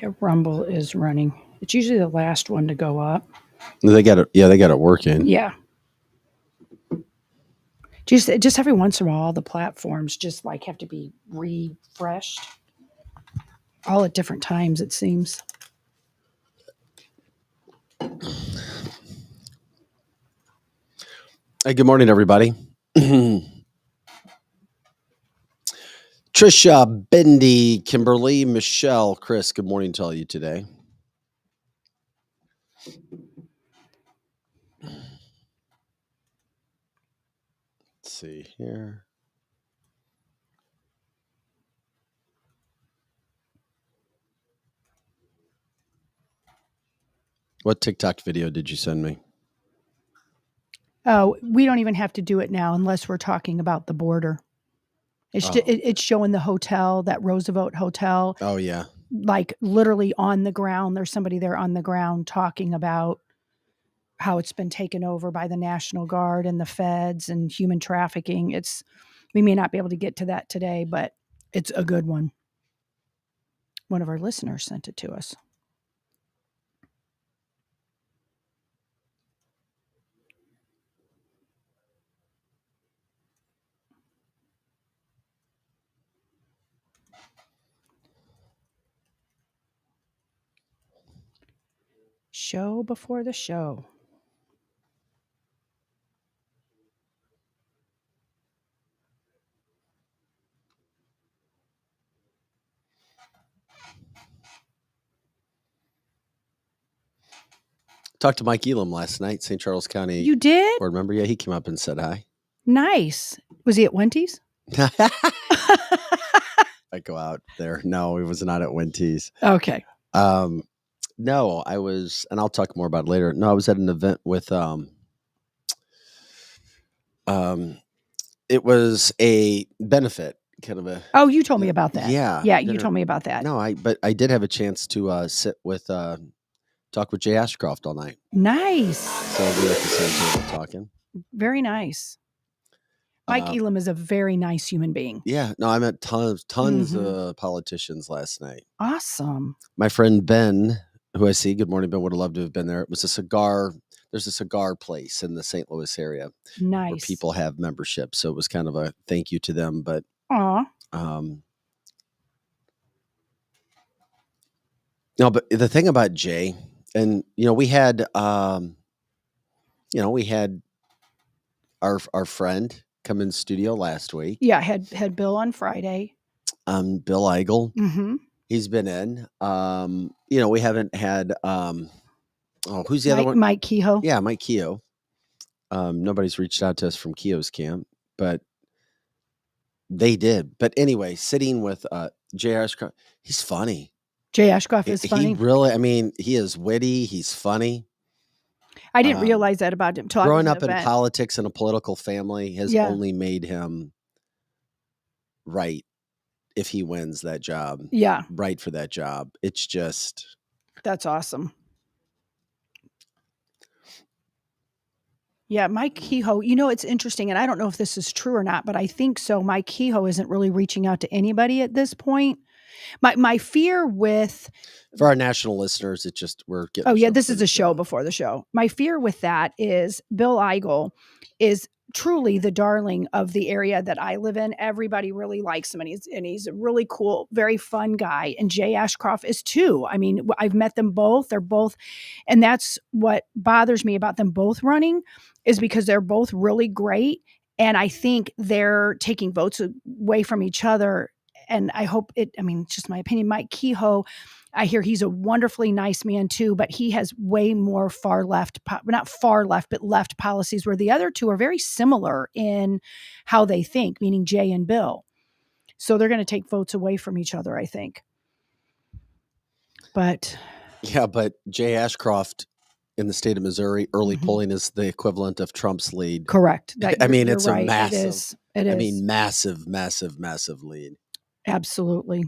Yeah, Rumble is running. It's usually the last one to go up. They got it. Yeah, they got it working. Yeah. Just every once in a while, all the platforms just like have to be refreshed. All at different times, it seems. Hey, good morning, everybody. Trisha, Bendy, Kimberly, Michelle, Chris, good morning to all you today. Let's see here. What TikTok video did you send me? Oh, we don't even have to do it now unless we're talking about the border. It's showing the hotel, that Roosevelt Hotel. Oh, yeah. Like literally on the ground. There's somebody there on the ground talking about how it's been taken over by the National Guard and the feds and human trafficking. We may not be able to get to that today, but it's a good one. One of our listeners sent it to us. Show before the show. Talked to Mike Elam last night, St. Charles County. You did? Board member. Yeah, he came up and said hi. Nice. Was he at Wendy's? I go out there. No, he was not at Wendy's. Okay. No, I was, and I'll talk more about it later. No, I was at an event with it was a benefit kind of a. Oh, you told me about that. Yeah. Yeah, you told me about that. No, but I did have a chance to sit with talk with Jay Ashcroft all night. Nice. So we were at the same table talking. Very nice. Mike Elam is a very nice human being. Yeah. No, I met tons of politicians last night. Awesome. My friend Ben, who I see, good morning, Ben, would have loved to have been there. It was there's a cigar place in the St. Louis area. Nice. Where people have memberships. So it was kind of a thank you to them. But Aw. no, but the thing about Jay, and we had our friend come in studio last week. Yeah, had Bill on Friday. Bill Eigel. Mm-hmm. He's been in. We haven't had who's the other one? Mike Kehoe. Yeah, Mike Kehoe. Nobody's reached out to us from Kehoe's camp, but they did. But anyway, sitting with Jay Ashcroft, he's funny. Jay Ashcroft is funny. He is witty. He's funny. I didn't realize that about him. Growing up in politics and a political family has only made him right if he wins that job. Yeah. Right for that job. It's just. That's awesome. Yeah, Mike Kehoe, it's interesting, and I don't know if this is true or not, but I think so. Mike Kehoe isn't really reaching out to anybody at this point. My fear with... For our national listeners, it's just we're getting... Oh, yeah, this is a show before the show. My fear with that is Bill Eigel is truly the darling of the area that I live in. Everybody really likes him, and he's a really cool, very fun guy. And Jay Ashcroft is too. I mean, I've met them both. They're both... And that's what bothers me about them both running is because they're both really great. And I think they're taking votes away from each other. And I hope it's just my opinion. Mike Kehoe, I hear he's a wonderfully nice man too, but he has way more not far left, but left policies where the other two are very similar in how they think, meaning Jay and Bill. So they're going to take votes away from each other, I think. But. Yeah, but Jay Ashcroft in the state of Missouri, early polling is the equivalent of Trump's lead. Correct. It's right. A massive, it is. Massive, massive, massive lead. Absolutely.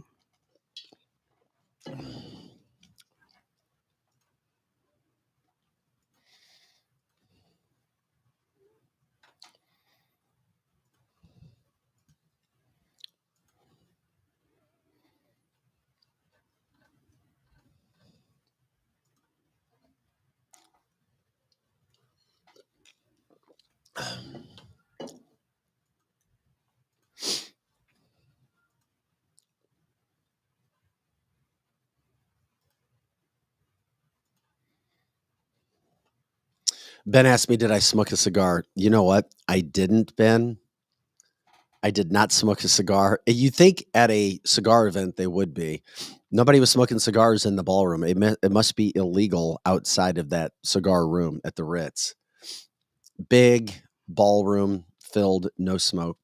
Ben asked me, did I smoke a cigar? You know what? I didn't, Ben. I did not smoke a cigar. You think at a cigar event they would be. Nobody was smoking cigars in the ballroom. It must be illegal outside of that cigar room at the Ritz. Big ballroom filled, no smoke.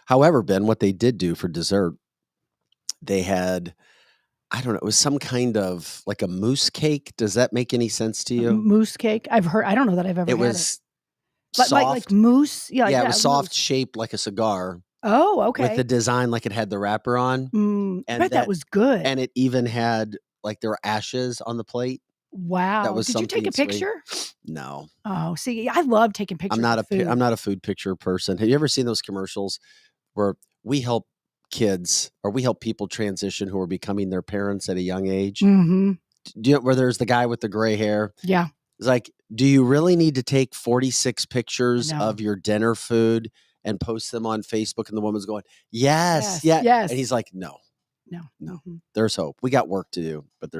However, Ben, what they did do for dessert, they had, I don't know, it was some kind of like a mousse cake. Does that make any sense to you? Mousse cake. I've heard. I don't know that I've ever It had was it. soft. Like mousse. Yeah, it was soft, shaped like a cigar. Oh, okay. With the design like it had the wrapper on. I bet that was good. And it even had like there were ashes on the plate. Wow. That was Did you take a picture? No. Oh, see, I love taking pictures. I'm not a food picture person. Have you ever seen those commercials where we help kids or we help people transition who are becoming their parents at a young age? Mm-hmm. Do you know where there's the guy with the gray hair? Yeah. It's like, do you really need to take 46 pictures of your dinner food and post them on Facebook? And the woman's going, yes. And he's like, no. Mm-hmm. There's hope. We got work to do, but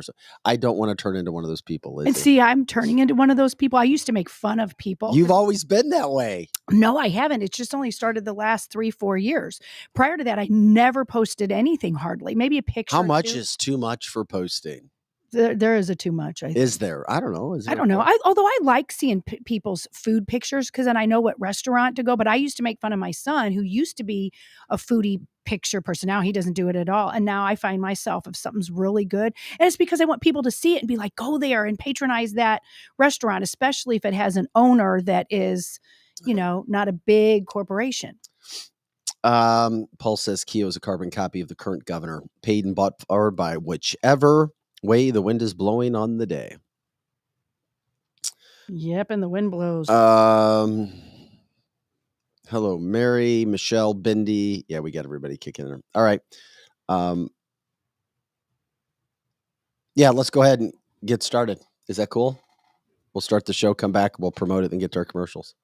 I don't want to turn into one of those people, Lizzie. And see, I'm turning into one of those people. I used to make fun of people. You've always been that way. No, I haven't. It's just only started the last 3-4 years. Prior to that, I never posted anything hardly. Maybe a picture. How much is too much for posting? There is a too much. I think. Is there? I don't know. I don't know. Although I like seeing people's food pictures because then I know what restaurant to go. But I used to make fun of my son who used to be a foodie picture person. Now he doesn't do it at all. And now I find myself if something's really good. And it's because I want people to see it and be like, go there and patronize that restaurant, especially if it has an owner that is, not a big corporation. Paul says Keogh is a carbon copy of the current governor, paid and bought for by whichever way the wind is blowing on the day. Yep, and the wind blows. Hello, Mary, Michelle, Bindi. Yeah, we got everybody kicking in. All right. Yeah, let's go ahead and get started. Is that cool? We'll start the show, come back, we'll promote it, and get to our commercials.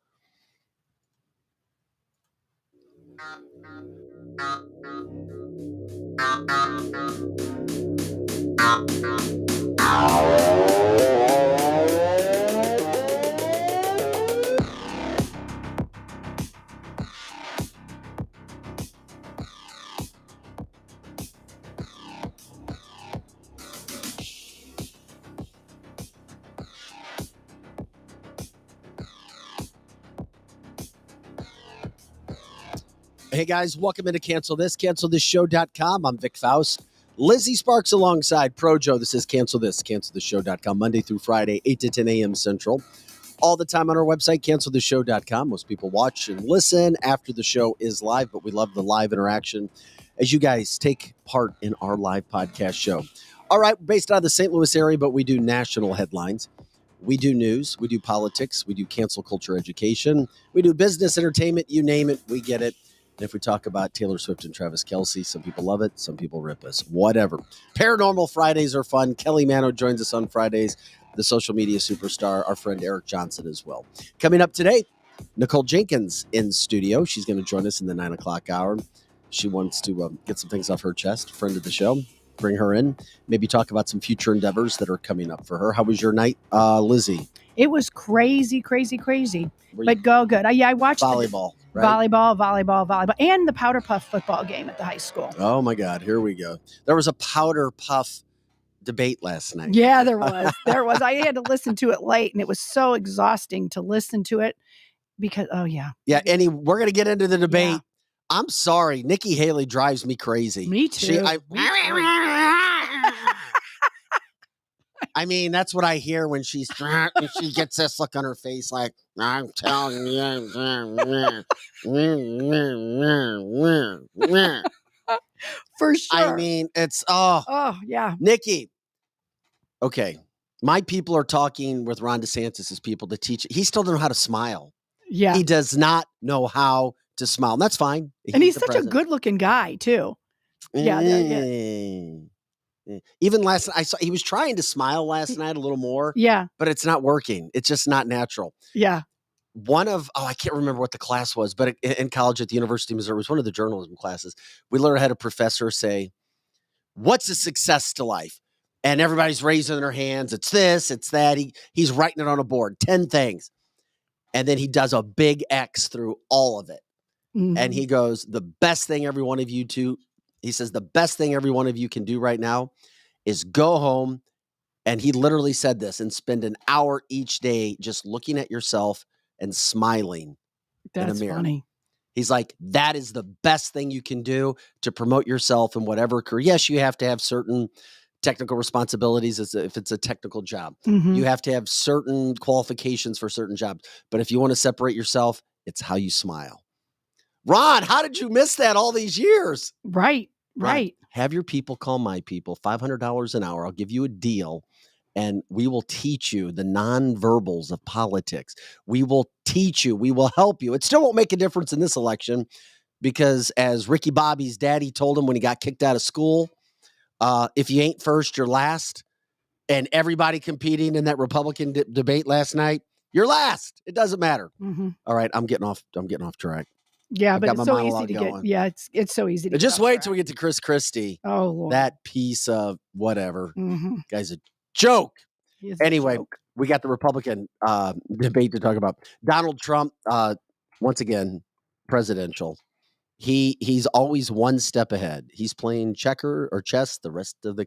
Hey guys, welcome into CancelThisShow.com. I'm Vic Faust. Lizzie Sparks alongside Projo. This is CancelThisShow.com, Monday through Friday, 8 to 10 a.m. Central. All the time on our website, CancelThisShow.com. Most people watch and listen after the show is live, but we love the live interaction as you guys take part in our live podcast show. All right, we're based out of the St. Louis area, but we do national headlines. We do news, we do politics, we do cancel culture education, we do business, entertainment, you name it, we get it. And if we talk about Taylor Swift and Travis Kelce, some people love it, some people rip us, whatever. Paranormal Fridays are fun. Kelly Mano joins us on Fridays, the social media superstar, our friend Eric Johnson as well. Coming up today, Nicole Jenkins in studio. She's going to join us in the 9 o'clock hour. She wants to get some things off her chest, friend of the show. Bring her in, maybe talk about some future endeavors that are coming up for her. How was your night, Lizzie? It was crazy, but go good. I watched volleyball, right? Volleyball, and the powder puff football game at the high school. Oh my God, here we go. There was a powder puff debate last night. Yeah, there was. I had to listen to it late, and it was so exhausting to listen to it because, yeah, we're gonna get into the debate. Yeah. I'm sorry, Nikki Haley drives me crazy. Me too. I mean, that's what I hear when she gets this look on her face, like I'm telling you. For sure. I mean, it's yeah, Nikki. Okay, my people are talking with Ron DeSantis' people to teach. He still doesn't know how to smile. Yeah, he does not know how to smile. And that's fine. And he's such a good-looking guy too. Yeah. Even last night, I saw he was trying to smile last night a little more. Yeah. But it's not working. It's just not natural. Yeah. I can't remember what the class was, but in college at the University of Missouri, it was one of the journalism classes. We literally had a professor say, what's a success to life? And everybody's raising their hands. It's this, it's that. He's writing it on a board, 10 things. And then he does a big X through all of it. Mhm. And he goes, the best thing every one of you can do right now is go home. And he literally said this, and spend an hour each day just looking at yourself and smiling in a That's mirror. funny. He's like, that is the best thing you can do to promote yourself in whatever career. Yes, you have to have certain technical responsibilities if it's a technical job. Mhm. You have to have certain qualifications for certain jobs. But if you want to separate yourself, it's how you smile. Ron, how did you miss that all these years? Right. Ron, have your people call my people, $500 an hour. I'll give you a deal. And we will teach you the nonverbals of politics. We will teach you. We will help you. It still won't make a difference in this election because, as Ricky Bobby's daddy told him when he got kicked out of school, if you ain't first, you're last. And everybody competing in that Republican debate last night, you're last. It doesn't matter. Mm-hmm. All right, I'm getting off track. Yeah, but got it's my so easy monologue to going. get. Yeah, it's so easy to Just get wait off till we get to Chris Christie. Oh, Lord. That piece of whatever. Mm-hmm. Guy's a joke. He is Anyway, a joke. we got the Republican debate to talk about. Donald Trump, once again, presidential. He's always one step ahead. He's playing checker or chess. The rest of the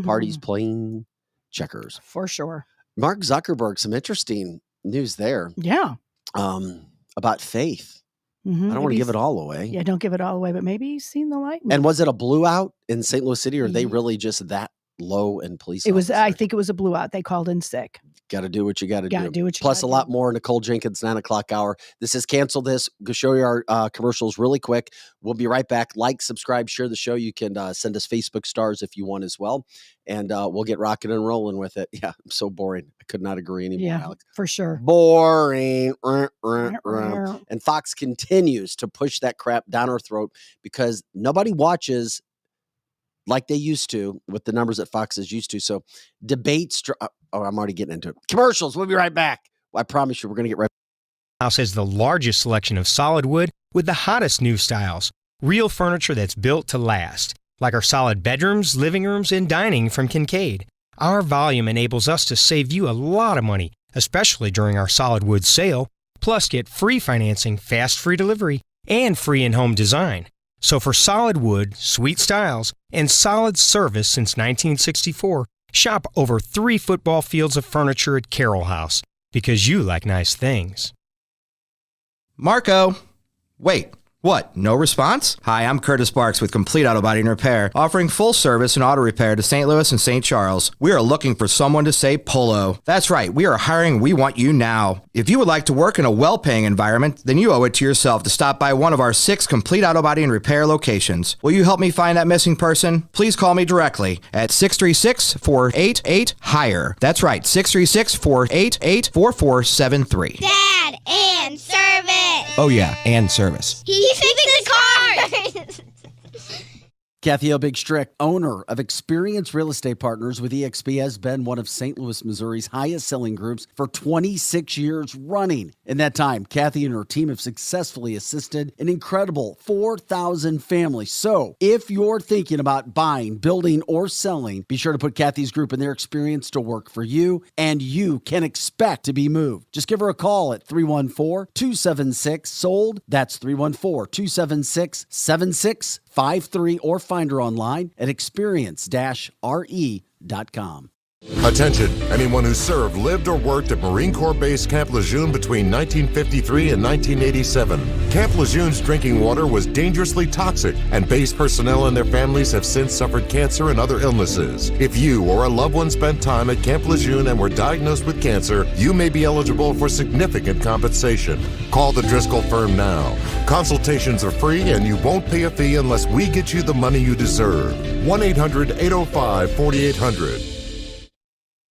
party's playing checkers. For sure. Mark Zuckerberg, some interesting news there. Yeah. About faith. Mm-hmm. I don't want to give it all away. Yeah, don't give it all away, but maybe he's seen the light. And was it a blew out in St. Louis City, or are they really just that low in police? It was. I think it was a blew out. They called in sick. Got to do what you got to do. What you Plus a lot more. Nicole Jenkins, 9 o'clock hour. This is Cancel This. Go show you our commercials really quick. We'll be right back. Like, subscribe, share the show. You can send us Facebook stars if you want as well. And we'll get rocking and rolling with it. Yeah, I'm so boring. I could not agree anymore, Alex. For sure. Boring. And Fox continues to push that crap down our throat because nobody watches like they used to with the numbers that Fox is used to. So debates. I'm already getting into it. Commercials. We'll be right back. Well, I promise you, we're going to get right back. House has the largest selection of solid wood with the hottest new styles. Real furniture that's built to last. Like our solid bedrooms, living rooms, and dining from Kincaid. Our volume enables us to save you a lot of money, especially during our solid wood sale. Plus, get free financing, fast free delivery, and free in-home design. So for solid wood, sweet styles, and solid service since 1964, shop over 3 football fields of furniture at Carroll House, because you like nice things. Marco! Wait, what? No response? Hi, I'm Curtis Sparks with Complete Auto Body and Repair, offering full service and auto repair to St. Louis and St. Charles. We are looking for someone to say polo. That's right, we are hiring. We want you now. If you would like to work in a well-paying environment, then you owe it to yourself to stop by one of our 6 Complete Auto Body and Repair locations. Will you help me find that missing person? Please call me directly at 636-488-HIRE. That's right, 636-488-4473. Dad, and service. Oh yeah, and service. He fixed the cars. Kathy O. Big Strick, owner of Experience Real Estate Partners with eXp, has been one of St. Louis, Missouri's highest selling groups for 26 years running. In that time, Kathy and her team have successfully assisted an incredible 4,000 families. So if you're thinking about buying, building, or selling, be sure to put Kathy's group and their experience to work for you, and you can expect to be moved. Just give her a call at 314-276-SOLD. That's 314-276-7653, or find her online at experience-re.com. Attention, anyone who served, lived, or worked at Marine Corps Base Camp Lejeune between 1953 and 1987. Camp Lejeune's drinking water was dangerously toxic, and base personnel and their families have since suffered cancer and other illnesses. If you or a loved one spent time at Camp Lejeune and were diagnosed with cancer, you may be eligible for significant compensation. Call the Driscoll firm now. Consultations are free, and you won't pay a fee unless we get you the money you deserve. 1-800-805-4800.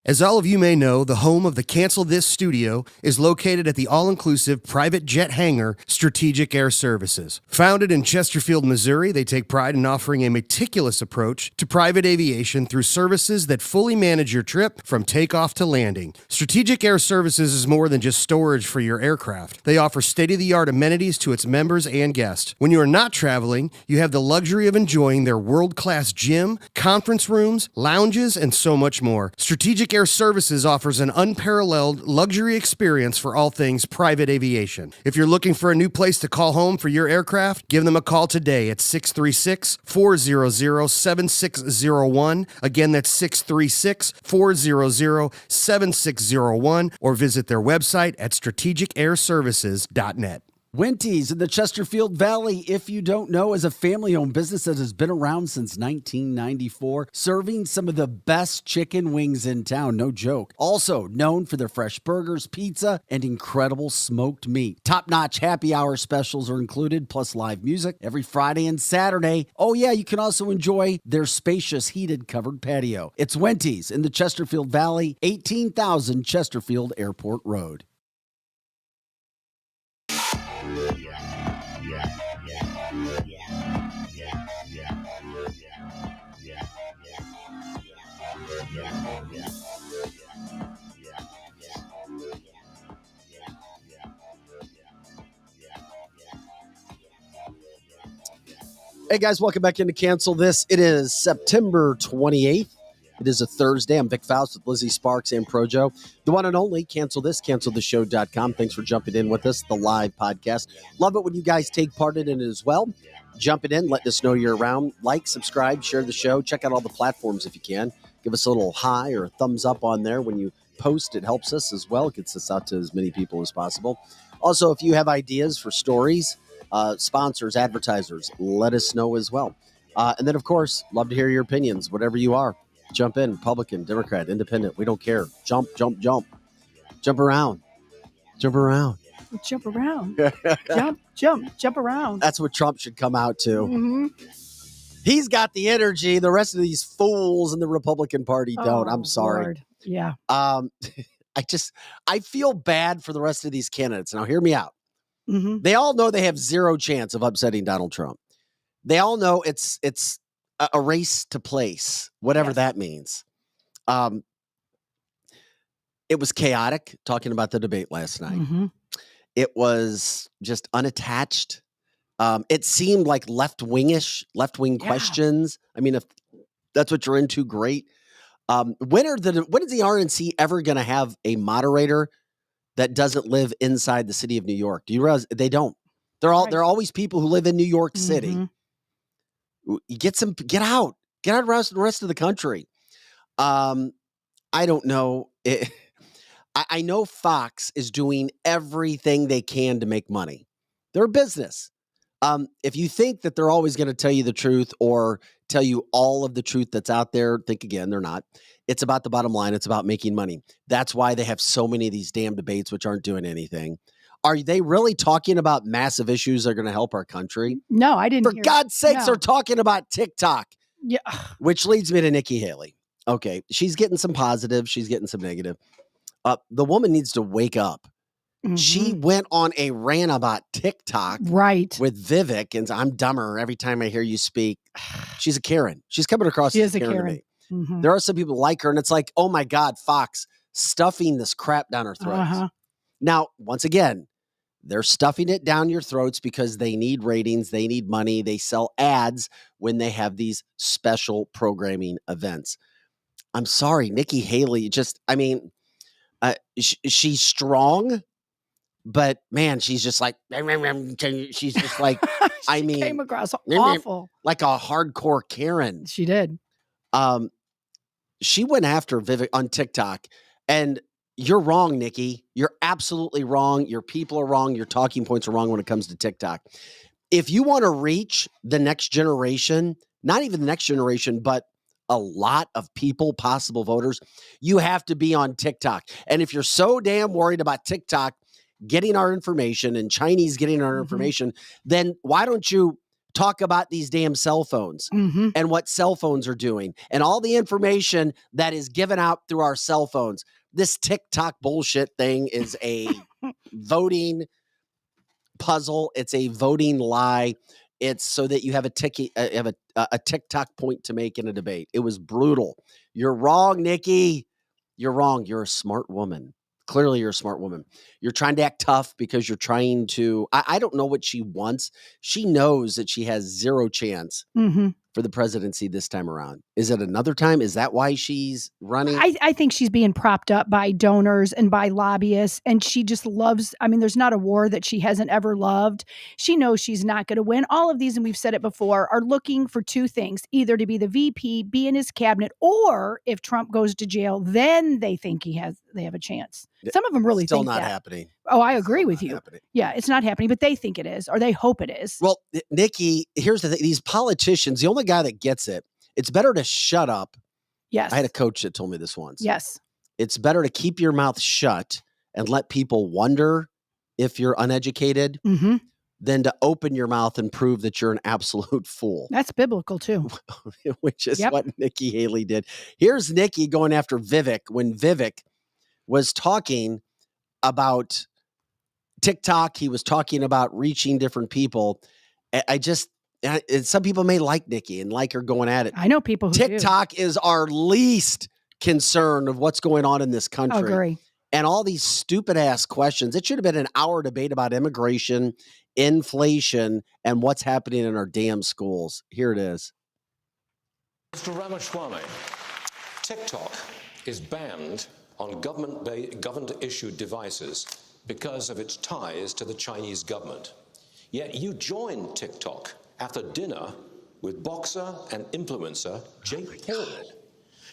As all of you may know, the home of the Cancel This studio is located at the all-inclusive private jet hangar, Strategic Air Services. Founded in Chesterfield, Missouri, they take pride in offering a meticulous approach to private aviation through services that fully manage your trip from takeoff to landing. Strategic Air Services is more than just storage for your aircraft. They offer state-of-the-art amenities to its members and guests. When you are not traveling, you have the luxury of enjoying their world-class gym, conference rooms, lounges, and so much more. Strategic Strategic Air Services offers an unparalleled luxury experience for all things private aviation. If you're looking for a new place to call home for your aircraft, give them a call today at 636-400-7601. Again, that's 636-400-7601, or visit their website at strategicairservices.net. Winties in the Chesterfield Valley, if you don't know, is a family-owned business that has been around since 1994, serving some of the best chicken wings in town, no joke. Also known for their fresh burgers, pizza, and incredible smoked meat. Top-notch happy hour specials are included, plus live music every Friday and Saturday. Oh yeah, you can also enjoy their spacious heated covered patio. It's Winties in the Chesterfield Valley, 18,000 Chesterfield Airport Road. Hey guys, welcome back into Cancel This. It is September 28th. It is a Thursday. I'm Vic Faust with Lizzie Sparks and Projo. The one and only Cancel This, canceltheshow.com. Thanks for jumping in with us, the live podcast. Love it when you guys take part in it as well. Jumping in, letting us know you're around. Like, subscribe, share the show. Check out all the platforms if you can. Give us a little high or a thumbs up on there when you post. It helps us as well. It gets us out to as many people as possible. Also, if you have ideas for stories, sponsors, advertisers, let us know as well. And then, of course, love to hear your opinions, whatever you are. Jump in, Republican, Democrat, Independent. We don't care. Jump, jump, jump. Jump around. Jump around. Jump around. jump around. That's what Trump should come out to. Mm-hmm. He's got the energy. The rest of these fools in the Republican Party don't. I'm sorry. Lord. Yeah. I feel bad for the rest of these candidates. Now, hear me out. Mm-hmm. They all know they have zero chance of upsetting Donald Trump. They all know it's a race to place, whatever that means. It was chaotic talking about the debate last night. Mm-hmm. It was just unattached. It seemed like left-wing questions. I mean, if that's what you're into, great. When is the RNC ever going to have a moderator that doesn't live inside the city of New York? Do you realize they don't? They're always people who live in New York City. Mm-hmm. You get out around the rest of the country. I don't know. I know Fox is doing everything they can to make money. They're a business. If you think that they're always going to tell you the truth or tell you all of the truth that's out there, think again, they're not. It's about the bottom line. It's about making money. That's why they have so many of these damn debates which aren't doing anything. Are they really talking about massive issues that are going to help our country? No, I didn't. For God's sakes, they're talking about TikTok. Yeah. Which leads me to Nikki Haley. Okay, she's getting some positive. She's getting some negative. The woman needs to wake up. Mm-hmm. She went on a rant about TikTok with Vivek, and I'm dumber every time I hear you speak. She's a Karen. She's coming across as a Karen to me. Mm-hmm. There are some people who like her, and it's like, oh my God, Fox stuffing this crap down her throats. Uh-huh. Now, once again, they're stuffing it down your throats because they need ratings, they need money, they sell ads when they have these special programming events. I'm sorry, Nikki Haley, she's strong, but man, she's just like, she's just like, came across awful. Like a hardcore Karen. She did. She went after Vivek on TikTok, and you're wrong, Nikki. You're absolutely wrong. Your people are wrong. Your talking points are wrong when it comes to TikTok. If you want to reach the next generation, not even the next generation, but a lot of people, possible voters, you have to be on TikTok. And if you're so damn worried about TikTok getting our information and Chinese getting our information, then why don't you talk about these damn cell phones and what cell phones are doing and all the information that is given out through our cell phones? This TikTok bullshit thing is a voting puzzle. It's a voting lie. It's so that you have a TikTok point to make in a debate. It was brutal. You're wrong, Nikki. You're wrong. You're a smart woman. Clearly, you're a smart woman. You're trying to act tough because you're trying to. I don't know what she wants. She knows that she has zero chance for the presidency this time around? Is it another time? Is that why she's running? I think she's being propped up by donors and by lobbyists, and she just loves, I mean, there's not a war that she hasn't ever loved. She knows she's not going to win. All of these, and we've said it before, are looking for two things, either to be the VP, be in his cabinet, or if Trump goes to jail, then they think they have a chance. Some of them really Still think not that. happening. Oh, I agree with you. Happening. Yeah, it's not happening, but they think it is, or they hope it is. Well, Nikki, here's the thing. These politicians, the only guy that gets it, it's better to shut up. Yes. I had a coach that told me this once. Yes. It's better to keep your mouth shut and let people wonder if you're uneducated Mm-hmm. than to open your mouth and prove that you're an absolute fool. That's biblical too. Which is what Nikki Haley did. Here's Nikki going after Vivek when Vivek was talking about TikTok. He was talking about reaching different people. And some people may like Nikki and like her going at it. I know people who TikTok is our least concern of what's going on in this country. Agree. And all these stupid ass questions. It should have been an hour debate about immigration, inflation, and what's happening in our damn schools. Here it is. Mr. Ramaswamy, TikTok is banned on government-issued devices because of its ties to the Chinese government. Yet you joined TikTok after dinner with boxer and influencer Jake Paul.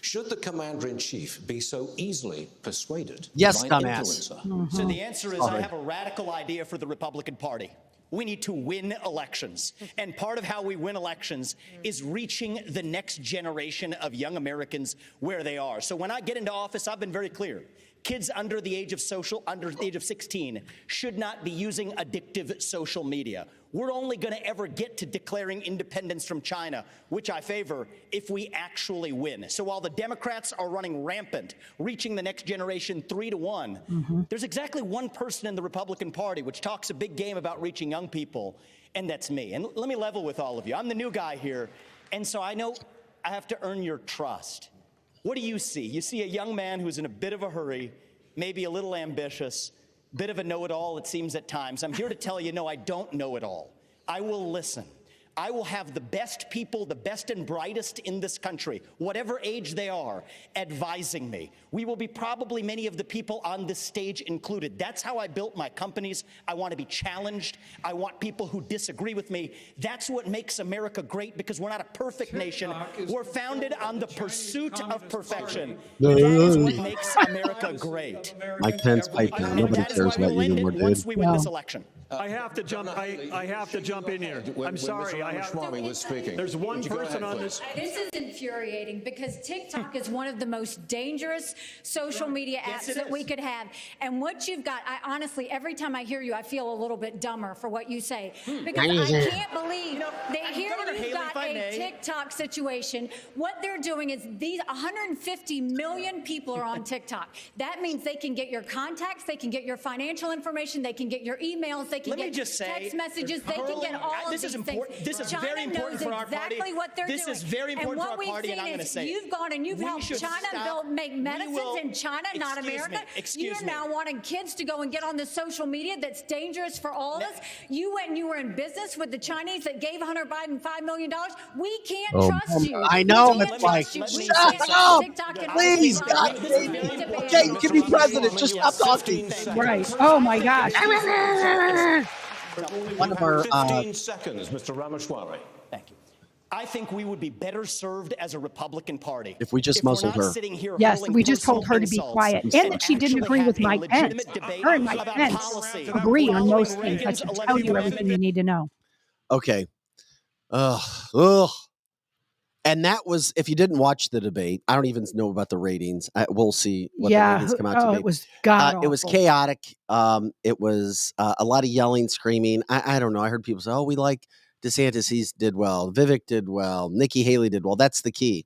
Should the commander-in-chief be so easily persuaded yes, by an dumbass. influencer? Mm-hmm. So the answer is I have a radical idea for the Republican Party. We need to win elections. And part of how we win elections is reaching the next generation of young Americans where they are. So when I get into office, I've been very clear. Kids under the age of 16 should not be using addictive social media. We're only going to ever get to declaring independence from China, which I favor, if we actually win. So while the Democrats are running rampant, reaching the next generation 3-1, there's exactly one person in the Republican Party which talks a big game about reaching young people, and that's me. And let me level with all of you. I'm the new guy here, and so I know I have to earn your trust. What do you see? You see a young man who's in a bit of a hurry, maybe a little ambitious, bit of a know-it-all, it seems at times. I'm here to tell you, no, I don't know it all. I will listen. I will have the best people, the best and brightest in this country, whatever age they are, advising me. We will be probably many of the people on this stage included. That's how I built my companies. I want to be challenged. I want people who disagree with me. That's what makes America great, because we're not a perfect nation. We're founded on the pursuit of perfection. That is what makes America great. Mike Pence pipe now. Nobody cares about you anymore, dude. Once we win this election. I have to jump. I have to jump in here. I'm sorry. Was speaking. There's one person on this. This is infuriating because TikTok is one of the most dangerous social media apps that we could have. And what you've got, I honestly, every time I hear you, I feel a little bit dumber for what you say. Because I can't believe that here you've got a TikTok situation. What they're doing is these 150 million people are on TikTok. That means they can get your contacts, they can get your financial information, they can get your emails, they can get text messages, they can get all of these things. This is very important for our party. Exactly what they're doing. This is very important for our party, and I'm going to say you've gone and you've helped China make medicines in China, not America. You're now wanting kids to go and get on the social media that's dangerous for all of us. You went and you were in business with the Chinese that gave Hunter Biden $5 million. We can't trust you. I know, it's like, shut up! Please, God, okay, you can be president. Just stop talking. Right. Oh, my gosh. One of our 15 seconds, Mr. Ramaswamy. Thank you. I think we would be better served as a Republican Party if we just muzzled her. Yes, we just told her to be quiet, and that she didn't agree with Mike Pence. Her and Mike Pence agree on most things. I should tell you everything you need to know. Okay. And that was, if you didn't watch the debate, I don't even know about the ratings. We'll see what the ratings come out to be. It was god-awful. It was chaotic. It was a lot of yelling, screaming. I don't know. I heard people say, oh, we like DeSantis. He did well. Vivek did well. Nikki Haley did well. That's the key.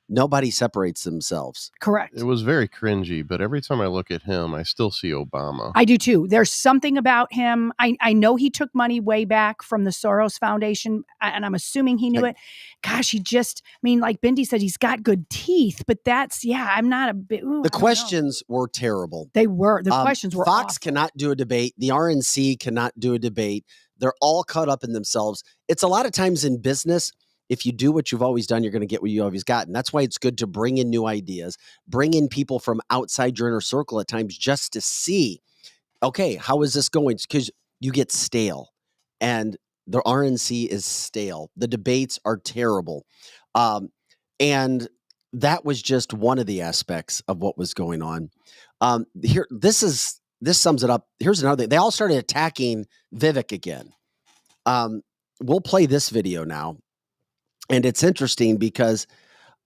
Nobody separates themselves. Correct. It was very cringy, but every time I look at him, I still see Obama. I do too. There's something about him. I know he took money way back from the Soros Foundation, and I'm assuming he knew it. Gosh, he just, I mean, like Bindi said, he's got good teeth, but that's, I'm not a bit. The questions were terrible. They were. The questions were Fox awful. cannot do a debate. The RNC cannot do a debate. They're all caught up in themselves. It's a lot of times in business. if you do what you've always done, you're going to get what you always got. And that's why it's good to bring in new ideas, bring in people from outside your inner circle at times just to see, okay, how is this going? Because you get stale, and the RNC is stale. The debates are terrible. And that was just one of the aspects of what was going on. This sums it up. Here's another thing. They all started attacking Vivek again. We'll play this video now. And it's interesting because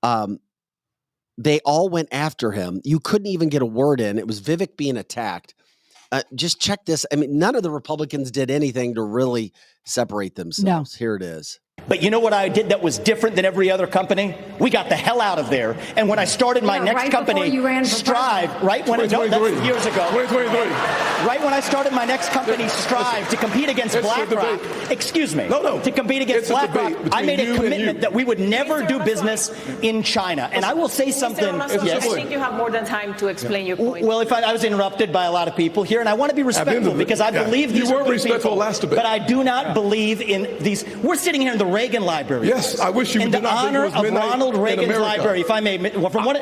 they all went after him. You couldn't even get a word in. It was Vivek being attacked. Just check this. I mean, none of the Republicans did anything to really separate themselves. No. Here it is. But you know what I did that was different than every other company? We got the hell out of there. And when I started my next company, Strive, right when it was years ago, right when I started my next company, Strive, to compete against BlackRock, to compete against BlackRock, I made a commitment that we would never do business in China. And I will say something. I think you have more than time to explain your point. Well, if I was interrupted by a lot of people here, and I want to be respectful because I believe these are good people, but I do not believe in these. We're sitting here in the Reagan Library. Yes, I wish you in did the not honor of Ronald Reagan's library, if I may. From one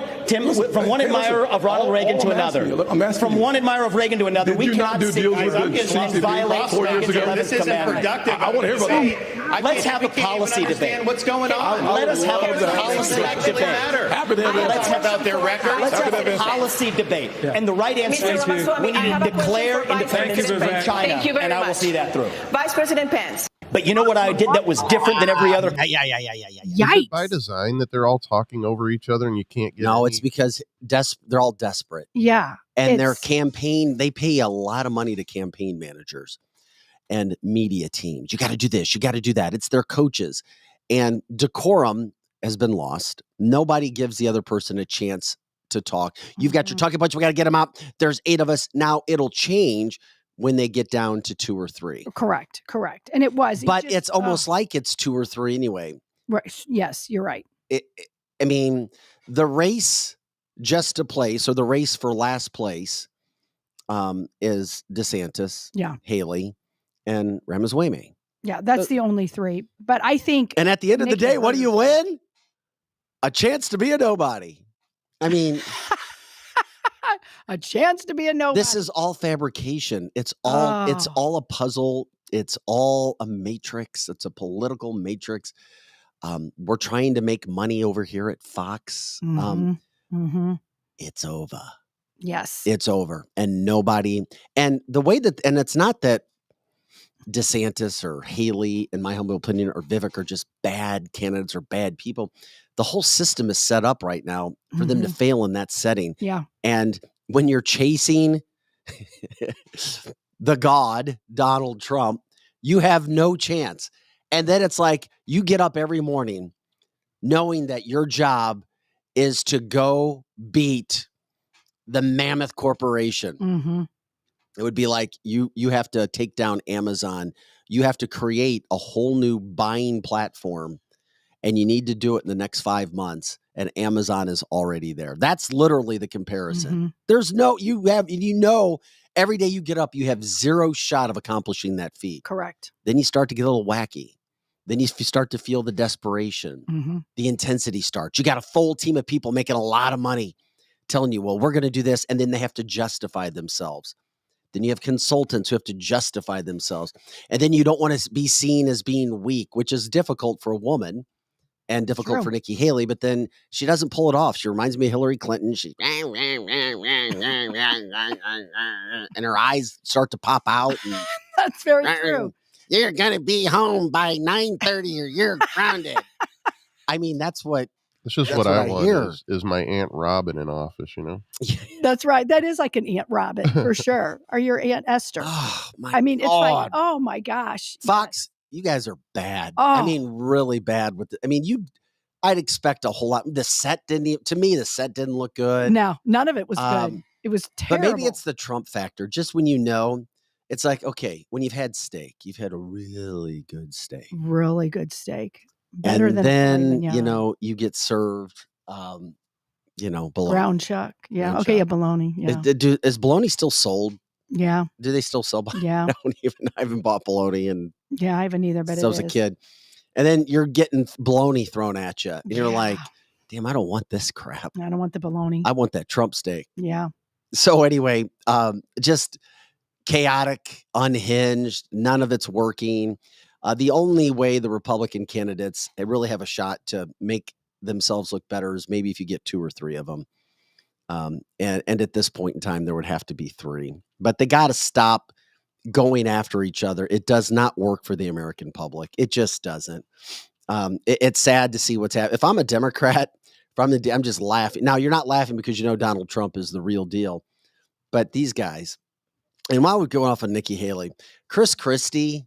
admirer of Ronald Reagan to another. From one admirer of Reagan to another. We cannot do deals with the violate 4 years ago. This isn't productive. I want to hear about that. Let's have a policy debate. What's going on? Let us have a policy debate. Let's have out their record. Let's have a policy debate. And the right answer is we need to declare independence from China, and I will see that through. Vice President Pence. But you know what I did that was different than every other? Yikes. Is it by design that they're all talking over each other and you can't get No, it's because they're all desperate. Yeah. And their campaign, they pay a lot of money to campaign managers and media teams. You got to do this. You got to do that. It's their coaches. And decorum has been lost. Nobody gives the other person a chance to talk. You've got your talking points. We got to get them out. There's 8 of us. Now it'll change when they get down to 2 or 3. Correct. And it was. But it's almost like it's 2 or 3 anyway. Right. Yes, you're right. I mean, the race just to place, or the race for last place, is DeSantis, Haley, and Ramaswamy. Yeah, that's the only 3. But I think... And at the end of the day, what do you win? A chance to be a nobody. I mean... a chance to be a nobody. This is all fabrication. It's all a puzzle. It's all a matrix. It's a political matrix. We're trying to make money over here at Fox. It's over. Yes. It's over. And the way that, and it's not that DeSantis or Haley, in my humble opinion, or Vivek are just bad candidates or bad people. The whole system is set up right now for them to fail in that setting. Yeah. And when you're chasing the god, Donald Trump, you have no chance. And then it's like you get up every morning knowing that your job is to go beat the mammoth corporation. It would be like you have to take down Amazon. You have to create a whole new buying platform, and you need to do it in the next 5 months. And Amazon is already there. That's literally the comparison. There's every day you get up, you have 0 shot of accomplishing that feat. Correct. Then you start to get a little wacky. Then you start to feel the desperation. The intensity starts. You got a full team of people making a lot of money telling you, well, we're going to do this. And then they have to justify themselves. Then you have consultants who have to justify themselves. And then you don't want to be seen as being weak, which is difficult for a woman and difficult for Nikki Haley. But then she doesn't pull it off. She reminds me of Hillary Clinton. She and her eyes start to pop out. And, that's very true. You're going to be home by 9:30 or you're grounded. I mean, that's what I want is my Aunt Robin in office, you know? That's right. That is like an Aunt Robin for sure. Or your Aunt Esther. Oh, it's like, oh my gosh. Fox, you guys are bad. I mean, really bad with I'd expect a whole lot. The set didn't look good. No, none of it was good. It was terrible. But maybe it's the Trump factor. Just when it's like, okay, when you've had steak, you've had a really good steak. Really good steak. Better and than then, you get served, bologna. Brown chuck. Yeah. Okay. Yeah. Bologna. Yeah. Is bologna still sold? Yeah. Do they still sell bologna? Yeah. I haven't bought bologna. Yeah, I haven't either, but since I was a kid. And then you're getting baloney thrown at you. And you're like, damn, I don't want this crap. I don't want the baloney. I want that Trump steak. Yeah. So anyway, just chaotic, unhinged. None of it's working. The only way the Republican candidates really have a shot to make themselves look better is maybe if you get 2 or 3 of them. And at this point in time, there would have to be 3. But they got to stop going after each other. It does not work for the American public. It just doesn't. It's sad to see what's happening. If I'm a Democrat, I'm just laughing. Now, you're not laughing because you know Donald Trump is the real deal. But these guys, and while we're going off of Nikki Haley, Chris Christie,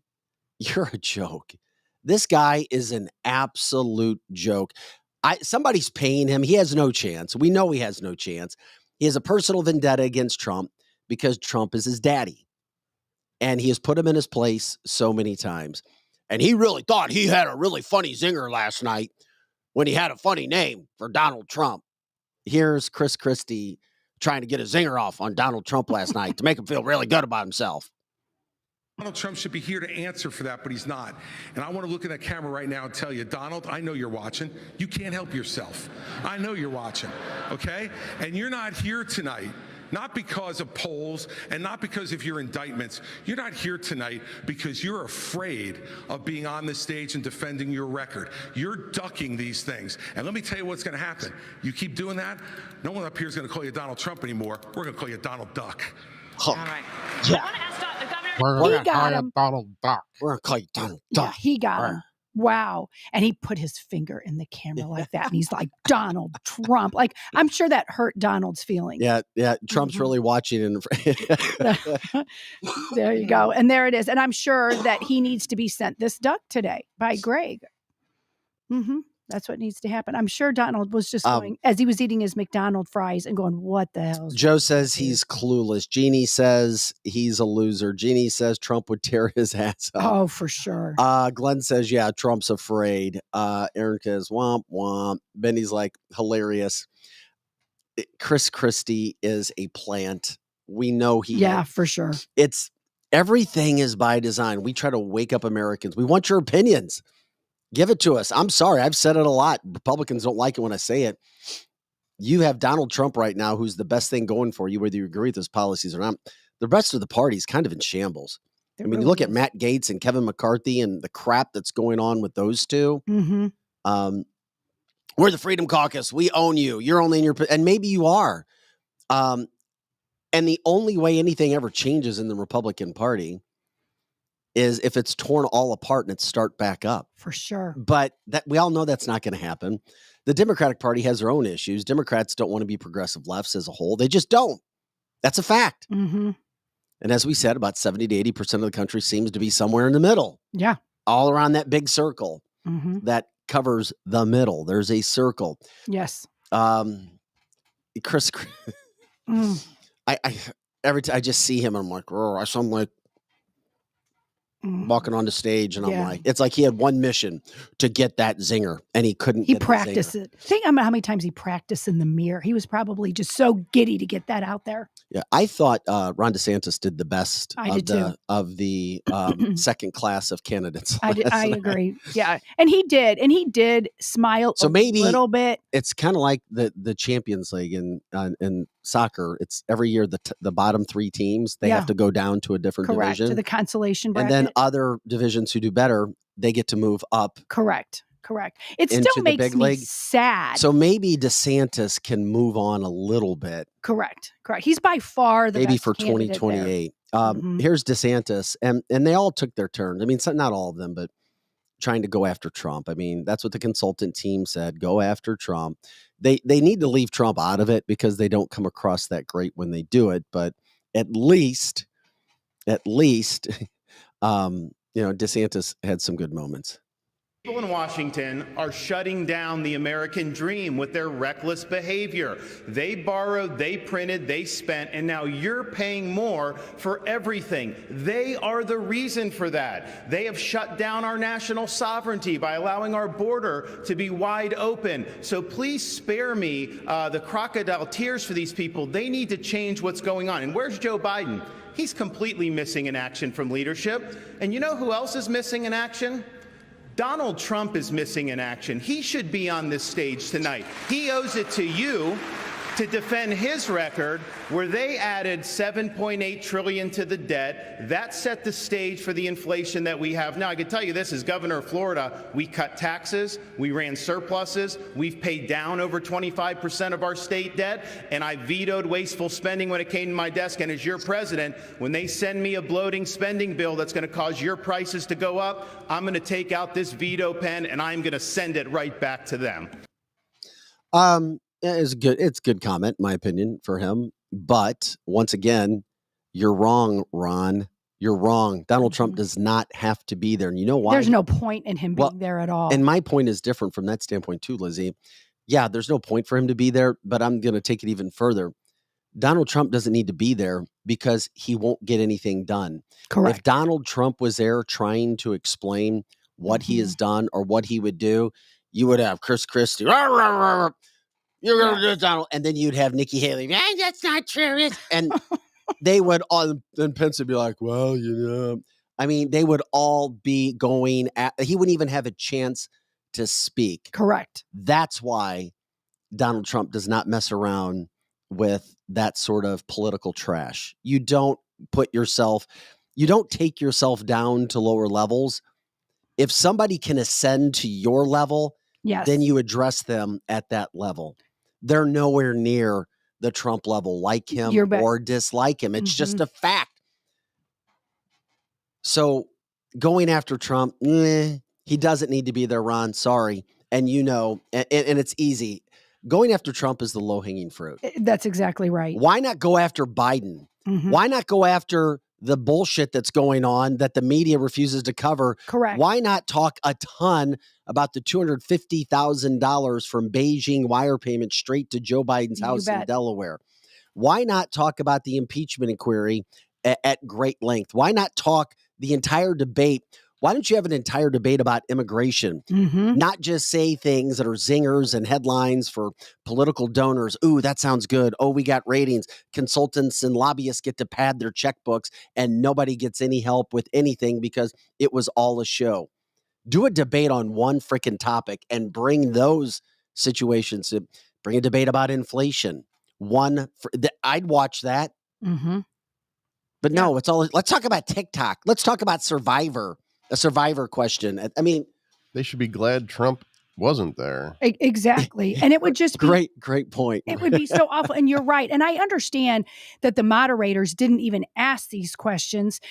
you're a joke. This guy is an absolute joke. Somebody's paying him. He has no chance. We know he has no chance. He has a personal vendetta against Trump because Trump is his daddy. And he has put him in his place so many times. And he really thought he had a really funny zinger last night when he had a funny name for Donald Trump. Here's Chris Christie trying to get a zinger off on Donald Trump last night to make him feel really good about himself. Donald Trump should be here to answer for that, but he's not. And I want to look at that camera right now and tell you, Donald, I know you're watching. You can't help yourself. I know you're watching, okay? And you're not here tonight, not because of polls and not because of your indictments. You're not here tonight because you're afraid of being on the stage and defending your record. You're ducking these things. And let me tell you what's going to happen. You keep doing that, no one up here is going to call you Donald Trump anymore. We're going to call you Donald Duck. Oh. All right. Yeah. I want to ask the governor. He got him. Donald Duck. We're going to call you Donald Duck. Yeah, he got him. Wow. And he put his finger in the camera like that. And he's like, Donald Trump. Like, I'm sure that hurt Donald's feelings. Yeah. Trump's really watching. There you go. And there it is. And I'm sure that he needs to be sent this duck today by Greg. That's what needs to happen. I'm sure Donald was just going, as he was eating his McDonald's fries and going, what the hell? Joe says he's clueless. Jeannie says he's a loser. Jeannie says Trump would tear his ass up. Oh, for sure. Glenn says, yeah, Trump's afraid. Aaron says, womp, womp. Benny's like, hilarious. Chris Christie is a plant. We know he is. For sure. Everything is by design. We try to wake up Americans. We want your opinions. Give it to us. I'm sorry. I've said it a lot. Republicans don't like it when I say it. You have Donald Trump right now, who's the best thing going for you, whether you agree with his policies or not. The rest of the party is kind of in shambles. You look at Matt Gaetz and Kevin McCarthy and the crap that's going on with those two. We're the Freedom Caucus. We own you. You're only in your... And maybe you are. And the only way anything ever changes in the Republican Party is if it's torn all apart and it's start back up. For sure. But that we all know that's not going to happen. The Democratic Party has their own issues. Democrats don't want to be progressive lefts as a whole. They just don't. That's a fact. And as we said, about 70 to 80% of the country seems to be somewhere in the middle. Yeah. All around that big circle that covers the middle. There's a circle. Yes. Chris, every time I just see him, I'm like, I sound like walking on the stage, and I'm like, it's like he had one mission to get that zinger, and he couldn't. He practiced it. Think about how many times he practiced in the mirror. He was probably just so giddy to get that out there. Yeah, I thought Ron DeSantis did the best of the second class of candidates. I agree. Yeah, and he did smile maybe a little bit. It's kind of like the Champions League in soccer. It's every year the bottom 3 teams they have to go down to a different division, to the consolation bracket, and then other divisions who do better, they get to move up. Correct. It still makes me sad. So maybe DeSantis can move on a little bit. Correct. He's by far the maybe best for 2028. Here's DeSantis, and they all took their turns. I mean, not all of them, but trying to go after Trump. I mean, that's what the consultant team said. Go after Trump. They need to leave Trump out of it because they don't come across that great when they do it. But at least, DeSantis had some good moments. People in Washington are shutting down the American dream with their reckless behavior. They borrowed, they printed, they spent, and now you're paying more for everything. They are the reason for that. They have shut down our national sovereignty by allowing our border to be wide open. So please spare me the crocodile tears for these people. They need to change what's going on. And where's Joe Biden? He's completely missing in action from leadership. And you know who else is missing in action? Donald Trump is missing in action. He should be on this stage tonight. He owes it to you to defend his record where they added $7.8 trillion to the debt. That set the stage for the inflation that we have now. I can tell you this, as governor of Florida, we cut taxes, we ran surpluses, we've paid down over 25% of our state debt, and I vetoed wasteful spending when it came to my desk. And as your president, when they send me a bloating spending bill that's going to cause your prices to go up, I'm going to take out this veto pen and I'm going to send it right back to them. It's good. It's a good comment, in my opinion, for him. But once again, you're wrong, Ron. You're wrong. Donald Trump does not have to be there. And you know why? There's no point in him being there at all. And my point is different from that standpoint too, Lizzie. Yeah, there's no point for him to be there, but I'm going to take it even further. Donald Trump doesn't need to be there because he won't get anything done. Correct. If Donald Trump was there trying to explain what he has done or what he would do, you would have Chris Christie. You're going to do it, Donald. And then you'd have Nikki Haley. That's not true. And they would all, then Pence would be like, well, you know. I mean, they would all be going at, he wouldn't even have a chance to speak. Correct. That's why Donald Trump does not mess around with that sort of political trash. You don't take yourself down to lower levels. If somebody can ascend to your level, then you address them at that level. They're nowhere near the Trump level, like him or dislike him. It's just a fact. So going after Trump, he doesn't need to be there, Ron. Sorry. And you know, and it's easy. Going after Trump is the low-hanging fruit. That's exactly right. Why not go after Biden? Why not go after the bullshit that's going on that the media refuses to cover? Correct. Why not talk a ton about the $250,000 from Beijing wire payment straight to Joe Biden's house in Delaware? Why not talk about the impeachment inquiry at great length? Why not talk the entire debate? Why don't you have an entire debate about immigration? Not just say things that are zingers and headlines for political donors. Ooh, that sounds good. Oh, we got ratings. Consultants and lobbyists get to pad their checkbooks and nobody gets any help with anything because it was all a show. Do a debate on one freaking topic and bring those situations. Bring a debate about inflation. I'd watch that. But no, it's all. Let's talk about TikTok. Let's talk about Survivor. A Survivor question. I mean, they should be glad Trump wasn't there. Exactly. And it would just be great point. It would be so awful. And you're right. And I understand that the moderators didn't even ask these questions.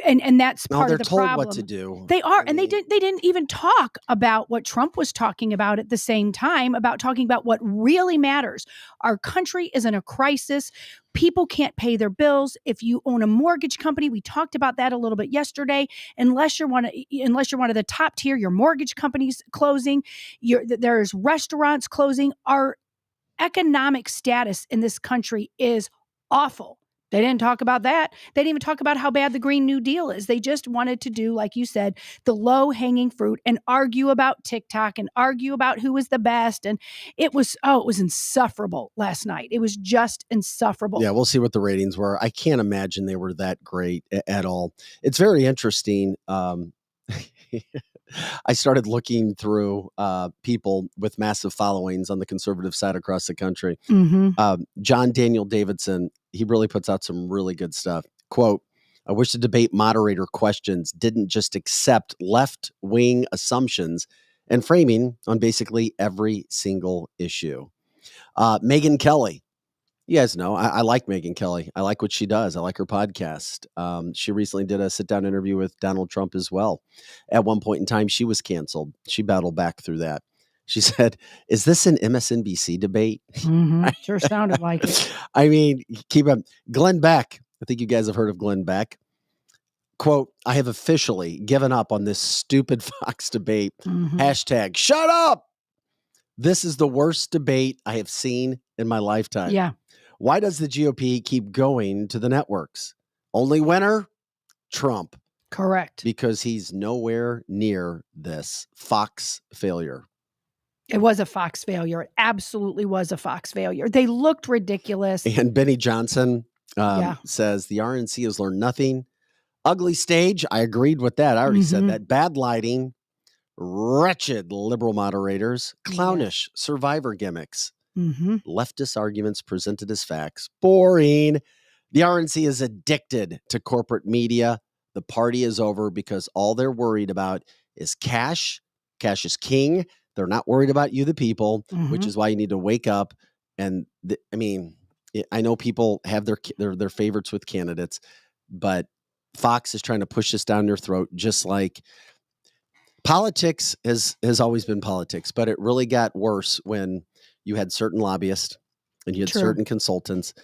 And that's part of the problem. They're told what to do. They are. And they didn't even talk about what Trump was talking about at the same time, about talking about what really matters. Our country is in a crisis. People can't pay their bills. If you own a mortgage company, we talked about that a little bit yesterday. Unless you're one of the top tier, your mortgage company's closing. There's restaurants closing. Our economic status in this country is awful. They didn't talk about that. They didn't even talk about how bad the Green New Deal is. They just wanted to do, like you said, the low-hanging fruit and argue about TikTok and argue about who was the best. And it was insufferable last night. It was just insufferable. Yeah, we'll see what the ratings were. I can't imagine they were that great at all. It's very interesting. I started looking through people with massive followings on the conservative side across the country. John Daniel Davidson, he really puts out some really good stuff. Quote, I wish the debate moderator questions didn't just accept left-wing assumptions and framing on basically every single issue. Megyn Kelly. You guys know, I like Megyn Kelly. I like what she does. I like her podcast. She recently did a sit-down interview with Donald Trump as well. At one point in time, she was canceled. She battled back through that. She said, is this an MSNBC debate? Sure sounded like it. I mean, keep up. Glenn Beck. I think you guys have heard of Glenn Beck. Quote, I have officially given up on this stupid Fox debate. Hashtag, shut up. This is the worst debate I have seen in my lifetime. Yeah. Why does the GOP keep going to the networks? Only winner? Trump. Correct. Because he's nowhere near this Fox failure. It was a Fox failure. It absolutely was a Fox failure. They looked ridiculous. And Benny Johnson says the RNC has learned nothing. Ugly stage. I agreed with that. I already said that. Bad lighting. wretched liberal moderators, clownish survivor gimmicks, leftist arguments presented as facts. Boring. The RNC is addicted to corporate media. The party is over because all they're worried about is cash. Cash is king. They're not worried about you, the people, which is why you need to wake up. And I know people have their favorites with candidates, but Fox is trying to push this down your throat, just like politics has always been politics, but it really got worse when you had certain lobbyists and you had certain consultants,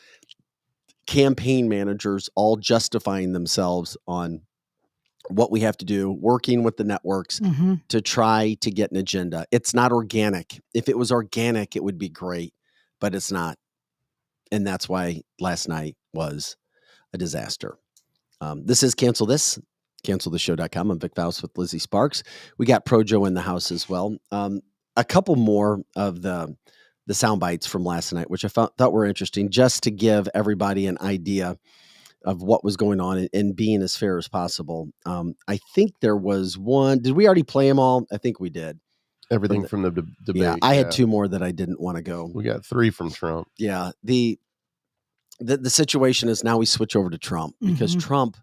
campaign managers, all justifying themselves on what we have to do, working with the networks to try to get an agenda. It's not organic. If it was organic, it would be great, but it's not. And that's why last night was a disaster. This is Cancel This, canceltheshow.com. I'm Vic Faust with Lizzie Sparks. We got Projo in the house as well. A couple more of the sound bites from last night, which I thought were interesting, just to give everybody an idea of what was going on and being as fair as possible. I think there was one. Did we already play them all? I think we did. Everything from the debate. Yeah, I had two more that I didn't want to go. We got three from Trump. Yeah. The situation is now we switch over to Trump because Trump,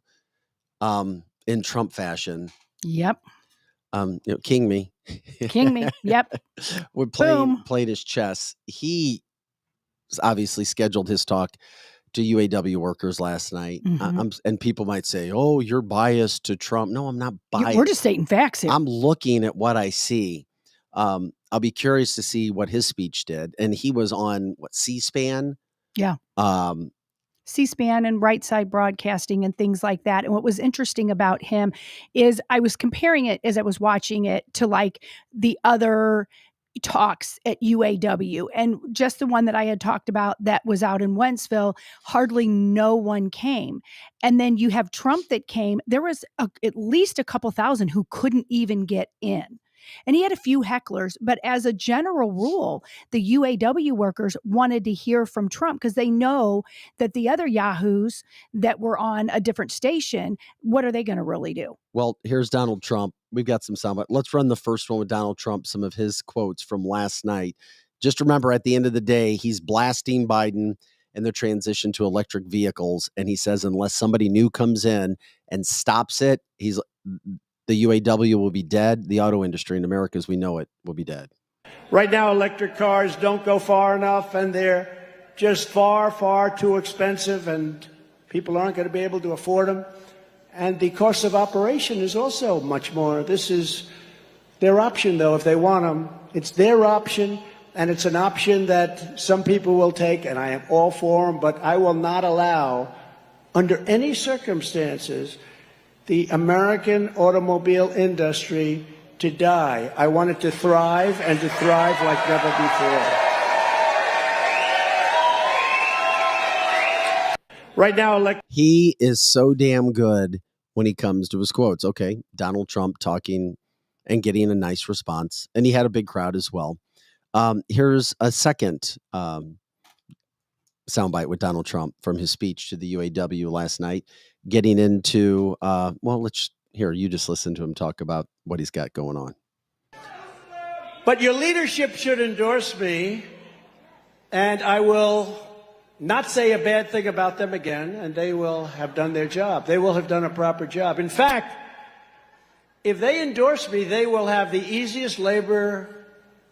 in Trump fashion. Yep. King me. King me. Yep. Would played his chess. He obviously scheduled his talk to UAW workers last night. And people might say, oh, you're biased to Trump. No, I'm not biased. We're just stating facts here. I'm looking at what I see. I'll be curious to see what his speech did. And he was on C-SPAN. Yeah. C-SPAN and Right Side Broadcasting and things like that. And what was interesting about him is I was comparing it as I was watching it to like the other talks at UAW, and just the one that I had talked about that was out in Wentzville, hardly no one came. And then you have Trump that came. There was at least a couple thousand who couldn't even get in. And he had a few hecklers, but as a general rule, the UAW workers wanted to hear from Trump because they know that the other yahoos that were on a different station, what are they going to really do? Well, here's Donald Trump. We've got some sound, but let's run the first one with Donald Trump, some of his quotes from last night. Just remember, at the end of the day, he's blasting Biden and the transition to electric vehicles. And he says, unless somebody new comes in and stops it, the UAW will be dead. The auto industry in America, as we know it, will be dead. Right now, electric cars don't go far enough, and they're just far, far too expensive, and people aren't going to be able to afford them. And the cost of operation is also much more. This is their option, though, if they want them. It's their option, and it's an option that some people will take, and I am all for them, but I will not allow, under any circumstances, the American automobile industry to die. I want it to thrive, and to thrive like never before. Right now, he is so damn good when he comes to his quotes. Okay, Donald Trump talking and getting a nice response, and he had a big crowd as well. Here's a second soundbite with Donald Trump from his speech to the UAW last night, getting into, you just listen to him talk about what he's got going on. But your leadership should endorse me, and I will not say a bad thing about them again, and they will have done their job. They will have done a proper job. In fact, if they endorse me, they will have the easiest labor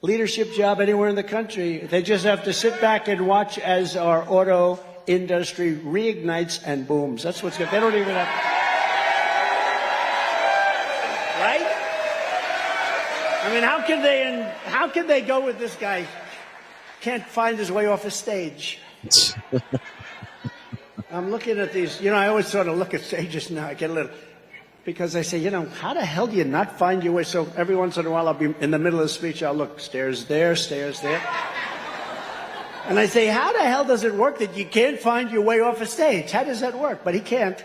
leadership job anywhere in the country. They just have to sit back and watch as our auto industry reignites and booms. That's what's good. They don't even have... Right? I mean, how can they go with this guy? Can't find his way off a stage. I'm looking at these, I always sort of look at stages now. I get a little... Because I say, how the hell do you not find your way? So every once in a while, I'll be in the middle of the speech, I'll look, stairs there, stairs there. And I say, how the hell does it work that you can't find your way off a stage? How does that work? But he can't.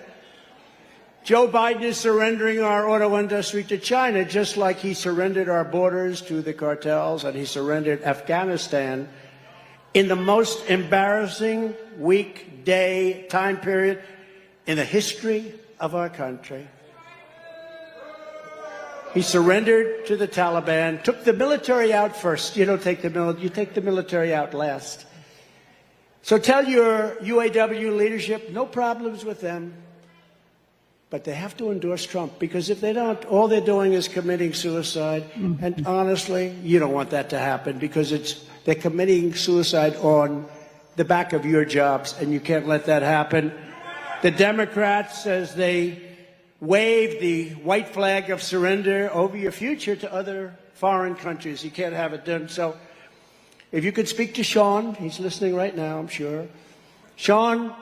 Joe Biden is surrendering our auto industry to China, just like he surrendered our borders to the cartels and he surrendered Afghanistan in the most embarrassing weekday time period in the history of our country. He surrendered to the Taliban, took the military out first. You don't take the military, you take the military out last. So tell your UAW leadership, no problems with them. But they have to endorse Trump, because if they don't, all they're doing is committing suicide. And honestly, you don't want that to happen, because they're committing suicide on the back of your jobs, and you can't let that happen. The Democrats, as they wave the white flag of surrender over your future to other foreign countries, you can't have it done. So if you could speak to Sean, he's listening right now, I'm sure. Sean,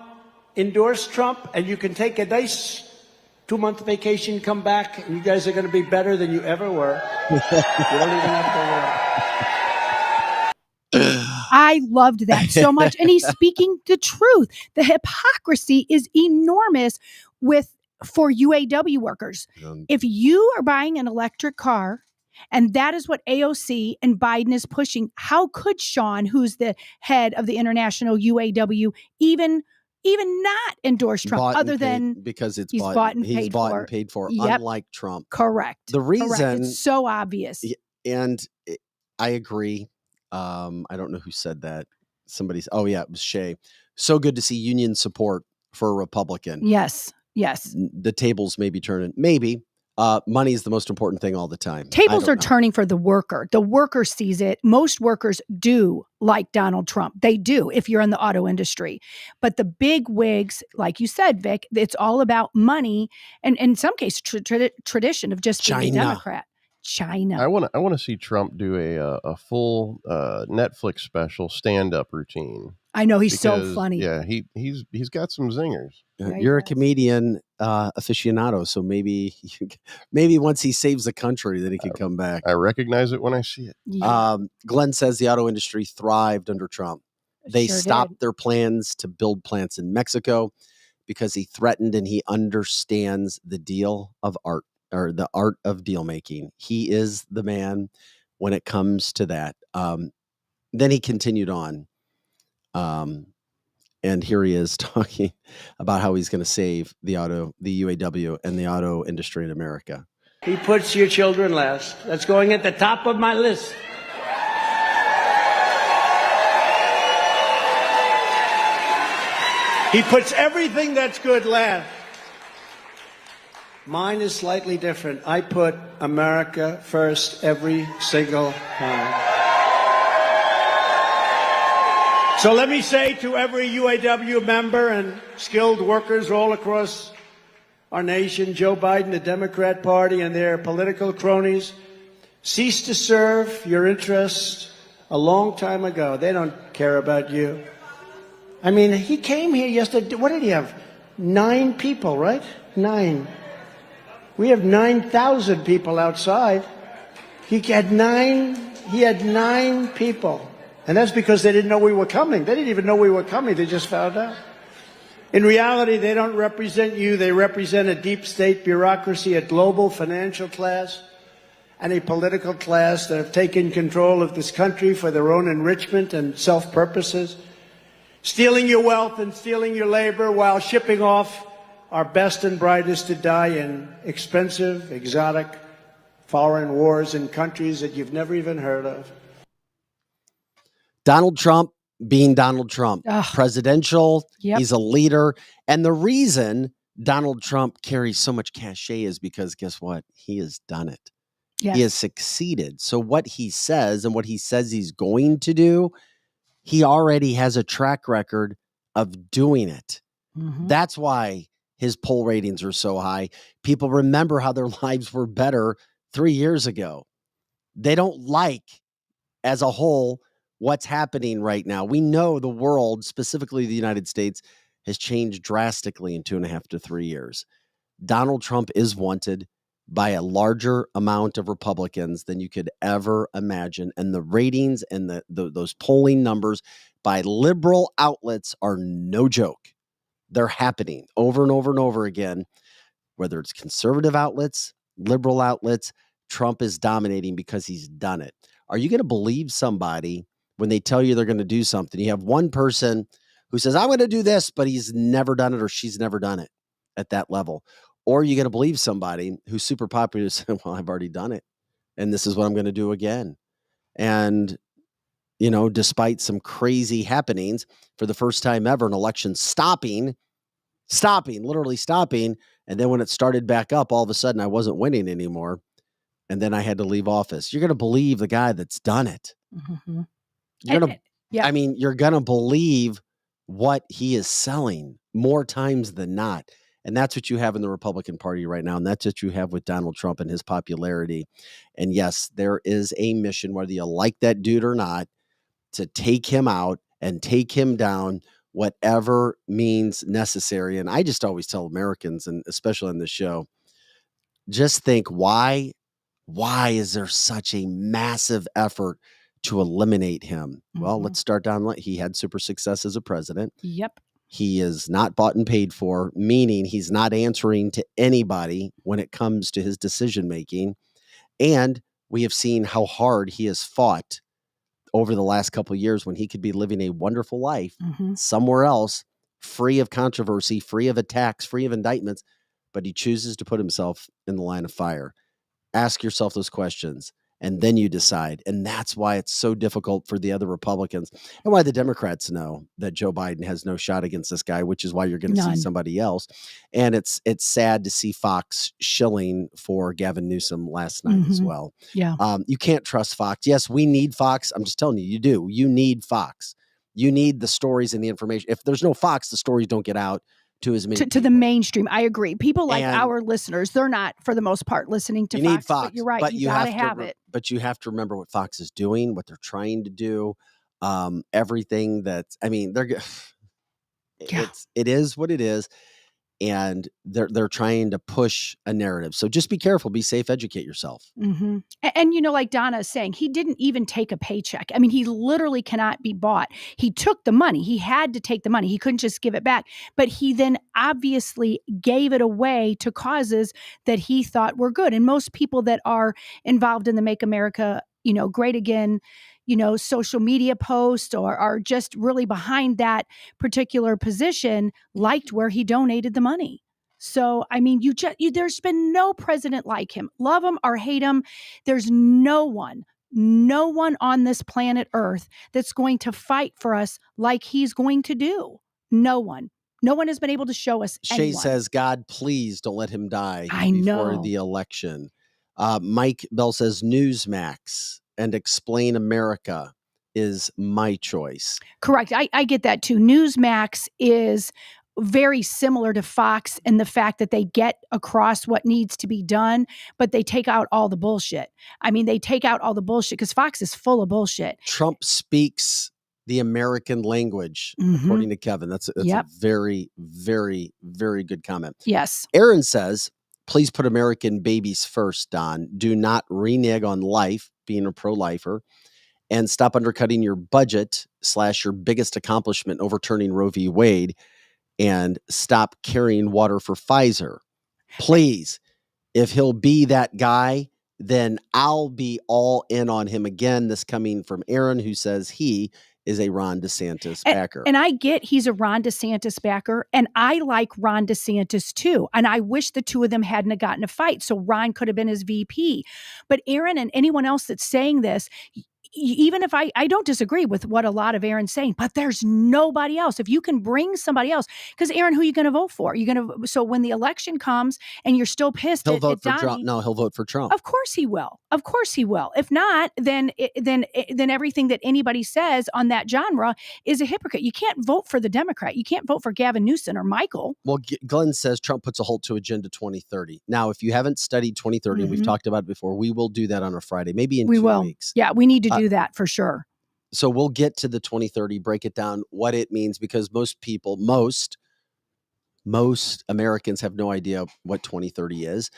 endorse Trump, and you can take a nice 2-month vacation, come back, and you guys are going to be better than you ever were. You don't even have to worry. I loved that so much. And he's speaking the truth. The hypocrisy is enormous for UAW workers. If you are buying an electric car, and that is what AOC and Biden is pushing, how could Sean, who's the head of the international UAW, even not endorse Trump, other than because he's bought and paid for, Yep. unlike Trump. Correct. The reason, Correct. It's so obvious. And I agree. I don't know who said that. It was Shay. So good to see union support for a Republican. Yes. Yes. The tables may be turning. Maybe. Money is the most important thing all the time. Tables are turning for the worker. The worker sees it. Most workers do like Donald Trump. They do, if you're in the auto industry. But the big wigs, like you said, Vic, it's all about money, and in some cases, tradition of just being a Democrat. China. I want to see Trump do a full Netflix special stand-up routine. I know, he's so funny. Yeah, he's got some zingers. You're a comedian aficionado, so maybe once he saves the country, then he can come back. I recognize it when I see it. Yeah. Glenn says the auto industry thrived under Trump. They Sure stopped did. their plans to build plants in Mexico because he threatened, and he understands the deal of art, or the art of deal making. He is the man when it comes to that. Then he continued on. And here he is talking about how he's going to save the UAW and the auto industry in America. He puts your children last. That's going at the top of my list. He puts everything that's good last. Mine is slightly different. I put America first every single time. So let me say to every UAW member and skilled workers all across our nation, Joe Biden, the Democrat Party, and their political cronies, cease to serve your interests a long time ago. They don't care about you. I mean, he came here yesterday. What did he have? 9 people, right? 9. We have 9,000 people outside. He had 9 people. And that's because they didn't know we were coming. They didn't even know we were coming. They just found out. In reality, they don't represent you. They represent a deep state bureaucracy, a global financial class, and a political class that have taken control of this country for their own enrichment and self-purposes, stealing your wealth and stealing your labor while shipping off our best and brightest to die in expensive, exotic, foreign wars in countries that you've never even heard of. Donald Trump being Donald Trump, presidential, Yep. He's a leader. And the reason Donald Trump carries so much cachet is because, guess what? He has done it. Yes. He has succeeded. So what he says and what he says he's going to do, he already has a track record of doing it. Mhm. That's why his poll ratings are so high. People remember how their lives were better 3 years ago. They don't like, as a whole, what's happening right now. We know the world, specifically the United States, has changed drastically in 2.5 to 3 years. Donald Trump is wanted by a larger amount of Republicans than you could ever imagine. And the ratings and those polling numbers by liberal outlets are no joke. They're happening over and over and over again, whether it's conservative outlets, liberal outlets. Trump is dominating because he's done it. Are you going to believe somebody when they tell you they're going to do something? You have one person who says, I'm going to do this, but he's never done it or she's never done it at that level. Or you got to believe somebody who's super popular saying, well, I've already done it and this is what I'm going to do again. And, despite some crazy happenings, for the first time ever, an election literally stopping. And then when it started back up, all of a sudden I wasn't winning anymore. And then I had to leave office. You're going to believe the guy that's done it. Mm-hmm. You're going to believe what he is selling more times than not. And that's what you have in the Republican Party right now. And that's what you have with Donald Trump and his popularity. And yes, there is a mission, whether you like that dude or not, to take him out and take him down, whatever means necessary. And I just always tell Americans, and especially on this show, just think, why is there such a massive effort to eliminate him? Mm-hmm. Well, let's start down. He had super success as a president. Yep. He is not bought and paid for, meaning he's not answering to anybody when it comes to his decision making. And we have seen how hard he has fought over the last couple of years when he could be living a wonderful life somewhere else, free of controversy, free of attacks, free of indictments, but he chooses to put himself in the line of fire. Ask yourself those questions, and then you decide. And that's why it's so difficult for the other Republicans, and why the Democrats know that Joe Biden has no shot against this guy, which is why you're going to see somebody else. And it's sad to see Fox shilling for Gavin Newsom last night as well. Yeah. You can't trust Fox. Yes, we need Fox. I'm just telling you, you do. You need Fox. You need the stories and the information. If there's no Fox, the stories don't get out to as many to the mainstream. I agree. People like our listeners, they're not, for the most part, listening to Fox. Need Fox. But you're right. But you got to have it. But you have to remember what Fox is doing, what they're trying to do, everything that's. I mean, it is what it is, and they're trying to push a narrative. So just be careful, be safe, educate yourself. Mm-hmm. And like Donna is saying, he didn't even take a paycheck. I mean, he literally cannot be bought. He took the money. He had to take the money. He couldn't just give it back. But he then obviously gave it away to causes that he thought were good. And most people that are involved in the Make America, Great Again, social media posts or are just really behind that particular position, liked where he donated the money. So, I mean, there's been no president like him. Love him or hate him. There's no one on this planet Earth that's going to fight for us like he's going to do. No one has been able to show us Shay anyone. Says, God, please don't let him die before the election. Mike Bell says, Newsmax and Explain America is my choice. Correct. I get that too. Newsmax is very similar to Fox in the fact that they get across what needs to be done, but they take out all the bullshit. I mean, they take out all the bullshit because Fox is full of bullshit. Trump speaks the American language, according to Kevin. That's a very, very, very good comment. Yes. Aaron says, please put American babies first, Don. Do not renege on life, being a pro-lifer, and stop undercutting your budget / your biggest accomplishment, overturning Roe v. Wade, and stop carrying water for Pfizer. Please, if he'll be that guy, then I'll be all in on him again. This coming from Aaron, who says he is a Ron DeSantis backer. And I get he's a Ron DeSantis backer, and I like Ron DeSantis too. And I wish the two of them hadn't gotten a fight, so Ron could have been his VP. But Aaron and anyone else that's saying this, even if I don't disagree with what a lot of Aaron's saying, but there's nobody else. If you can bring somebody else, because Aaron, who are you going to vote for? So when the election comes and you're still pissed, he'll vote for Trump. No, he'll vote for Trump. Of course he will. Of course he will. If not, then everything that anybody says on that genre is a hypocrite. You can't vote for the Democrat. You can't vote for Gavin Newsom or Michael. Well, Glenn says Trump puts a halt to Agenda 2030. Now, if you haven't studied 2030, and we've talked about it before, we will do that on a Friday, maybe in 2 weeks. Yeah, we need to do that for sure. So we'll get to the 2030, break it down, what it means, because most Americans have no idea what 2030 is.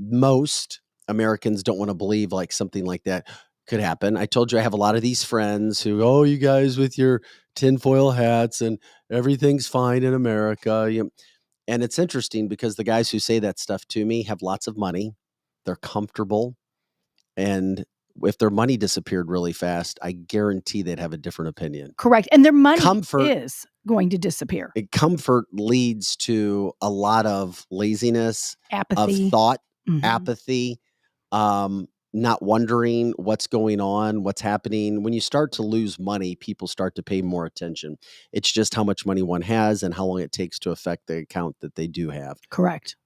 Most Americans don't want to believe like something like that could happen. I told you I have a lot of these friends who, oh, you guys with your tinfoil hats and everything's fine in America. And it's interesting because the guys who say that stuff to me have lots of money. They're comfortable. And if their money disappeared really fast, I guarantee they'd have a different opinion. Correct. And their money comfort is. going to disappear. Comfort leads to a lot of laziness, Apathy. of thought, Mhm. apathy, not wondering what's going on, what's happening. When you start to lose money, people start to pay more attention. It's just how much money one has and how long it takes to affect the account that they do have. Correct.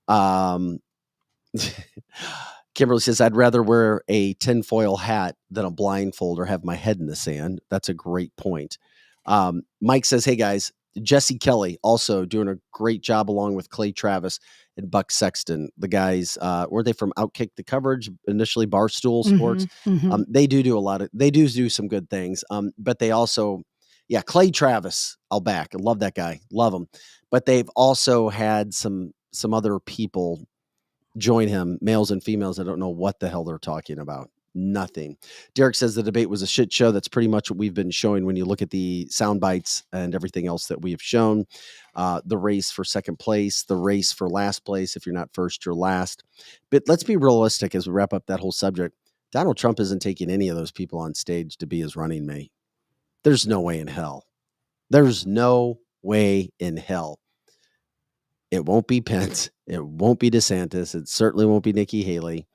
Kimberly says, I'd rather wear a tinfoil hat than a blindfold or have my head in the sand. That's a great point. Mike says, hey guys, Jesse Kelly also doing a great job along with Clay Travis and Buck Sexton. The guys, weren't they from Outkick the Coverage, initially Barstool Sports? Mhm. They do a lot of, they do some good things. But they also, Clay Travis, I'll back. I love that guy. Love him. But they've also had some other people join him, males and females. I don't know what the hell they're talking about. Nothing. Derek says the debate was a shit show. That's pretty much what we've been showing when you look at the sound bites and everything else that we have shown. The race for second place, the race for last place. If you're not first, you're last. But let's be realistic as we wrap up that whole subject. Donald Trump isn't taking any of those people on stage to be his running mate. There's no way in hell. There's no way in hell. It won't be Pence. It won't be DeSantis. It certainly won't be Nikki Haley.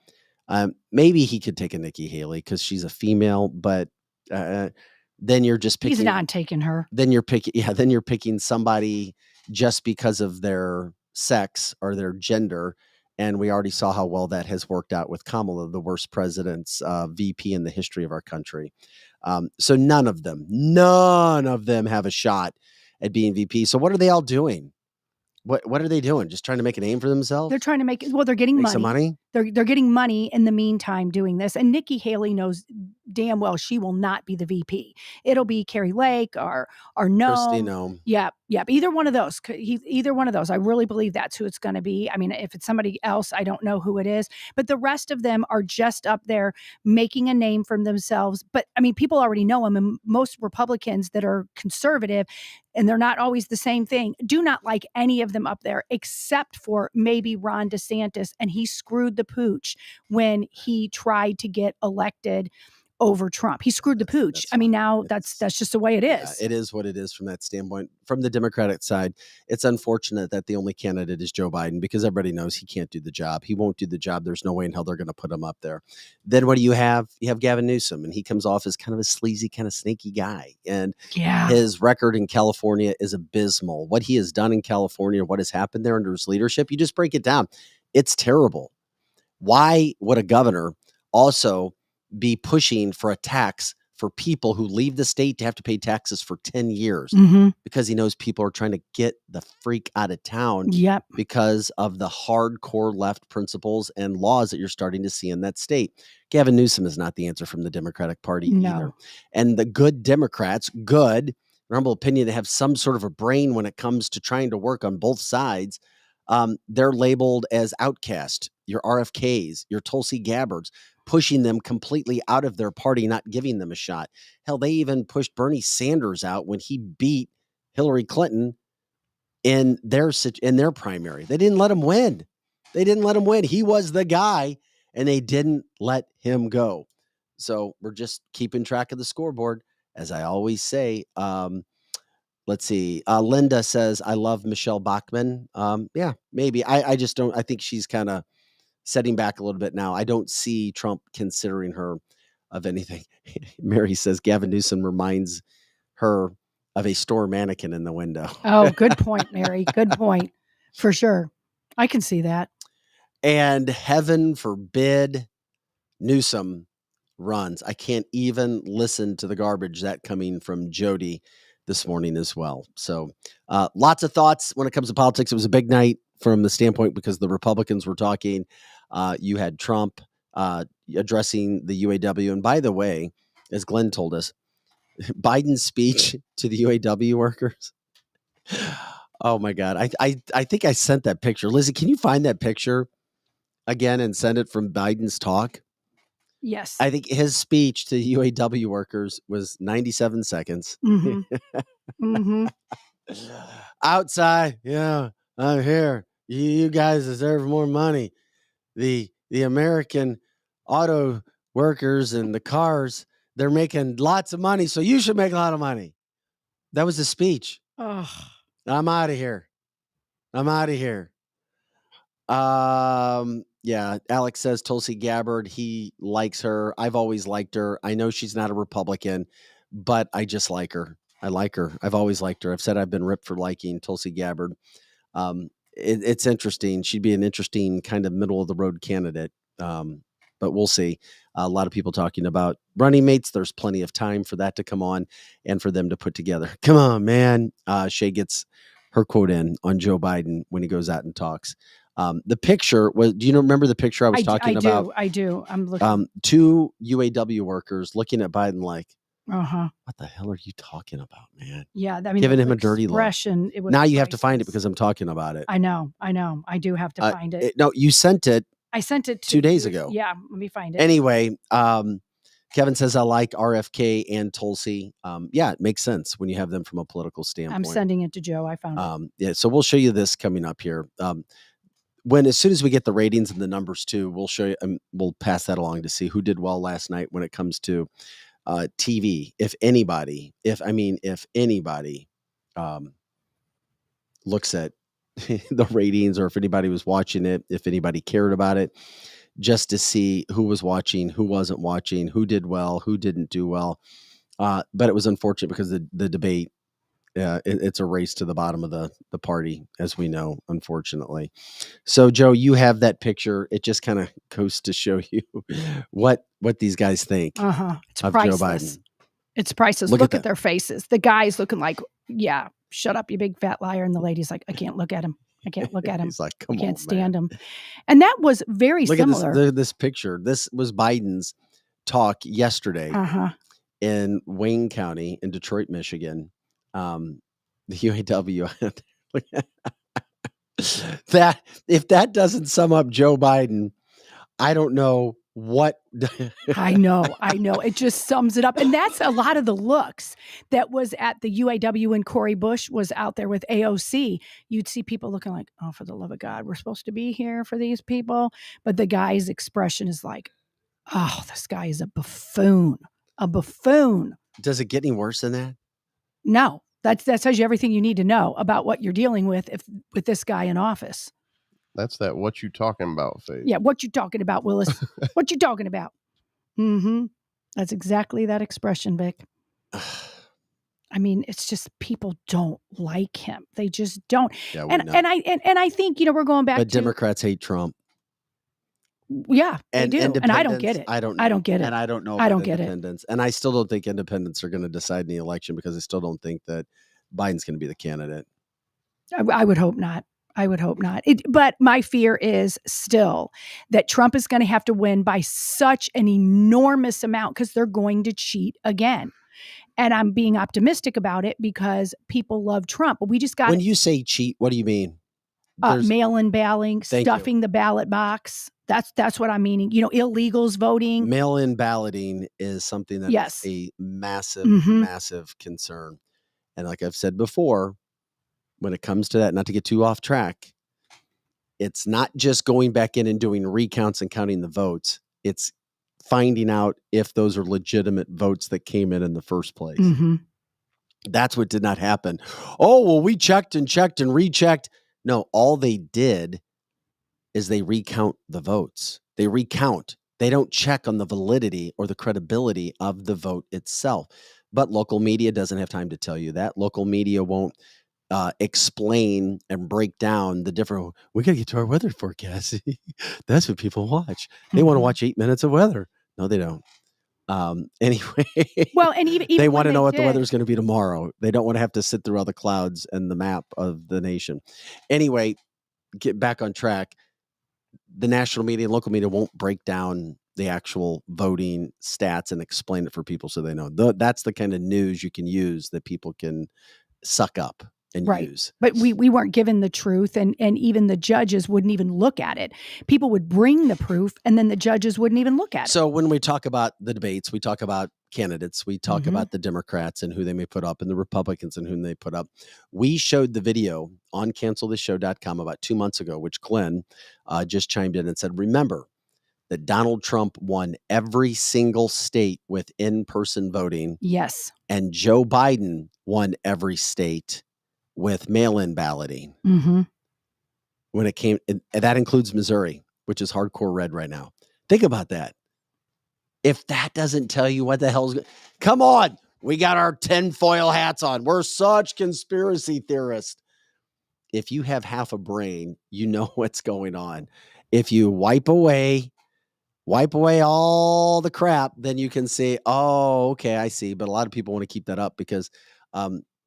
Maybe he could take a Nikki Haley because she's a female, but then you're just picking. He's not taking her. Then you're picking somebody just because of their sex or their gender. And we already saw how well that has worked out with Kamala, the worst president's VP in the history of our country. So none of them have a shot at being VP. So what are they all doing? What are they doing? Just trying to make a name for themselves? They're trying to make it. Well, they're getting money. Some money. They're getting money in the meantime doing this. And Nikki Haley knows damn well she will not be the VP. It'll be Carrie Lake or Kristi Noam. Noem. Yeah. Either one of those. Either one of those. I really believe that's who it's going to be. I mean, if it's somebody else, I don't know who it is. But the rest of them are just up there making a name for themselves. But I mean, people already know them. And most Republicans that are conservative, and they're not always the same thing, do not like any of them up there except for maybe Ron DeSantis. And he screwed the pooch when he tried to get elected over Trump. He screwed the pooch. I mean, now that's just the way it is. Yeah, it is what it is from that standpoint. From the Democratic side, it's unfortunate that the only candidate is Joe Biden because everybody knows he can't do the job. He won't do the job. There's no way in hell they're going to put him up there. Then what do you have? You have Gavin Newsom, and he comes off as kind of a sleazy, kind of snaky guy. And his record in California is abysmal. What he has done in California, what has happened there under his leadership, you just break it down. It's terrible. Why would a governor also be pushing for a tax for people who leave the state to have to pay taxes for 10 years because he knows people are trying to get the freak out of town because of the hardcore left principles and laws that you're starting to see in that state. Gavin Newsom is not the answer from the Democratic Party either. And the good Democrats, in humble opinion, they have some sort of a brain when it comes to trying to work on both sides. They're labeled as outcast, your RFKs, your Tulsi Gabbards, pushing them completely out of their party, not giving them a shot. Hell, they even pushed Bernie Sanders out when he beat Hillary Clinton in their primary. They didn't let him win. He was the guy, and they didn't let him go. So we're just keeping track of the scoreboard, as I always say. Let's see. Linda says, I love Michelle Bachmann. Yeah, maybe. I just don't. I think she's kind of setting back a little bit now. I don't see Trump considering her of anything. Mary says Gavin Newsom reminds her of a store mannequin in the window. Oh, good point, Mary. Good point. For sure. I can see that. And heaven forbid Newsom runs. I can't even listen to the garbage that coming from Jody this morning as well. So lots of thoughts when it comes to politics. It was a big night from the standpoint because the Republicans were talking. You had Trump addressing the UAW. And by the way, as Glenn told us, Biden's speech to the UAW workers. Oh my God. I think I sent that picture. Lizzie, can you find that picture again and send it from Biden's talk? Yes. I think his speech to UAW workers was 97 seconds. Outside, I'm here. You guys deserve more money. The American auto workers and the cars, they're making lots of money, so you should make a lot of money. That was the speech. Oh, I'm out of here. Yeah, Alex says Tulsi Gabbard, he likes her. I've always liked her. I know she's not a Republican, but I just like her. I like her. I've always liked her. I've said I've been ripped for liking Tulsi Gabbard. It's interesting. She'd be an interesting kind of middle of the road candidate. But we'll see. A lot of people talking about running mates. There's plenty of time for that to come on and for them to put together. Come on, man. Shay gets her quote in on Joe Biden when he goes out and talks. The picture was, do you remember the picture I was talking about? I do. I'm looking. Two UAW workers looking at Biden like, Uh-huh. what the hell are you talking about, man? Yeah. I mean, giving the him a dirty look. expression, it was Now you have to priceless. find it because I'm talking about it. I know. I do have to find it. No, you sent it. I sent it 2 days ago. Yeah. Let me find it. Anyway, Kevin says, I like RFK and Tulsi. Yeah, it makes sense when you have them from a political standpoint. I'm sending it to Joe. I found it. Yeah, so we'll show you this coming up here. As soon as we get the ratings and the numbers too, we'll show you. We'll pass that along to see who did well last night when it comes to TV. If anybody looks at the ratings, or if anybody was watching it, if anybody cared about it, just to see who was watching, who wasn't watching, who did well, who didn't do well. But it was unfortunate because the debate, it's a race to the bottom of the party, as we know, unfortunately. So, Joe, you have that picture. It just kind of goes to show you what these guys think It's of priceless. Joe Biden. It's priceless. Look Look at at their faces. The guy's looking like, yeah, shut up, you big fat liar. And the lady's like, I can't look at him. I can't look at him. He's like, come I can't on, stand him. And that was very Look similar. at this picture. This was Biden's talk yesterday in Wayne County in Detroit, Michigan. The UAW. That if that doesn't sum up Joe Biden, I don't know what. I know. It just sums it up. And that's a lot of the looks that was at the UAW when Cory Bush was out there with AOC. You'd see people looking like, oh, for the love of God, we're supposed to be here for these people. But the guy's expression is like, oh, this guy is a buffoon. A buffoon. Does it get any worse than that? No, that tells you everything you need to know about what you're dealing with with this guy in office. That's that what you talking about face. Yeah, what you talking about, Willis? What you talking about? Mm-hmm. That's exactly that expression, Vic. I mean, it's just people don't like him. They just don't. Yeah, and I think, we're going back but to Democrats hate Trump. Yeah, they do. And I don't get it. I don't know. I don't get it. And I don't know I about don't get it. independents. And I still don't think independents are going to decide in the election because I still don't think that Biden's going to be the candidate. I would hope not. But my fear is still that Trump is going to have to win by such an enormous amount because they're going to cheat again. And I'm being optimistic about it because people love Trump. But we just got. When you say cheat, what do you mean? Mail-in balloting, stuffing the ballot box. That's what I'm meaning. Illegals voting. Mail-in balloting is something that is a massive, massive concern. And like I've said before, when it comes to that, not to get too off track, it's not just going back in and doing recounts and counting the votes. It's finding out if those are legitimate votes that came in the first place. Mm-hmm. That's what did not happen. Oh, well, we checked and rechecked. No, all they did is they recount the votes. They recount. They don't check on the validity or the credibility of the vote itself. But local media doesn't have time to tell you that. Local media won't explain and break down the different. We got to get to our weather forecast. That's what people watch. They want to watch 8 minutes of weather. No, they don't. Anyway, well, and even they want to know what the weather is going to be tomorrow. They don't want to have to sit through all the clouds and the map of the nation. Anyway, get back on track. The national media and local media won't break down the actual voting stats and explain it for people so they know. That's the kind of news you can use that people can suck up and use. But we weren't given the truth, and even the judges wouldn't even look at it. People would bring the proof, and then the judges wouldn't even look at it. So when we talk about the debates, we talk about candidates, we talk about the Democrats and who they may put up, and the Republicans and whom they put up. We showed the video on cancelthisshow.com about 2 months ago, which Glenn just chimed in and said, remember that Donald Trump won every single state with in-person voting. Yes. And Joe Biden won every state with mail-in balloting. Mm-hmm. When it came, and that includes Missouri, which is hardcore red right now. Think about that. If that doesn't tell you what the hell's come on, we got our tinfoil hats on. We're such conspiracy theorists. If you have half a brain, you know what's going on. If you wipe away all the crap, then you can say, oh, okay, I see. But a lot of people want to keep that up because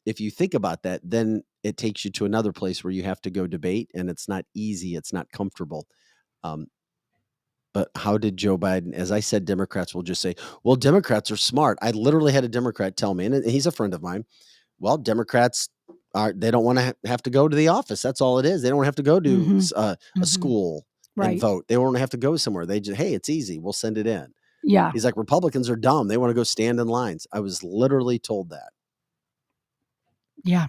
if you think about that, then it takes you to another place where you have to go debate, and it's not easy. It's not comfortable. But how did Joe Biden, as I said, Democrats will just say, well, Democrats are smart. I literally had a Democrat tell me, and he's a friend of mine. Well, Democrats they don't want to have to go to the office. That's all it is. They don't have to go to a school and vote. They won't have to go somewhere. They just, hey, it's easy. We'll send it in. Yeah. He's like, Republicans are dumb. They want to go stand in lines. I was literally told that. Yeah.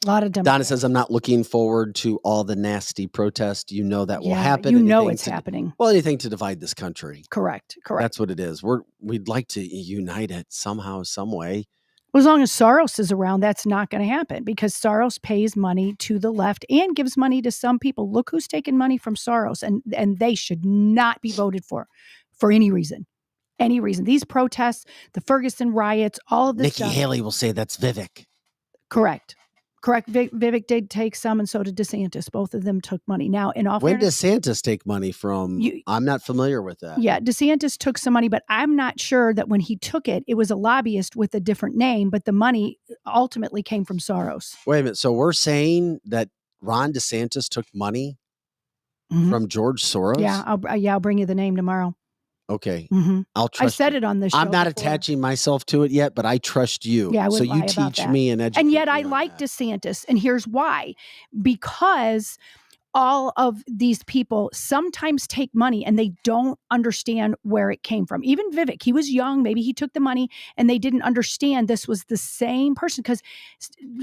A lot of Democrats. Donna says, I'm not looking forward to all the nasty protest. You know that will happen. You know it's happening. Well, anything to divide this country. Correct. That's what it is. We'd like to unite it somehow, some way. Well, as long as Soros is around, that's not going to happen because Soros pays money to the left and gives money to some people. Look who's taking money from Soros, and they should not be voted for any reason. Any reason. These protests, the Ferguson riots, all of this Nikki stuff. Haley will say that's Vivek. Correct. Vivek did take some, and so did DeSantis. Both of them took money. Now, in all when fairness, DeSantis take money from? I'm not familiar with that. Yeah, DeSantis took some money, but I'm not sure that when he took it, it was a lobbyist with a different name, but the money ultimately came from Soros. Wait a minute. So we're saying that Ron DeSantis took money from George Soros? Yeah, I'll bring you the name tomorrow. Okay. Mm-hmm. I'll trust I said you. it on this show. I'm not before. attaching myself to it yet, but I trust you. Yeah, I so would you lie about teach that. me and educate And yet me I on like that. DeSantis, and here's why. Because all of these people sometimes take money and they don't understand where it came from. Even Vivek, he was young, maybe he took the money and they didn't understand this was the same person, because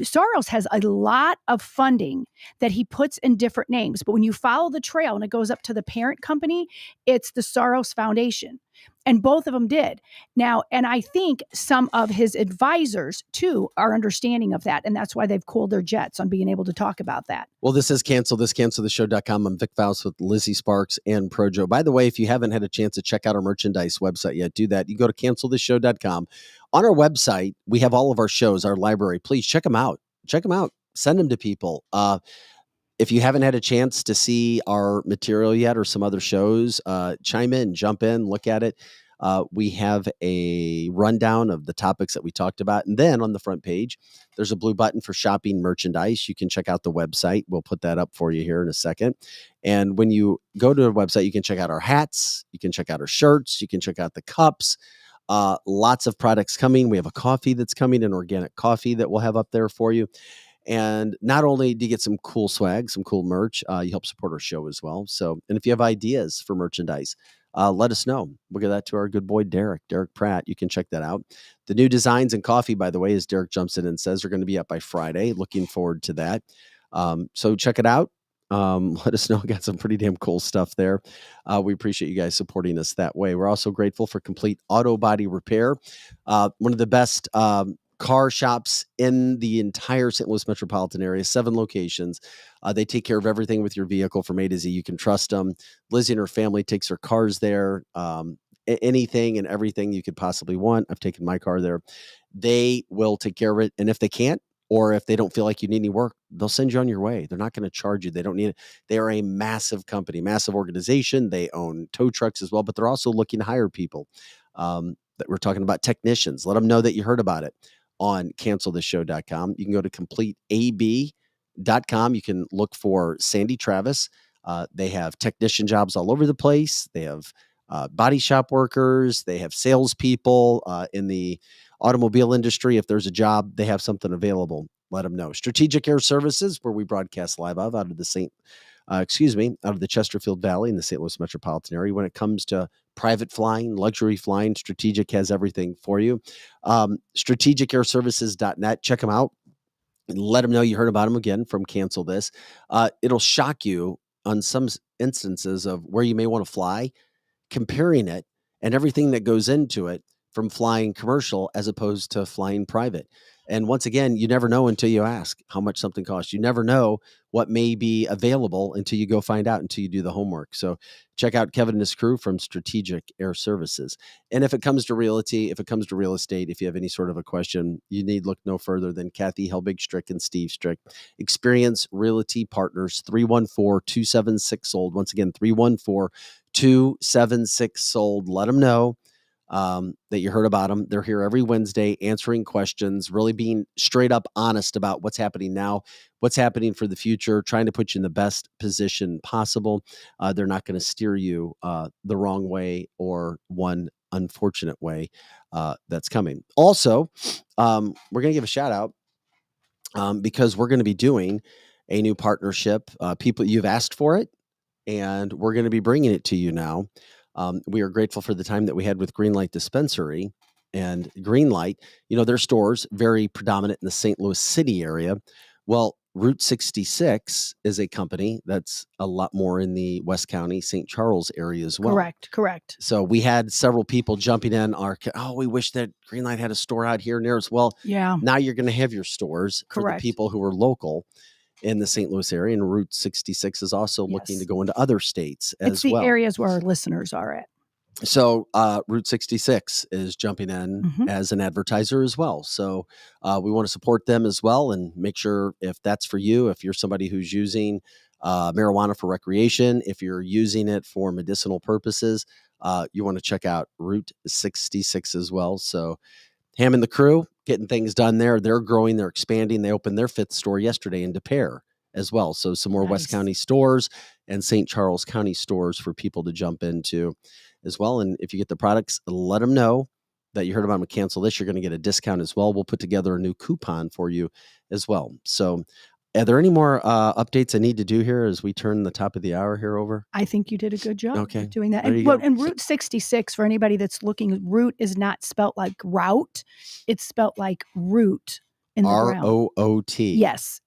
Soros has a lot of funding that he puts in different names. But when you follow the trail and it goes up to the parent company, it's the Soros Foundation. And both of them did. Now, and I think some of his advisors, too, are understanding of that. And that's why they've cooled their jets on being able to talk about that. Well, this is cancelthisshow.com. I'm Vic Faust with Lizzie Sparks and Projo. By the way, if you haven't had a chance to check out our merchandise website yet, do that. You go to cancelthisshow.com. On our website, we have all of our shows, our library. Please check them out. Check them out. Send them to people. If you haven't had a chance to see our material yet or some other shows, chime in, jump in, look at it. We have a rundown of the topics that we talked about. And then on the front page, there's a blue button for shopping merchandise. You can check out the website. We'll put that up for you here in a second. And when you go to the website, you can check out our hats. You can check out our shirts. You can check out the cups. Lots of products coming. We have a coffee that's coming, an organic coffee that we'll have up there for you. And not only do you get some cool swag, some cool merch, you help support our show as well. So, and if you have ideas for merchandise, let us know. We'll get that to our good boy, Derek Pratt. You can check that out. The new designs and coffee, by the way, as Derek jumps in and says, are going to be up by Friday. Looking forward to that. So check it out. Let us know. We got some pretty damn cool stuff there. We appreciate you guys supporting us that way. We're also grateful for Complete Auto Body Repair. One of the best car shops in the entire St. Louis metropolitan area, 7 locations. They take care of everything with your vehicle from A to Z. You can trust them. Lizzie and her family takes her cars there. Anything and everything you could possibly want. I've taken my car there. They will take care of it. And if they can't, or if they don't feel like you need any work, they'll send you on your way. They're not going to charge you. They don't need it. They are a massive company, massive organization. They own tow trucks as well, but they're also looking to hire people. That we're talking about technicians. Let them know that you heard about it on cancelthisshow.com. You can go to completeab.com. You can look for Sandy Travis. They have technician jobs all over the place. They have body shop workers. They have salespeople in the automobile industry. If there's a job, they have something available. Let them know. Strategic Air Services, where we broadcast live out of the out of the Chesterfield Valley in the St. Louis metropolitan area. When it comes to private flying, luxury flying, Strategic has everything for you. StrategicAirServices.net. Check them out and let them know you heard about them again from Cancel This. It'll shock you on some instances of where you may want to fly, comparing it and everything that goes into it from flying commercial as opposed to flying private. And once again, you never know until you ask how much something costs. You never know what may be available until you go find out, until you do the homework. So check out Kevin and his crew from Strategic Air Services. And if it comes to realty, if it comes to real estate, if you have any sort of a question, you need look no further than Kathy Helbig-Strick and Steve Strick. Experience Realty Partners, 314-276-SOLD. Once again, 314-276-SOLD. Let them know that you heard about them. They're here every Wednesday answering questions, really being straight up honest about what's happening now, what's happening for the future, trying to put you in the best position possible. They're not going to steer you the wrong way or one unfortunate way that's coming. Also, we're going to give a shout out because we're going to be doing a new partnership. People, you've asked for it, and we're going to be bringing it to you now. We are grateful for the time that we had with Greenlight Dispensary and Greenlight. You know, their stores very predominant in the St. Louis City area. Well, Route 66 is a company that's a lot more in the West County, St. Charles area as well. Correct. So we had several people jumping in. We wish that Greenlight had a store out here near us. Well, yeah. Now you're going to have your stores for the people who are local in the St. Louis area, and Route 66 is also looking to go into other states as well. It's the areas where our listeners are at. So Route 66 is jumping in as an advertiser as well. So we want to support them as well and make sure if that's for you, if you're somebody who's using marijuana for recreation, if you're using it for medicinal purposes, you want to check out Route 66 as well. So Ham and the crew getting things done there. They're growing, they're expanding. They opened their 5th store yesterday in Des Peres as well. So some more West County stores and St. Charles County stores for people to jump into as well. And if you get the products, let them know that you heard about them. Cancel this. You're going to get a discount as well. We'll put together a new coupon for you as well. So are there any more updates I need to do here as we turn the top of the hour here over? I think you did a good job of doing that. There And Route 66, for anybody that's looking, route is not spelt like route. It's spelt like root in the ground. ROOT. Yes.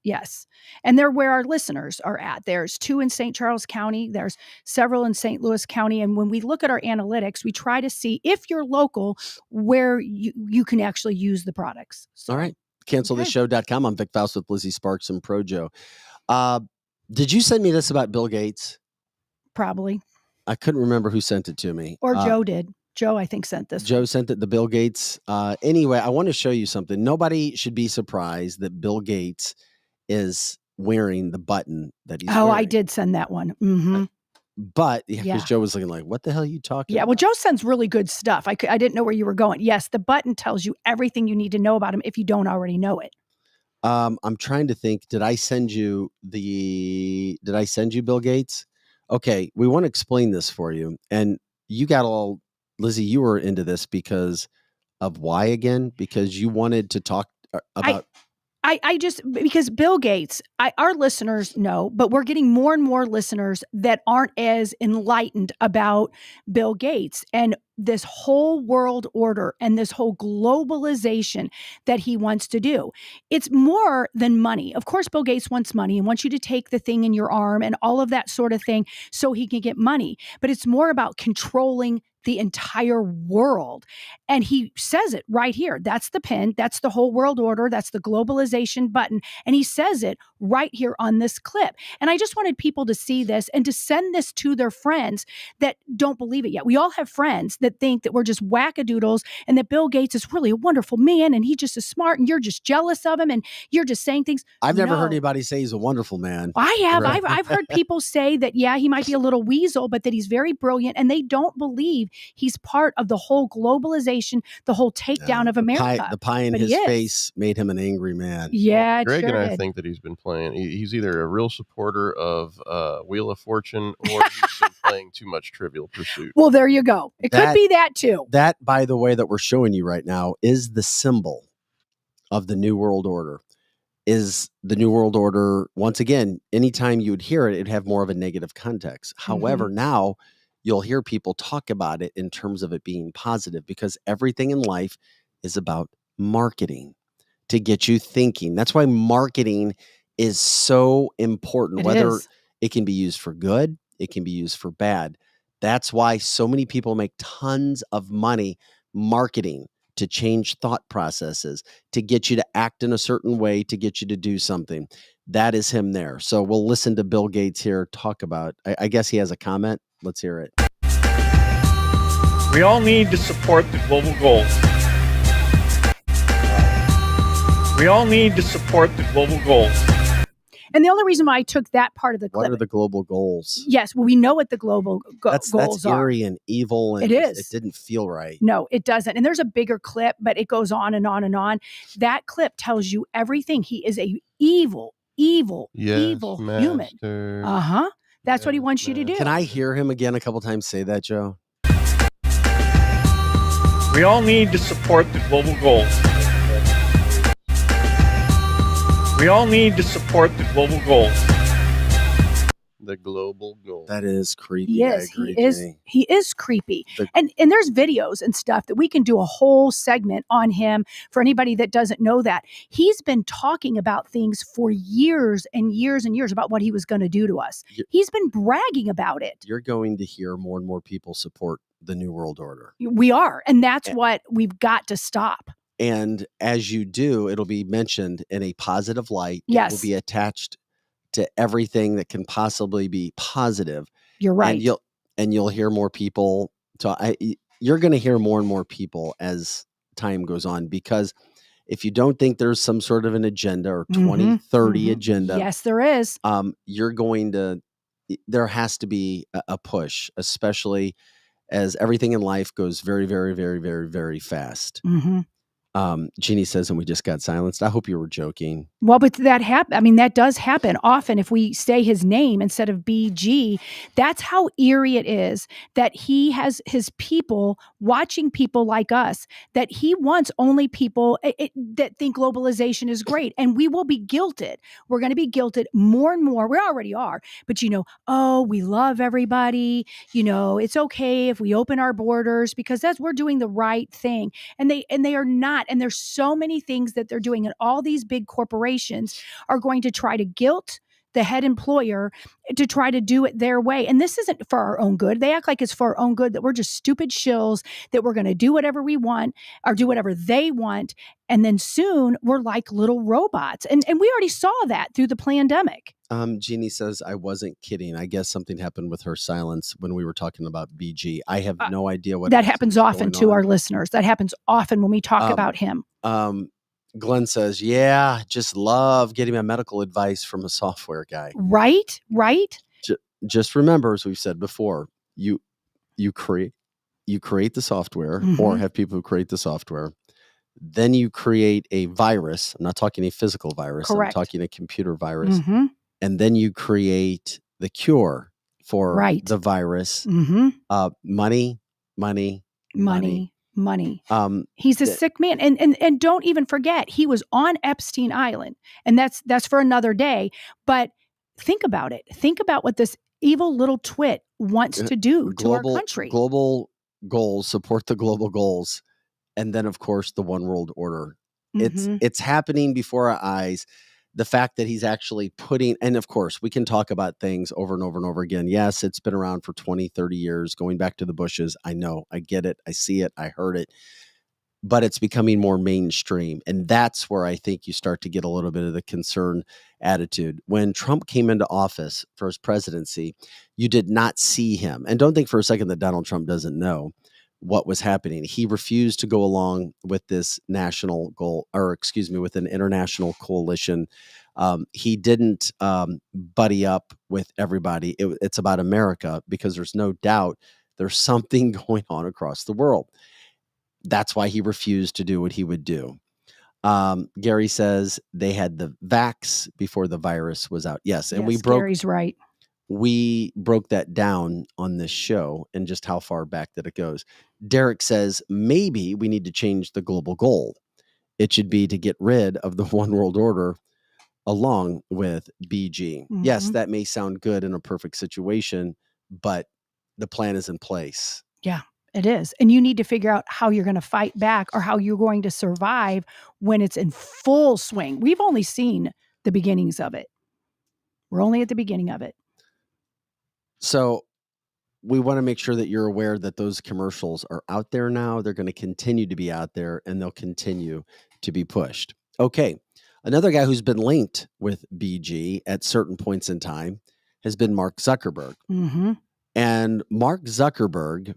And they're where our listeners are at. There's 2 in St. Charles County. There's several in St. Louis County. And when we look at our analytics, we try to see if you're local, where you can actually use the products. So, all right. CancelTheShow.com. I'm Vic Faust with Lizzie Sparks and Projo. Did you send me this about Bill Gates? Probably. I couldn't remember who sent it to me. Or Joe did. Joe, I think, sent this. Joe sent it to Bill Gates. Anyway, I want to show you something. Nobody should be surprised that Bill Gates is wearing the button that he's wearing. I did send that one. Mm-hmm. But because Joe was looking like, what the hell are you talking about? Well, Joe sends really good stuff. I didn't know where you were going. Yes, the button tells you everything you need to know about him if you don't already know it. I'm trying to think. Did I send you Bill Gates? Okay, we want to explain this for you. And you got all, Lizzie, you were into this because of why again? Because you wanted to talk about... because Bill Gates, our listeners know, but we're getting more and more listeners that aren't as enlightened about Bill Gates and this whole world order and this whole globalization that he wants to do. It's more than money. Of course, Bill Gates wants money and wants you to take the thing in your arm and all of that sort of thing so he can get money. But it's more about controlling the entire world. And he says it right here. That's the pin. That's the whole world order. That's the globalization button. And he says it right here on this clip. And I just wanted people to see this and to send this to their friends that don't believe it yet. We all have friends that think that we're just wackadoodles and that Bill Gates is really a wonderful man and he just is smart and you're just jealous of him and you're just saying things. I've never heard anybody say he's a wonderful man. I have. Right. I've heard people say that, he might be a little weasel, but that he's very brilliant and they don't believe he's part of the whole globalization, the whole takedown of America. The pie in his face made him an angry man. Yeah, Greg sure and I did. think that he's been playing. He's either a real supporter of Wheel of Fortune or he's been playing too much Trivial Pursuit. Well, there you go. It could be that too. That, by the way, that we're showing you right now is the symbol of the New World Order. Is the New World Order, once again, anytime you would hear it, it'd have more of a negative context. However, now you'll hear people talk about it in terms of it being positive because everything in life is about marketing to get you thinking. That's why marketing is so important, whether it can be used for good, it can be used for bad. That's why so many people make tons of money marketing to change thought processes, to get you to act in a certain way, to get you to do something. That is him there. So we'll listen to Bill Gates here talk about, I guess he has a comment. Let's hear it. We all need to support the global goals. We all need to support the global goals. And the only reason why I took that part of the clip. What are the global goals? Yes, well, we know what the global goals that's are. eerie and evil. And it is. It didn't feel right. No, it doesn't. And there's a bigger clip, but it goes on and on and on. That clip tells you everything. He is a evil human. That's what he wants you to do. Can I hear him again a couple times say that, Joe? We all need to support the global goals. We all need to support the global goals. The global goal. That is creepy. Yes, he is creepy. And there's videos and stuff that we can do a whole segment on him for anybody that doesn't know that. He's been talking about things for years and years and years about what he was going to do to us. He's been bragging about it. You're going to hear more and more people support the New World Order. We are. And that's what we've got to stop. And as you do, it'll be mentioned in a positive light. Yes. It will be attached to everything that can possibly be positive. You're right. And you'll hear more people. You're going to hear more and more people as time goes on, because if you don't think there's some sort of an agenda or 2030 agenda. Yes, there is. There has to be a push, especially as everything in life goes very, very, very, very, very fast. Jeannie says, and we just got silenced. I hope you were joking. Well, but that happen. I mean, that does happen often. If we say his name instead of BG, that's how eerie it is that he has his people watching people like us, that he wants only people that think globalization is great. And we will be guilted. We're going to be guilted more and more. We already are. But, we love everybody. It's okay if we open our borders because we're doing the right thing. And they are not. And there's so many things that they're doing. And all these big corporations are going to try to guilt the head employer to try to do it their way. And this isn't for our own good. They act like it's for our own good, that we're just stupid shills, that we're going to do whatever we want or do whatever they want. And then soon we're like little robots. And we already saw that through the pandemic. Jeannie says, I wasn't kidding. I guess something happened with her silence when we were talking about BG. I have no idea what that happens often to our listeners. That happens often when we talk about him. Glenn says, yeah, just love getting my medical advice from a software guy. Right. Just remember, as we've said before, you create the software or have people who create the software. Then you create a virus. I'm not talking a physical virus. Correct. I'm talking a computer virus. And then you create the cure for the virus. Money. He's a sick man. And don't even forget, he was on Epstein Island. And that's for another day. But think about it. Think about what this evil little twit wants to do to our country. Global goals, support the global goals. And then, of course, the one world order. It's happening before our eyes. The fact that he's actually and of course, we can talk about things over and over and over again. Yes, it's been around for 20, 30 years, going back to the Bushes. I know, I get it. I see it. I heard it. But it's becoming more mainstream. And that's where I think you start to get a little bit of the concerned attitude. When Trump came into office for his presidency, you did not see him. And don't think for a second that Donald Trump doesn't know what was happening. He refused to go along with this national goal, with an international coalition. He didn't buddy up with everybody. It's about America, because there's no doubt there's something going on across the world. That's why he refused to do what he would do. Gary says they had the vax before the virus was out. Yes, and Gary's right. We broke that down on this show and just how far back that it goes. Derek says, maybe we need to change the global goal. It should be to get rid of the one world order along with BG. Yes, that may sound good in a perfect situation, but the plan is in place. Yeah, it is. And you need to figure out how you're going to fight back or how you're going to survive when it's in full swing. We've only seen the beginnings of it. We're only at the beginning of it. So we want to make sure that you're aware that those commercials are out there now. They're going to continue to be out there, and they'll continue to be pushed. Okay. Another guy who's been linked with BG at certain points in time has been Mark Zuckerberg. Mm-hmm. And Mark Zuckerberg,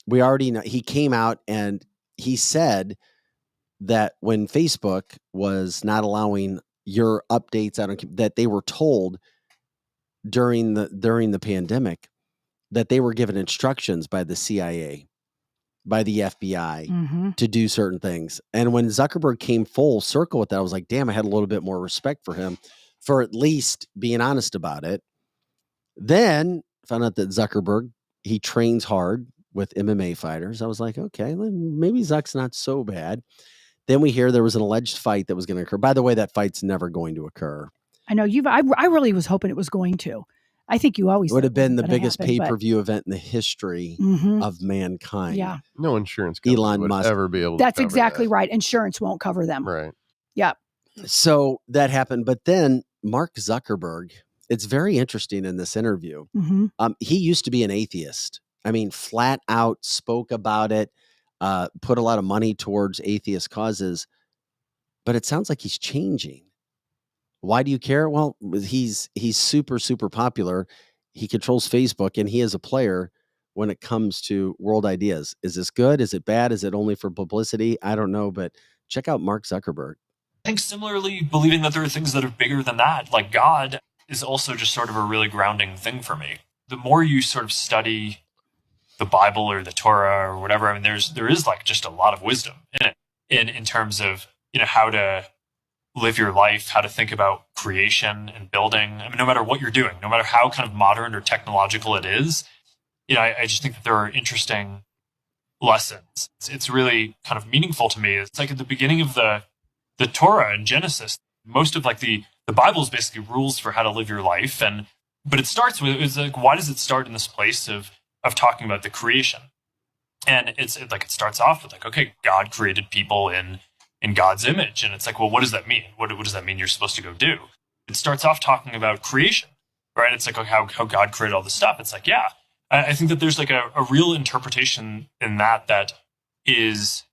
we already know, he came out and he said that when Facebook was not allowing your updates out, that they were told during the pandemic that they were given instructions by the CIA, by the FBI to do certain things. And when Zuckerberg came full circle with that, I was like, damn, I had a little bit more respect for him for at least being honest about it. Then found out that Zuckerberg, he trains hard with MMA fighters. I was like, okay, maybe Zuck's not so bad. Then we hear there was an alleged fight that was going to occur. By the way, that fight's never going to occur. I know I really was hoping it was going to. I think you always It would have been the biggest happen, pay-per-view event in the history of mankind. Yeah. No insurance company Elon would Musk ever be able to That's cover exactly that. right. Insurance won't cover them. Right. Yep. So that happened. But then Mark Zuckerberg, it's very interesting in this interview. He used to be an atheist. I mean, flat out spoke about it, put a lot of money towards atheist causes, but it sounds like he's changing. Why do you care? Well, he's super, super popular. He controls Facebook, and he is a player when it comes to world ideas. Is this good? Is it bad? Is it only for publicity? I don't know, but check out Mark Zuckerberg. I think similarly, believing that there are things that are bigger than that, like God, is also just sort of a really grounding thing for me. The more you sort of study the Bible or the Torah or whatever, I mean, there is like just a lot of wisdom in it in terms of, how to live your life, how to think about creation and building. I mean, no matter what you're doing, no matter how kind of modern or technological it is, I just think that there are interesting lessons. It's really kind of meaningful to me. It's like at the beginning of the Torah in Genesis, most of like the Bible is basically rules for how to live your life. But it starts with, it's like, why does it start in this place of talking about the creation? And it starts off with like, okay, God created people in God's image. And it's like, well, what does that mean? What does that mean you're supposed to go do? It starts off talking about creation, right? It's like, okay, how God created all this stuff. It's like, yeah, I think that there's like a real interpretation in that is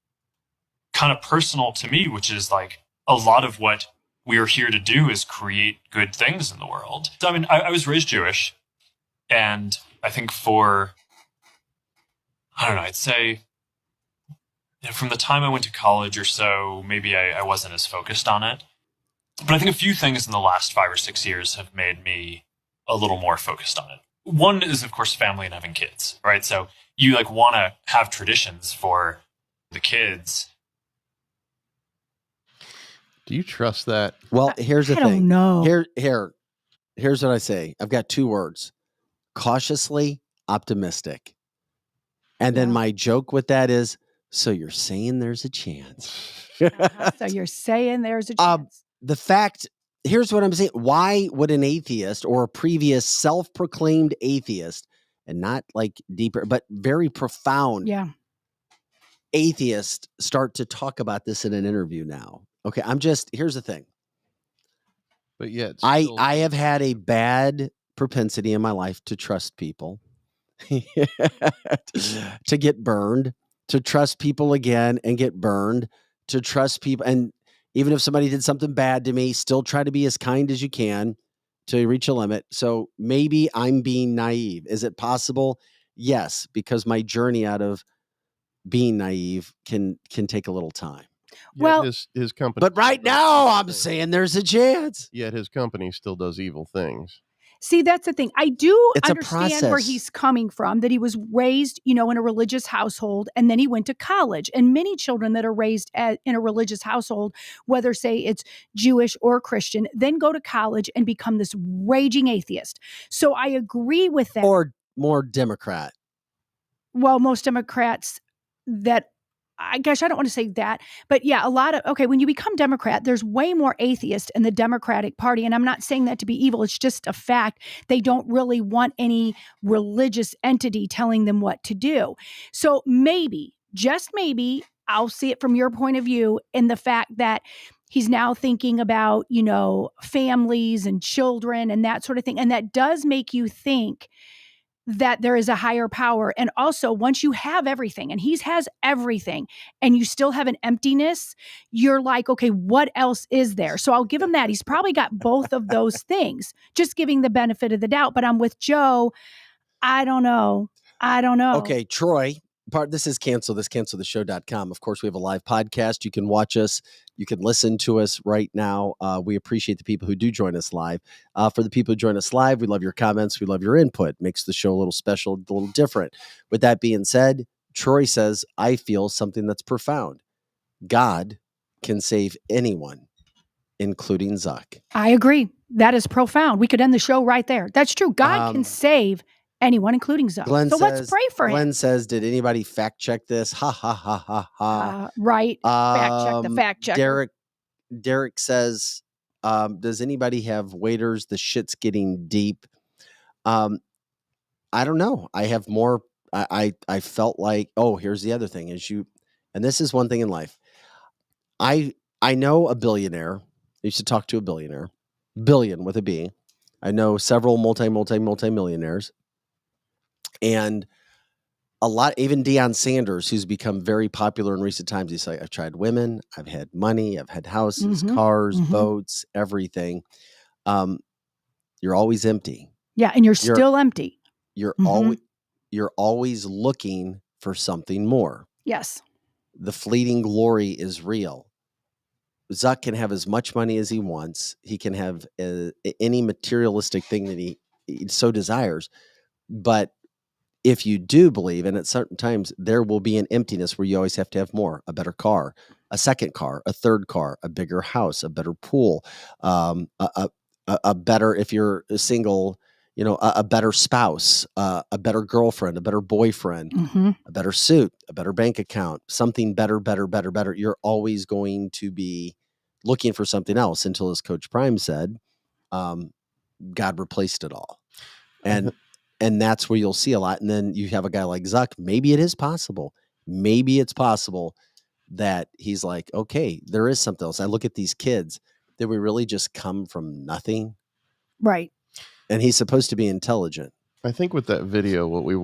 kind of personal to me, which is like a lot of what we are here to do is create good things in the world. So, I mean, I was raised Jewish, and I think I'd say, from the time I went to college or so, maybe I wasn't as focused on it. But I think a few things in the last 5 or 6 years have made me a little more focused on it. One is, of course, family and having kids, right? So you like want to have traditions for the kids. Do you trust that? Well, here's the thing. I don't know. Here's what I say. I've got 2 words: cautiously optimistic. And then my joke with that is, so you're saying there's a chance. So you're saying there's a chance. The fact, here's what I'm saying. Why would an atheist or a previous self-proclaimed atheist, and not like deeper, but very profound atheist, start to talk about this in an interview now? Okay, here's the thing. But yet, I have had a bad propensity in my life to trust people, to get burned, to trust people again and get burned, to trust people. And even if somebody did something bad to me, still try to be as kind as you can till you reach a limit. So maybe I'm being naive. Is it possible? Yes, because my journey out of being naive can take a little time. Well, his company. But right now I'm saying there's a chance. Yet his company still does evil things. See, that's the thing. I do It's a understand where process. he's coming from, that he was raised, in a religious household, and then he went to college. And many children that are raised in a religious household, whether say it's Jewish or Christian, then go to college and become this raging atheist. So I agree with that. Or more Democrat. Well, most Democrats I don't want to say that, but yeah, when you become Democrat, there's way more atheists in the Democratic Party. And I'm not saying that to be evil. It's just a fact. They don't really want any religious entity telling them what to do. So maybe, just maybe, I'll see it from your point of view in the fact that he's now thinking about, families and children and that sort of thing. And that does make you think that there is a higher power. And also, once you have everything, and he has everything, and you still have an emptiness, you're like, okay, what else is there? So I'll give him that. He's probably got both of those things, just giving the benefit of the doubt. But I'm with Joe. I don't know. Okay, Troy. This is cancelthisshow.com. Of course, we have a live podcast. You can watch us. You can listen to us right now. We appreciate the people who do join us live. For the people who join us live, we love your comments. We love your input. Makes the show a little special, a little different. With that being said, Troy says, I feel something that's profound. God can save anyone, including Zuck. I agree. That is profound. We could end the show right there. That's true. God can save anyone, including Zuck. Let's pray for him. Glenn says, did anybody fact check this? Ha, ha, ha, ha, ha. Right. Fact check the fact checker. Derek says, does anybody have waiters? The shit's getting deep. I don't know. I have more. I felt like, here's the other thing and this is one thing in life. I know a billionaire. I used to talk to a billionaire, billion with a B. I know several multi-millionaires. And a lot, even Deion Sanders, who's become very popular in recent times. He's like, I've tried women, I've had money, I've had houses, cars, boats, everything. You're always empty. Yeah, and you're still empty. You're always looking for something more. Yes. The fleeting glory is real. Zuck can have as much money as he wants. He can have any materialistic thing that he so desires. But if you do believe, and at certain times there will be an emptiness where you always have to have more, a better car, a second car, a third car, a bigger house, a better pool, a better, if you're single, a better spouse, a better girlfriend, a better boyfriend, a better suit, a better bank account, something better. You're always going to be looking for something else until, as Coach Prime said, God replaced it all. And that's where you'll see a lot. And then you have a guy like Zuck. Maybe it is possible. Maybe it's possible that he's like, okay, there is something else. I look at these kids. Did we really just come from nothing? Right. And he's supposed to be intelligent. I think with that video, what we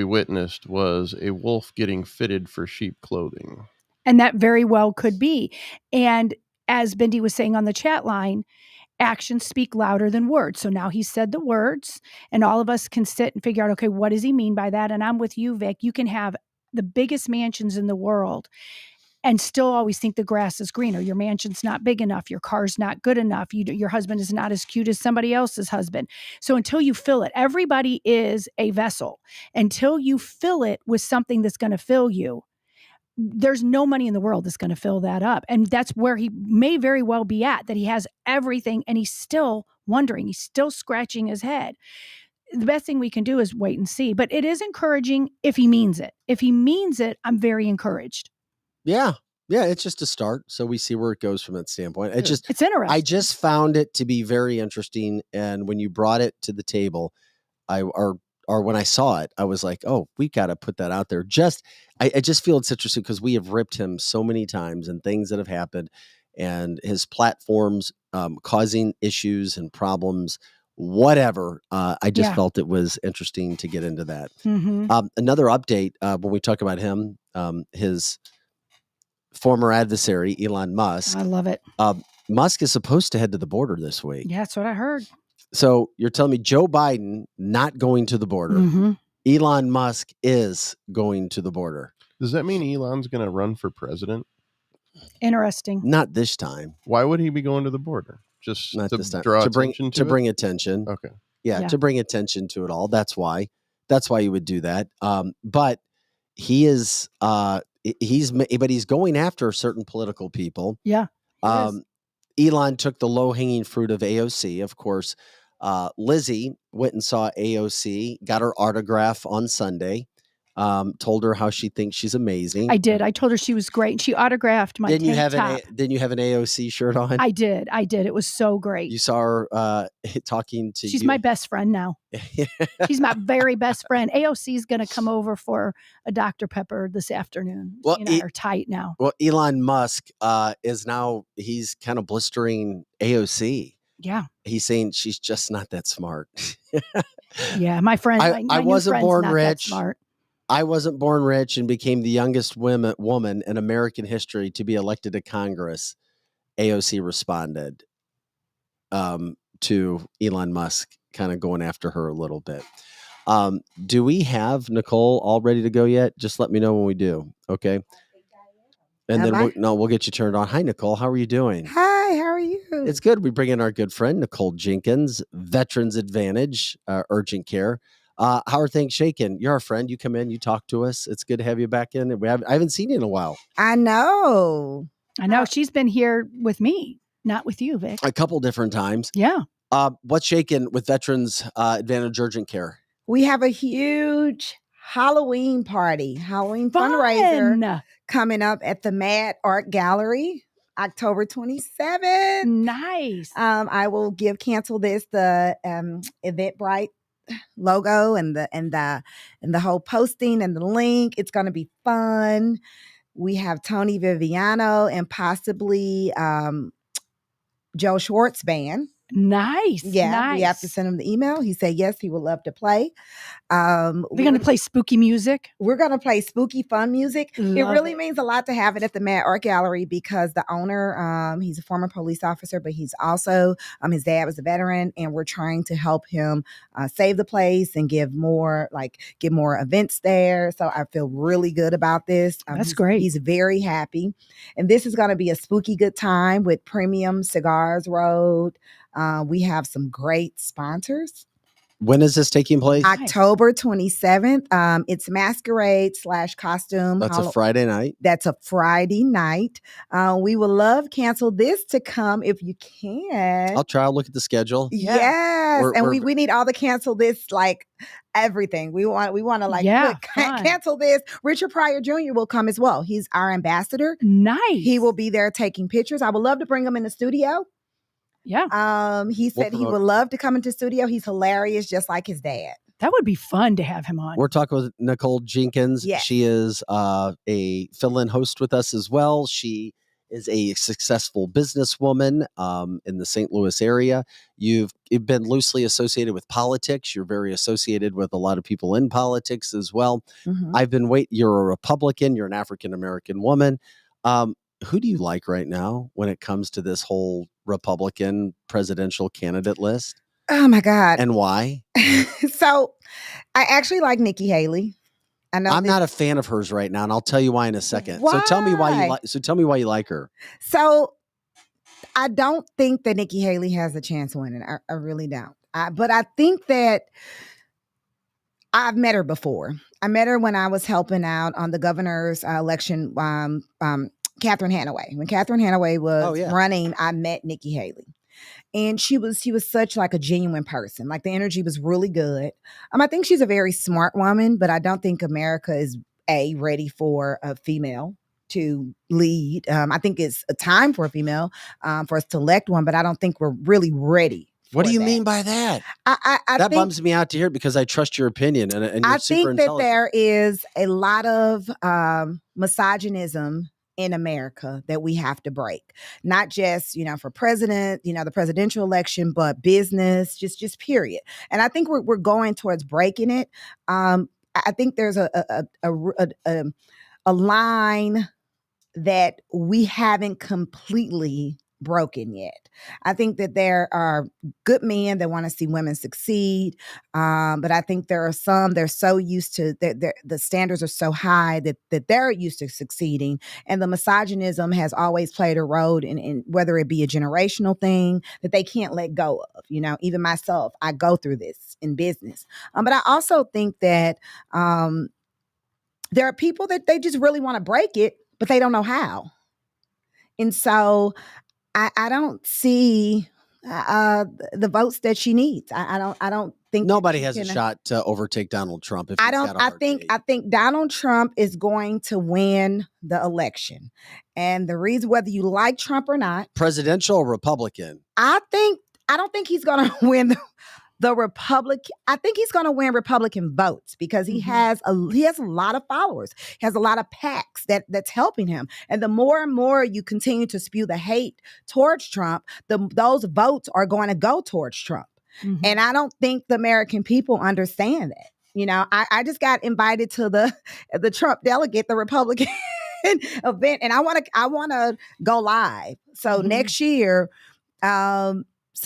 witnessed was a wolf getting fitted for sheep clothing. And that very well could be. And as Bindi was saying on the chat line, actions speak louder than words. So now he said the words, and all of us can sit and figure out, okay, what does he mean by that? And I'm with you, Vic. You can have the biggest mansions in the world and still always think the grass is greener. Your mansion's not big enough. Your car's not good enough. Your husband is not as cute as somebody else's husband. So until you fill it, everybody is a vessel. Until you fill it with something that's going to fill you, there's no money in the world that's going to fill that up. And that's where he may very well be at, that he has everything and he's still wondering. He's still scratching his head. The best thing we can do is wait and see. But it is encouraging if he means it. If he means it, I'm very encouraged. Yeah. Yeah. It's just a start. So we see where it goes from that standpoint. It's interesting. I just found it to be very interesting. And when you brought it to the table, or when I saw it, I was like, oh, we got to put that out there. I just feel it's interesting because we have ripped him so many times and things that have happened and his platforms causing issues and problems, whatever. I just felt it was interesting to get into that. Another update when we talk about him, his former adversary, Elon Musk. I love it. Musk is supposed to head to the border this week. Yeah, that's what I heard. So you're telling me Joe Biden not going to the border. Elon Musk is going to the border. Does that mean Elon's going to run for president? Interesting. Not this time. Why would he be going to the border? Just not to this time. draw to bring attention to bring attention. Okay. Yeah, to bring attention to it all. That's why you would do that. But he is he's going after certain political people. Yeah. Elon took the low-hanging fruit of AOC, of course. Lizzie went and saw AOC, got her autograph on Sunday, told her how she thinks she's amazing. I did. I told her she was great. She autographed my tank top. Didn't you have an AOC shirt on? I did. It was so great. You saw her talking to She's you. my best friend now. She's my very best friend. AOC is going to come over for a Dr. Pepper this afternoon. Well, she and I are tight now. Well, Elon Musk he's kind of blistering AOC. Yeah. He's saying she's just not that smart. Yeah, my friend. I wasn't born rich. Smart. I wasn't born rich and became the youngest woman in American history to be elected to Congress. AOC responded to Elon Musk, kind of going after her a little bit. Do we have Nicole all ready to go yet? Just let me know when we do. Okay. And then we'll get you turned on. Hi, Nicole. How are you doing? Hi, how are you? It's good. We bring in our good friend, Nicole Jenkins, Veterans Advantage, Urgent Care. How are things shaking? You're our friend. You come in, you talk to us. It's good to have you back in. I haven't seen you in a while. I know. She's been here with me, not with you, Vic. A couple different times. Yeah. What's shaking with Veterans Advantage Urgent Care? We have a huge Halloween fundraiser coming up at the Mad Art Gallery, October 27th. Nice. I will give Cancel This the Eventbrite logo and the whole posting and the link. It's going to be fun. We have Tony Viviano and possibly Joe Schwartz band. Nice. Yeah, nice. We have to send him the email. He said yes, he would love to play. We're going to play spooky music. We're going to play spooky, fun music. Love it really means a lot to have it at the Mad Art Gallery because the owner, he's a former police officer, but he's also, his dad was a veteran, and we're trying to help him save the place and get more events there. So I feel really good about this. That's great. He's very happy. And this is going to be a spooky good time with Premium Cigars Road. We have some great sponsors. When is this taking place? October 27th. It's masquerade / costume. That's a Friday night. That's a Friday night. We would love Cancel This to come if you can. I'll try. I'll look at the schedule. Yes. We need all the Cancel This, like everything. We want to look, Cancel This. Richard Pryor Jr. will come as well. He's our ambassador. Nice. He will be there taking pictures. I would love to bring him in the studio. Yeah. He said he would love to come into studio. He's hilarious, just like his dad. That would be fun to have him on. We're talking with Nicole Jenkins. Yes. She is a fill-in host with us as well. She is a successful businesswoman in the St. Louis area. You've been loosely associated with politics. You're very associated with a lot of people in politics as well. Mm-hmm. You're a Republican. You're an African-American woman. Who do you like right now when it comes to this whole Republican presidential candidate list? Oh my God. And why? So I actually like Nikki Haley. I know I'm not a fan of hers right now, and I'll tell you why in a second. Why? So tell me why you like her. So I don't think that Nikki Haley has a chance winning. I really don't. But I think that I've met her before. I met her when I was helping out on the governor's election. Catherine Hanaway. When Catherine Hanaway was running, I met Nikki Haley. And she was such like a genuine person. Like the energy was really good. I think she's a very smart woman, but I don't think America is ready for a female to lead. I think it's a time for a female for us to elect one, but I don't think we're really ready. What do you mean by that? I that think, bums me out to hear it because I trust your opinion and you're I super think that intelligent. there is a lot of misogynism in America that we have to break, not just, for president, the presidential election, but business, just period. And I think we're going towards breaking it. I think there's a line that we haven't completely broken yet. I think that there are good men that want to see women succeed, but I think there are some, they're so used to, the standards are so high that they're used to succeeding, and the misogynism has always played a role in whether it be a generational thing that they can't let go of. Even myself, I go through this in business. But I also think that there are people that they just really want to break it, but they don't know how. And so I don't see the votes that she needs. I don't think nobody has a shot to overtake Donald Trump. I think Donald Trump is going to win the election, and the reason, whether you like Trump or not, presidential or Republican, I don't think he's going to win the Republican. I think he's going to win Republican votes because he has a lot of followers. He has a lot of PACs that's helping him. And the more and more you continue to spew the hate towards Trump, those votes are going to go towards Trump. And I don't think the American people understand that. You know, I just got invited to the Trump delegate, the Republican event, and I want to go live. So next year, some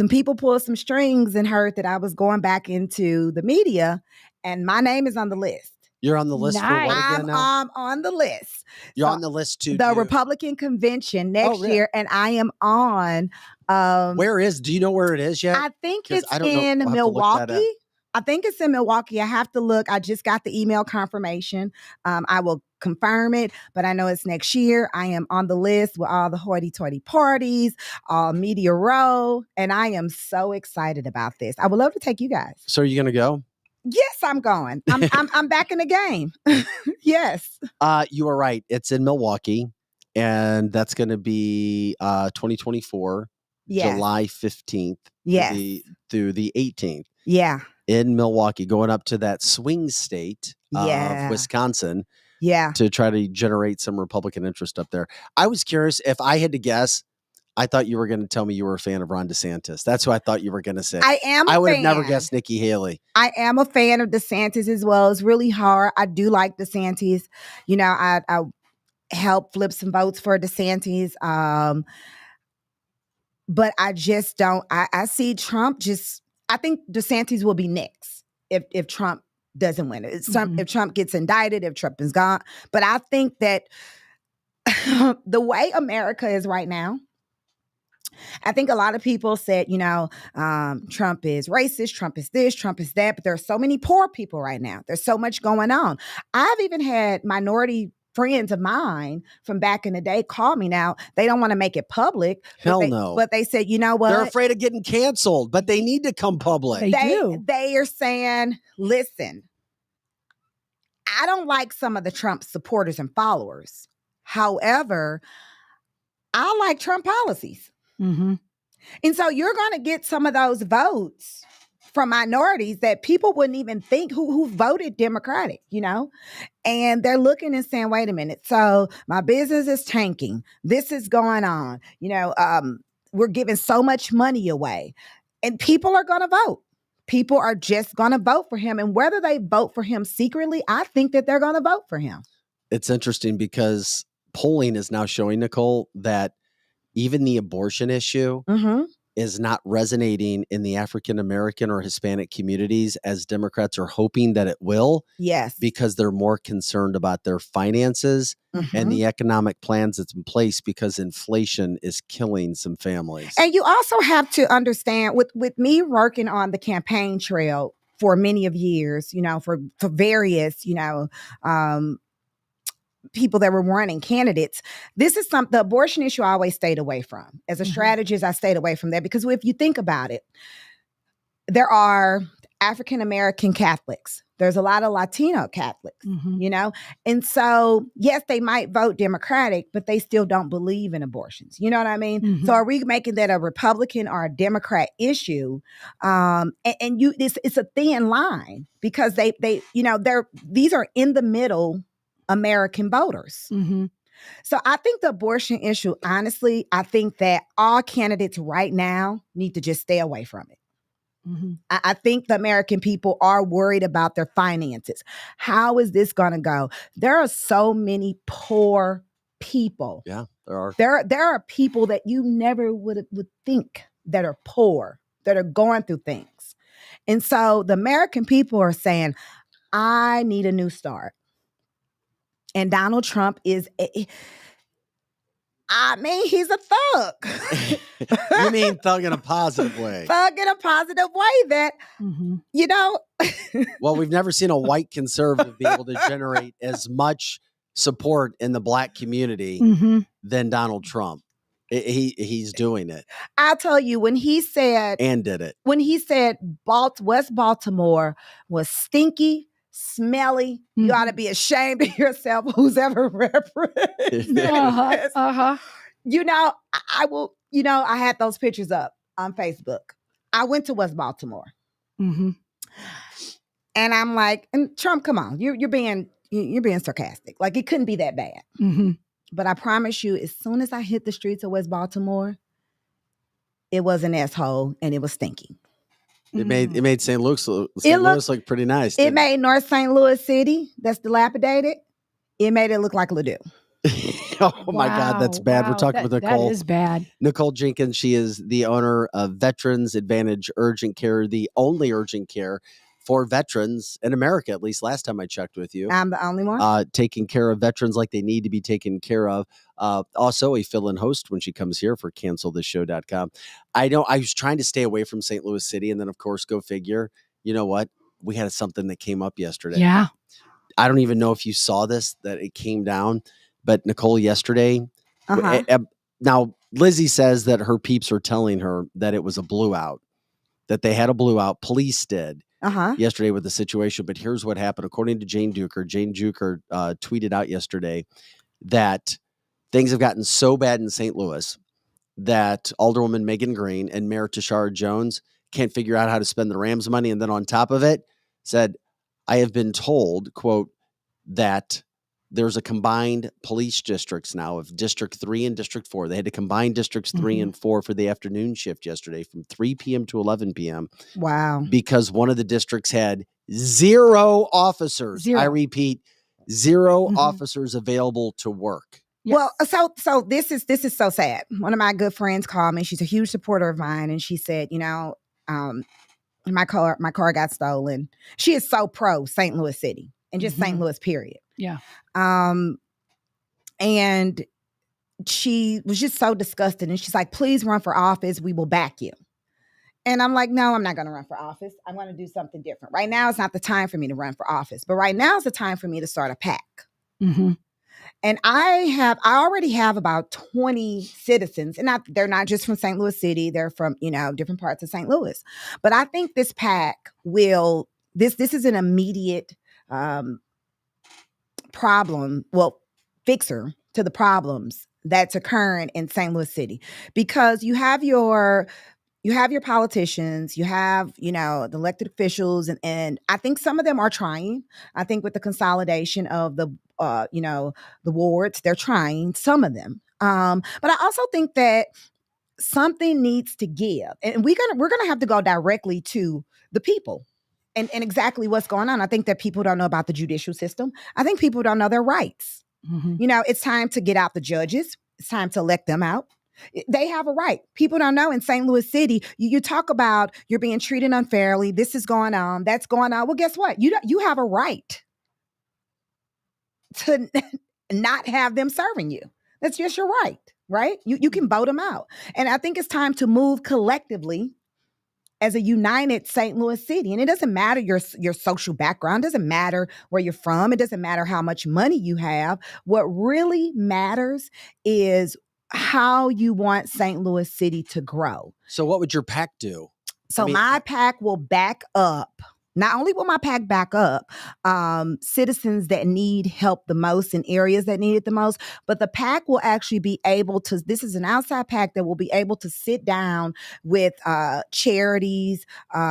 people pulled some strings and heard that I was going back into the media, and my name is on the list. You're on the list for what again now? I'm on the list. You're So on the list to the Republican convention next really? year, and I am on. Do you know where it is yet? I think 'Cause it's I don't know. in I'll have to look that up. Milwaukee. I think it's in Milwaukee. I have to look. I just got the email confirmation. I will confirm it, but I know it's next year. I am on the list with all the hoity-toity parties, all Media Row, and I am so excited about this. I would love to take you guys. So are you going to go? Yes, I'm going. I'm back in the game. Yes. You are right. It's in Milwaukee, and that's going to be 2024, Yes. July 15th Yes. through the 18th. Yeah. In Milwaukee, going up to that swing state Yeah. of Wisconsin. Yeah. To try to generate some Republican interest up there. I was curious, if I had to guess, I thought you were going to tell me you were a fan of Ron DeSantis. That's what I thought you were going to say. I am. I would have never guessed Nikki Haley. I am a fan of DeSantis as well. It's really hard. I do like DeSantis. You know, I helped flip some votes for DeSantis. But I just don't. I see Trump just. I think DeSantis will be next if Trump doesn't win. If Trump gets indicted, if Trump is gone. But I think that the way America is right now, I think a lot of people said, you know, Trump is racist, Trump is this, Trump is that, but there are so many poor people right now. There's so much going on. I've even had minority friends of mine from back in the day call me. Now, they don't want to make it public. No. But they said, you know what? They're afraid of getting canceled, but they need to come public. They do. They are saying, listen, I don't like some of the Trump supporters and followers. However, I like Trump policies. Mm-hmm. And so you're going to get some of those votes from minorities that people wouldn't even think who voted Democratic, you know, and they're looking and saying, wait a minute. So my business is tanking. This is going on. You know, we're giving so much money away and people are going to vote. People are just going to vote for him. And whether they vote for him secretly, I think that they're going to vote for him. It's interesting because polling is now showing, Nicole, that even the abortion issue is not resonating in the African American or Hispanic communities as Democrats are hoping that it will. Yes. Because they're more concerned about their finances and the economic plans that's in place because inflation is killing some families. And you also have to understand with me working on the campaign trail for many of years, you know, for various, you know, people that were running candidates, this is the abortion issue I always stayed away from. As a strategist, I stayed away from that because if you think about it, there are African-American Catholics. There's a lot of Latino Catholics, you know? And so, yes, they might vote Democratic, but they still don't believe in abortions. You know what I mean? So are we making that a Republican or a Democrat issue? It's a thin line because they you know, these are in the middle American voters. So I think the abortion issue, honestly, I think that all candidates right now need to just stay away from it. I think the American people are worried about their finances. How is this going to go? There are so many poor people. Yeah, there are. There are people that you never would think that are poor, that are going through things. And so the American people are saying, I need a new start. And Donald Trump is, he's a thug. You mean thug in a positive way? Thug in a positive way that, you know. Well, we've never seen a white conservative be able to generate as much support in the Black community than Donald Trump. He's doing it. I'll tell you, when he said. And did it. When he said West Baltimore was stinky, smelly, you ought to be ashamed of yourself, who's ever represented. You know, I will, you know, I had those pictures up on Facebook. I went to West Baltimore. And I'm like, and Trump, come on, you're being sarcastic. Like, it couldn't be that bad. But I promise you, as soon as I hit the streets of West Baltimore, it was an asshole and it was stinky. It made St. Louis look pretty nice. It made North St. Louis City, that's dilapidated, it made it look like Ladue. Oh my God, that's bad. We're talking with Nicole. That is bad. Nicole Jenkins. She is the owner of Veterans Advantage Urgent Care, the only urgent care for veterans in America, at least last time I checked with you. I'm the only one. Taking care of veterans like they need to be taken care of. Also a fill-in host when she comes here for cancelthisshow.com. I was trying to stay away from St. Louis City, and then of course, go figure. You know what? We had something that came up yesterday. Yeah. I don't even know if you saw this, that it came down, but Nicole yesterday, now Lizzie says that her peeps are telling her that it was a blew out, that they had a blew out. Police did yesterday with the situation. But here's what happened. According to Jane Duker, tweeted out yesterday that things have gotten so bad in St. Louis that Alderwoman Megan Green and Mayor Tashara Jones can't figure out how to spend the Rams money. And then on top of it said, I have been told, quote, that there's a combined police districts now of District 3 and District 4. They had to combine Districts 3 and 4 for the afternoon shift yesterday from 3 p.m. to 11 p.m. Wow. Because one of the districts had 0 officers. I repeat, 0 officers available to work. Yes. Well, so this is so sad. One of my good friends called me. She's a huge supporter of mine. And she said, my car got stolen. She is so pro St. Louis City and just St. Louis, period. Yeah. And she was just so disgusted. And she's like, please run for office. We will back you. And I'm like, no, I'm not going to run for office. I'm going to do something different. Right now, it's not the time for me to run for office. But right now is the time for me to start a PAC. And I already have about 20 citizens, and they're not just from St. Louis City. They're from, different parts of St. Louis. But I think this PAC this is an immediate fixer to the problems that's occurring in St. Louis City, because you have your politicians, you have, the elected officials, and I think some of them are trying. I think with the consolidation of the wards, they're trying, some of them. But I also think that something needs to give, and we're gonna have to go directly to the people and exactly what's going on. I think that people don't know about the judicial system. I think people don't know their rights. It's time to get out the judges. It's time to elect them out. They have a right. People don't know in St. Louis City, you talk about you're being treated unfairly. This is going on. That's going on. Well, guess what? You have a right to not have them serving you. That's just your right? You can vote them out. And I think it's time to move collectively as a united St. Louis City. And it doesn't matter your social background. It doesn't matter where you're from. It doesn't matter how much money you have. What really matters is how you want St. Louis City to grow. So what would your PAC do? So my PAC will back up. Not only will my PAC back up citizens that need help the most in areas that need it the most, but the PAC will actually be able to, this is an outside PAC that will be able to sit down with charities,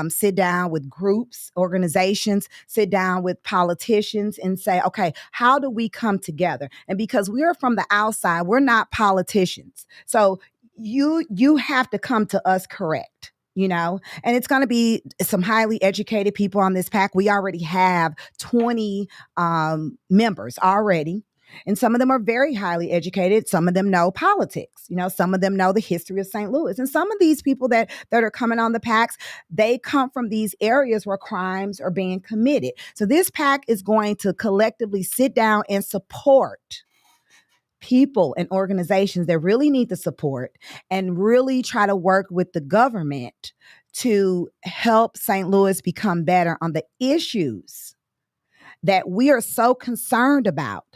sit down with groups, organizations, sit down with politicians and say, okay, how do we come together? And because we are from the outside, we're not politicians. So you have to come to us correct. And it's going to be some highly educated people on this PAC. We already have 20 members already. And some of them are very highly educated. Some of them know politics. Some of them know the history of St. Louis. And some of these people that are coming on the PACs, they come from these areas where crimes are being committed. So this PAC is going to collectively sit down and support people and organizations that really need the support and really try to work with the government to help St. Louis become better on the issues that we are so concerned about,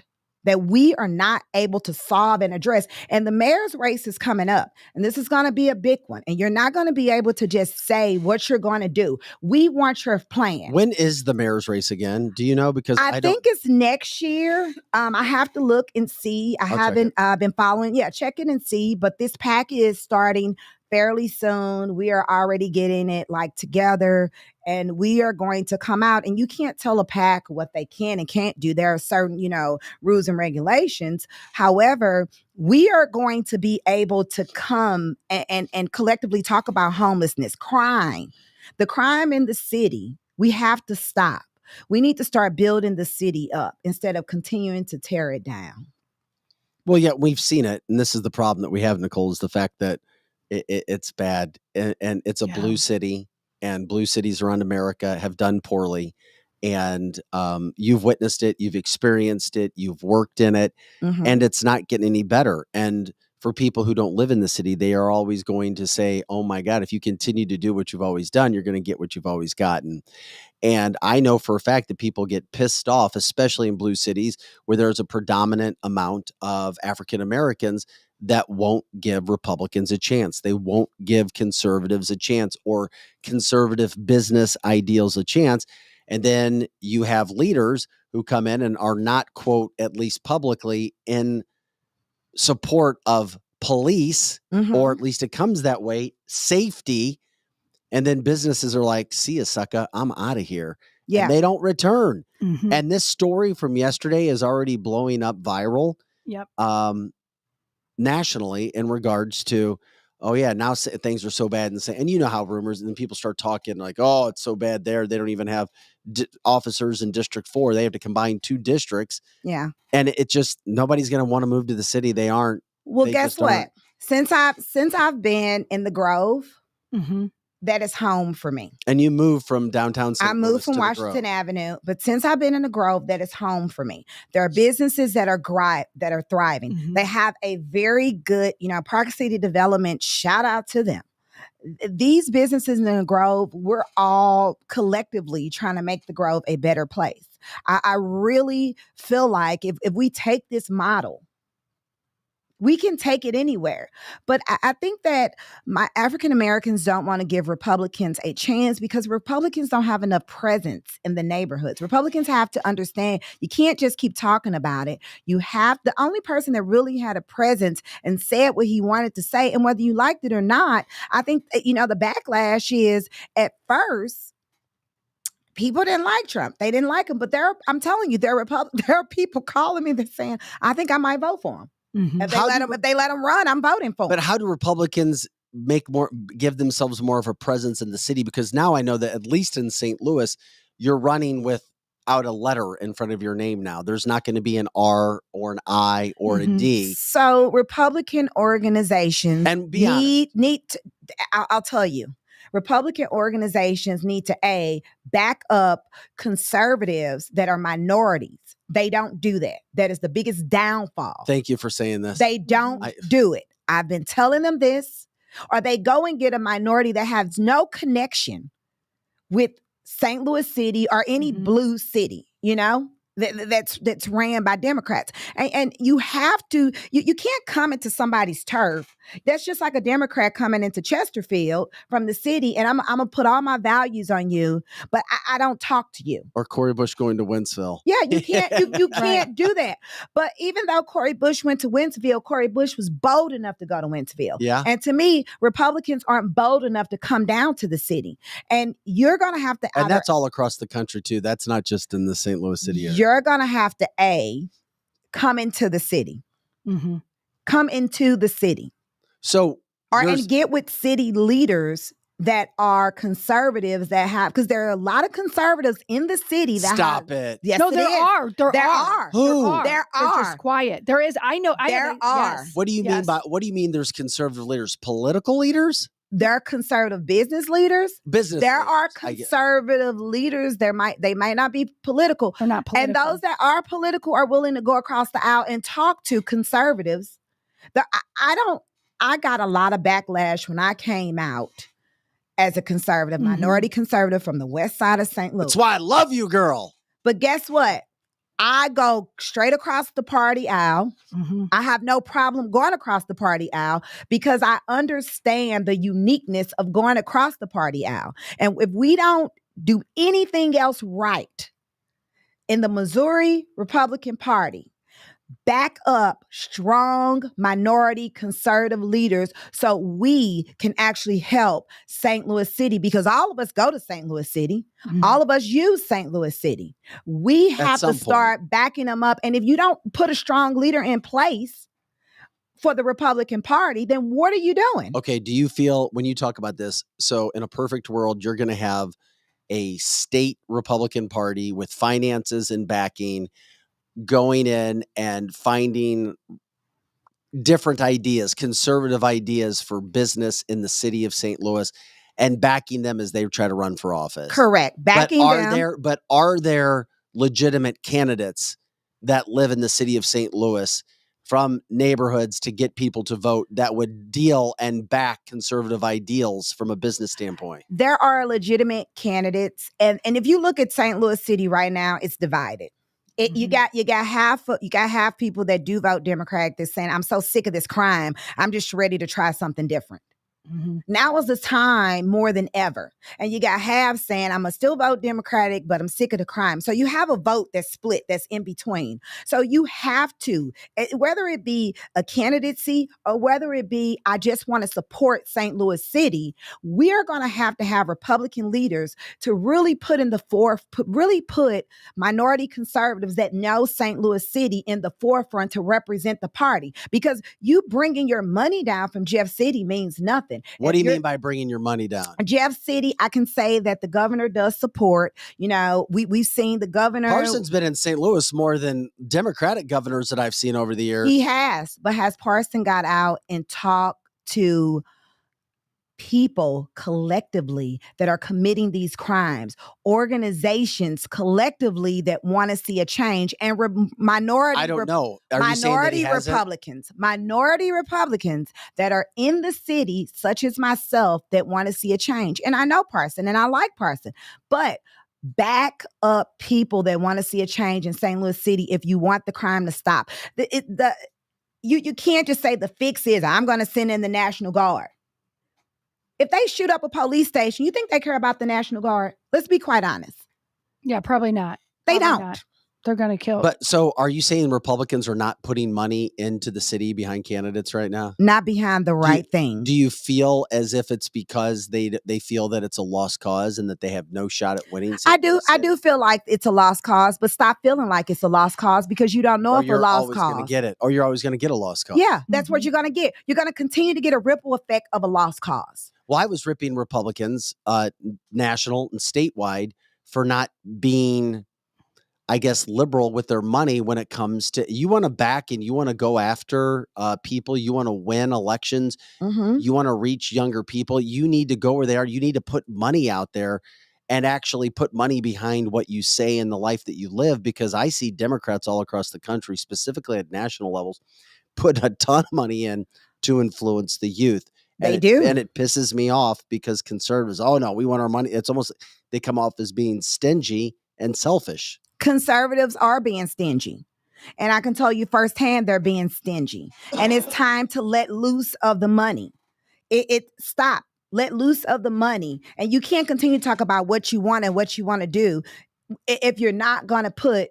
that we are not able to solve and address. And the mayor's race is coming up, and this is going to be a big one. And you're not going to be able to just say what you're going to do. We want your plan. When is the mayor's race again? Do you know? Because I think it's next year. I have to look and see. I haven't been following. Yeah, check it and see. But this PAC is starting fairly soon. We are already getting it together, and we are going to come out, and you can't tell a PAC what they can and can't do. There are certain, rules and regulations. However, we are going to be able to come and collectively talk about homelessness, crime, The crime in the city, we have to stop. We need to start building the city up instead of continuing to tear it down. Well, yeah, we've seen it. And this is the problem that we have, Nicole, is the fact that it's bad. And it's a blue city, and blue cities around America have done poorly. And you've witnessed it, you've experienced it, you've worked in it, and it's not getting any better. And for people who don't live in the city, they are always going to say, oh my God, if you continue to do what you've always done, you're going to get what you've always gotten. And I know for a fact that people get pissed off, especially in blue cities where there's a predominant amount of African Americans that won't give Republicans a chance. They won't give conservatives a chance or conservative business ideals a chance. And then you have leaders who come in and are not, quote, at least publicly, in support of police, or at least it comes that way, safety. And then businesses are like, see ya, sucker, I'm out of here. Yeah. And they don't return. And this story from yesterday is already blowing up viral. Yep. Nationally in regards to, oh yeah, now things are so bad. And you know how rumors, and then people start talking like, oh, it's so bad there. They don't even have officers in District 4. They have to combine 2 districts. Yeah. And it just, nobody's going to want to move to the city. They aren't. Well, They guess just aren't. what? Since I've been in the Grove, that is home for me. And you moved from downtown St. I moved Louis from to the Washington Grove. Avenue, but since I've been in the Grove, that is home for me. There are businesses that are thriving. They have a very good, Park City Development. Shout out to them. These businesses in the Grove, we're all collectively trying to make the Grove a better place. I really feel like if we take this model, we can take it anywhere. But I think that my African Americans don't want to give Republicans a chance because Republicans don't have enough presence in the neighborhoods. Republicans have to understand you can't just keep talking about it. The only person that really had a presence and said what he wanted to say, and whether you liked it or not, I think, the backlash is at first, people didn't like Trump. They didn't like him. But I'm telling you, there are people calling me that saying, I think I might vote for him. If they let him run, I'm voting for him. But how do Republicans give themselves more of a presence in the city? Because now I know that at least in St. Louis, you're running without a letter in front of your name now. There's not going to be an R or an I or a D. So Republican organizations I'll tell you, Republican organizations need to back up conservatives that are minorities. They don't do that. That is the biggest downfall. Thank you for saying this. They don't do it. I've been telling them this. Or they go and get a minority that has no connection with St. Louis City or any blue city, that's ran by Democrats. And you have to, you can't come into somebody's turf. That's just like a Democrat coming into Chesterfield from the city, and I'm going to put all my values on you, but I don't talk to you. Or Cori Bush going to Wentzville. Yeah, you can't you can't do that. But even though Cori Bush went to Wentzville, Cori Bush was bold enough to go to Wentzville. Yeah. And to me, Republicans aren't bold enough to come down to the city. And you're going to have to And that's all across the country too. That's not just in the St. Louis city area. You're going to have to come into the city. Come into the city. And get with city leaders that are conservatives because there are a lot of conservatives in the city that Stop it. Yes, no, there are. There are. Who? There They're are. just quiet. There is. I know. There are. Yes. What do you mean there's conservative leaders? Political leaders? There are conservative business leaders. There are conservative leaders. They might not be political. They're not political. And those that are political are willing to go across the aisle and talk to conservatives. I got a lot of backlash when I came out as a conservative, minority conservative from the west side of St. Louis. That's why I love you, girl. But guess what? I go straight across the party aisle. I have no problem going across the party aisle because I understand the uniqueness of going across the party aisle. And if we don't do anything else right in the Missouri Republican Party, back up strong minority conservative leaders so we can actually help St. Louis City, because all of us go to St. Louis City. All of us use St. Louis City. We have to start backing them up. And if you don't put a strong leader in place for the Republican Party, then what are you doing? Okay, do you feel when you talk about this, so in a perfect world, you're going to have a state Republican Party with finances and backing going in and finding different ideas, conservative ideas for business in the city of St. Louis and backing them as they try to run for office. Correct. Backing them. But are there legitimate candidates that live in the city of St. Louis from neighborhoods to get people to vote that would deal and back conservative ideals from a business standpoint? There are legitimate candidates. And if you look at St. Louis City right now, it's divided. You got half people that do vote Democratic that's saying, I'm so sick of this crime. I'm just ready to try something different. Now is the time more than ever. And you got half saying, I'm going to still vote Democratic, but I'm sick of the crime. So you have a vote that's split, that's in between. So you have to, whether it be a candidacy or whether it be, I just want to support St. Louis City, we are going to have Republican leaders to really put minority conservatives that know St. Louis City in the forefront to represent the party. Because you bringing your money down from Jeff City means nothing. What do you mean by bringing your money down? Jeff City, I can say that the governor does support. You know, we've seen the governor. Parson's been in St. Louis more than Democratic governors that I've seen over the years. He has, but has Parson got out and talked to people collectively that are committing these crimes, organizations collectively that want to see a change, and minority Republicans that are in the city, such as myself, that want to see a change. And I know Parson and I like Parson, but back up people that want to see a change in St. Louis City if you want the crime to stop. You can't just say the fix is I'm going to send in the National Guard. If they shoot up a police station, you think they care about the National Guard? Let's be quite honest. Yeah, probably not. They Probably don't. not. They're going to kill. But so are you saying Republicans are not putting money into the city behind candidates right now? Not behind the right thing. Do you feel as if it's because they feel that it's a lost cause and that they have no shot at winning? I do feel like it's a lost cause, but stop feeling like it's a lost cause because you don't know if a lost cause. Gonna get it, or you're always going to get a lost cause. Yeah, that's what you're going to get. You're going to continue to get a ripple effect of a lost cause. Well, I was ripping Republicans, national and statewide, for not being, I guess, liberal with their money when it comes to, you want to back and you want to go after people, you want to win elections, you want to reach younger people, you need to go where they are, you need to put money out there and actually put money behind what you say in the life that you live, because I see Democrats all across the country, specifically at national levels, put a ton of money in to influence the youth. They do. And it pisses me off because conservatives, oh no, we want our money. It's almost, they come off as being stingy and selfish. Conservatives are being stingy. And I can tell you firsthand, they're being stingy. And it's time to let loose of the money. Stop. Let loose of the money. And you can't continue to talk about what you want and what you want to do if you're not going to put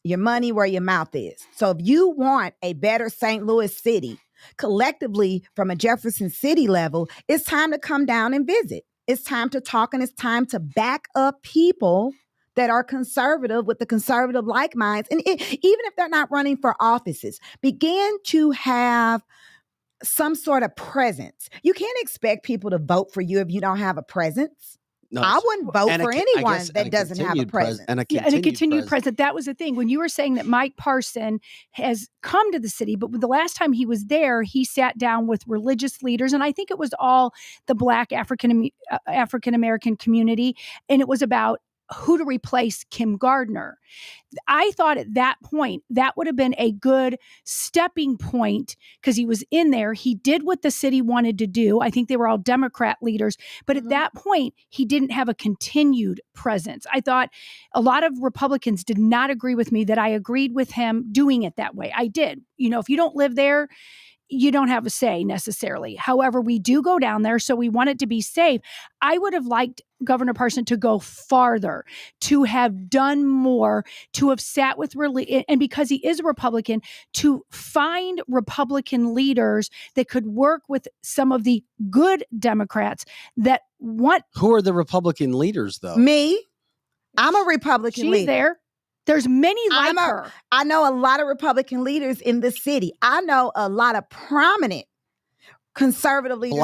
your money where your mouth is. So if you want a better St. Louis City, collectively from a Jefferson City level, it's time to come down and visit. It's time to talk, and it's time to back up people that are conservative with the conservative like minds. And even if they're not running for offices, begin to have some sort of presence. You can't expect people to vote for you if you don't have a presence. No, I wouldn't vote for anyone that doesn't have a presence. And a continued presence. That was the thing. When you were saying that Mike Parson has come to the city, but the last time he was there, he sat down with religious leaders. And I think it was all the Black African-American community. And it was about who to replace Kim Gardner. I thought at that point, that would have been a good stepping point because he was in there. He did what the city wanted to do. I think they were all Democrat leaders. But at that point, he didn't have a continued presence. I thought a lot of Republicans did not agree with me that I agreed with him doing it that way. I did. You know, if you don't live there, you don't have a say necessarily. However, we do go down there, so we want it to be safe. I would have liked Governor Parson to go farther, to have done more, to have sat with, and because he is a Republican, to find Republican leaders that could work with some of the good Democrats that want. Who are the Republican leaders, though? Me. I'm a Republican leader. She's there. There's many like her. I know a lot of Republican leaders in the city. I know a lot of prominent conservative leaders.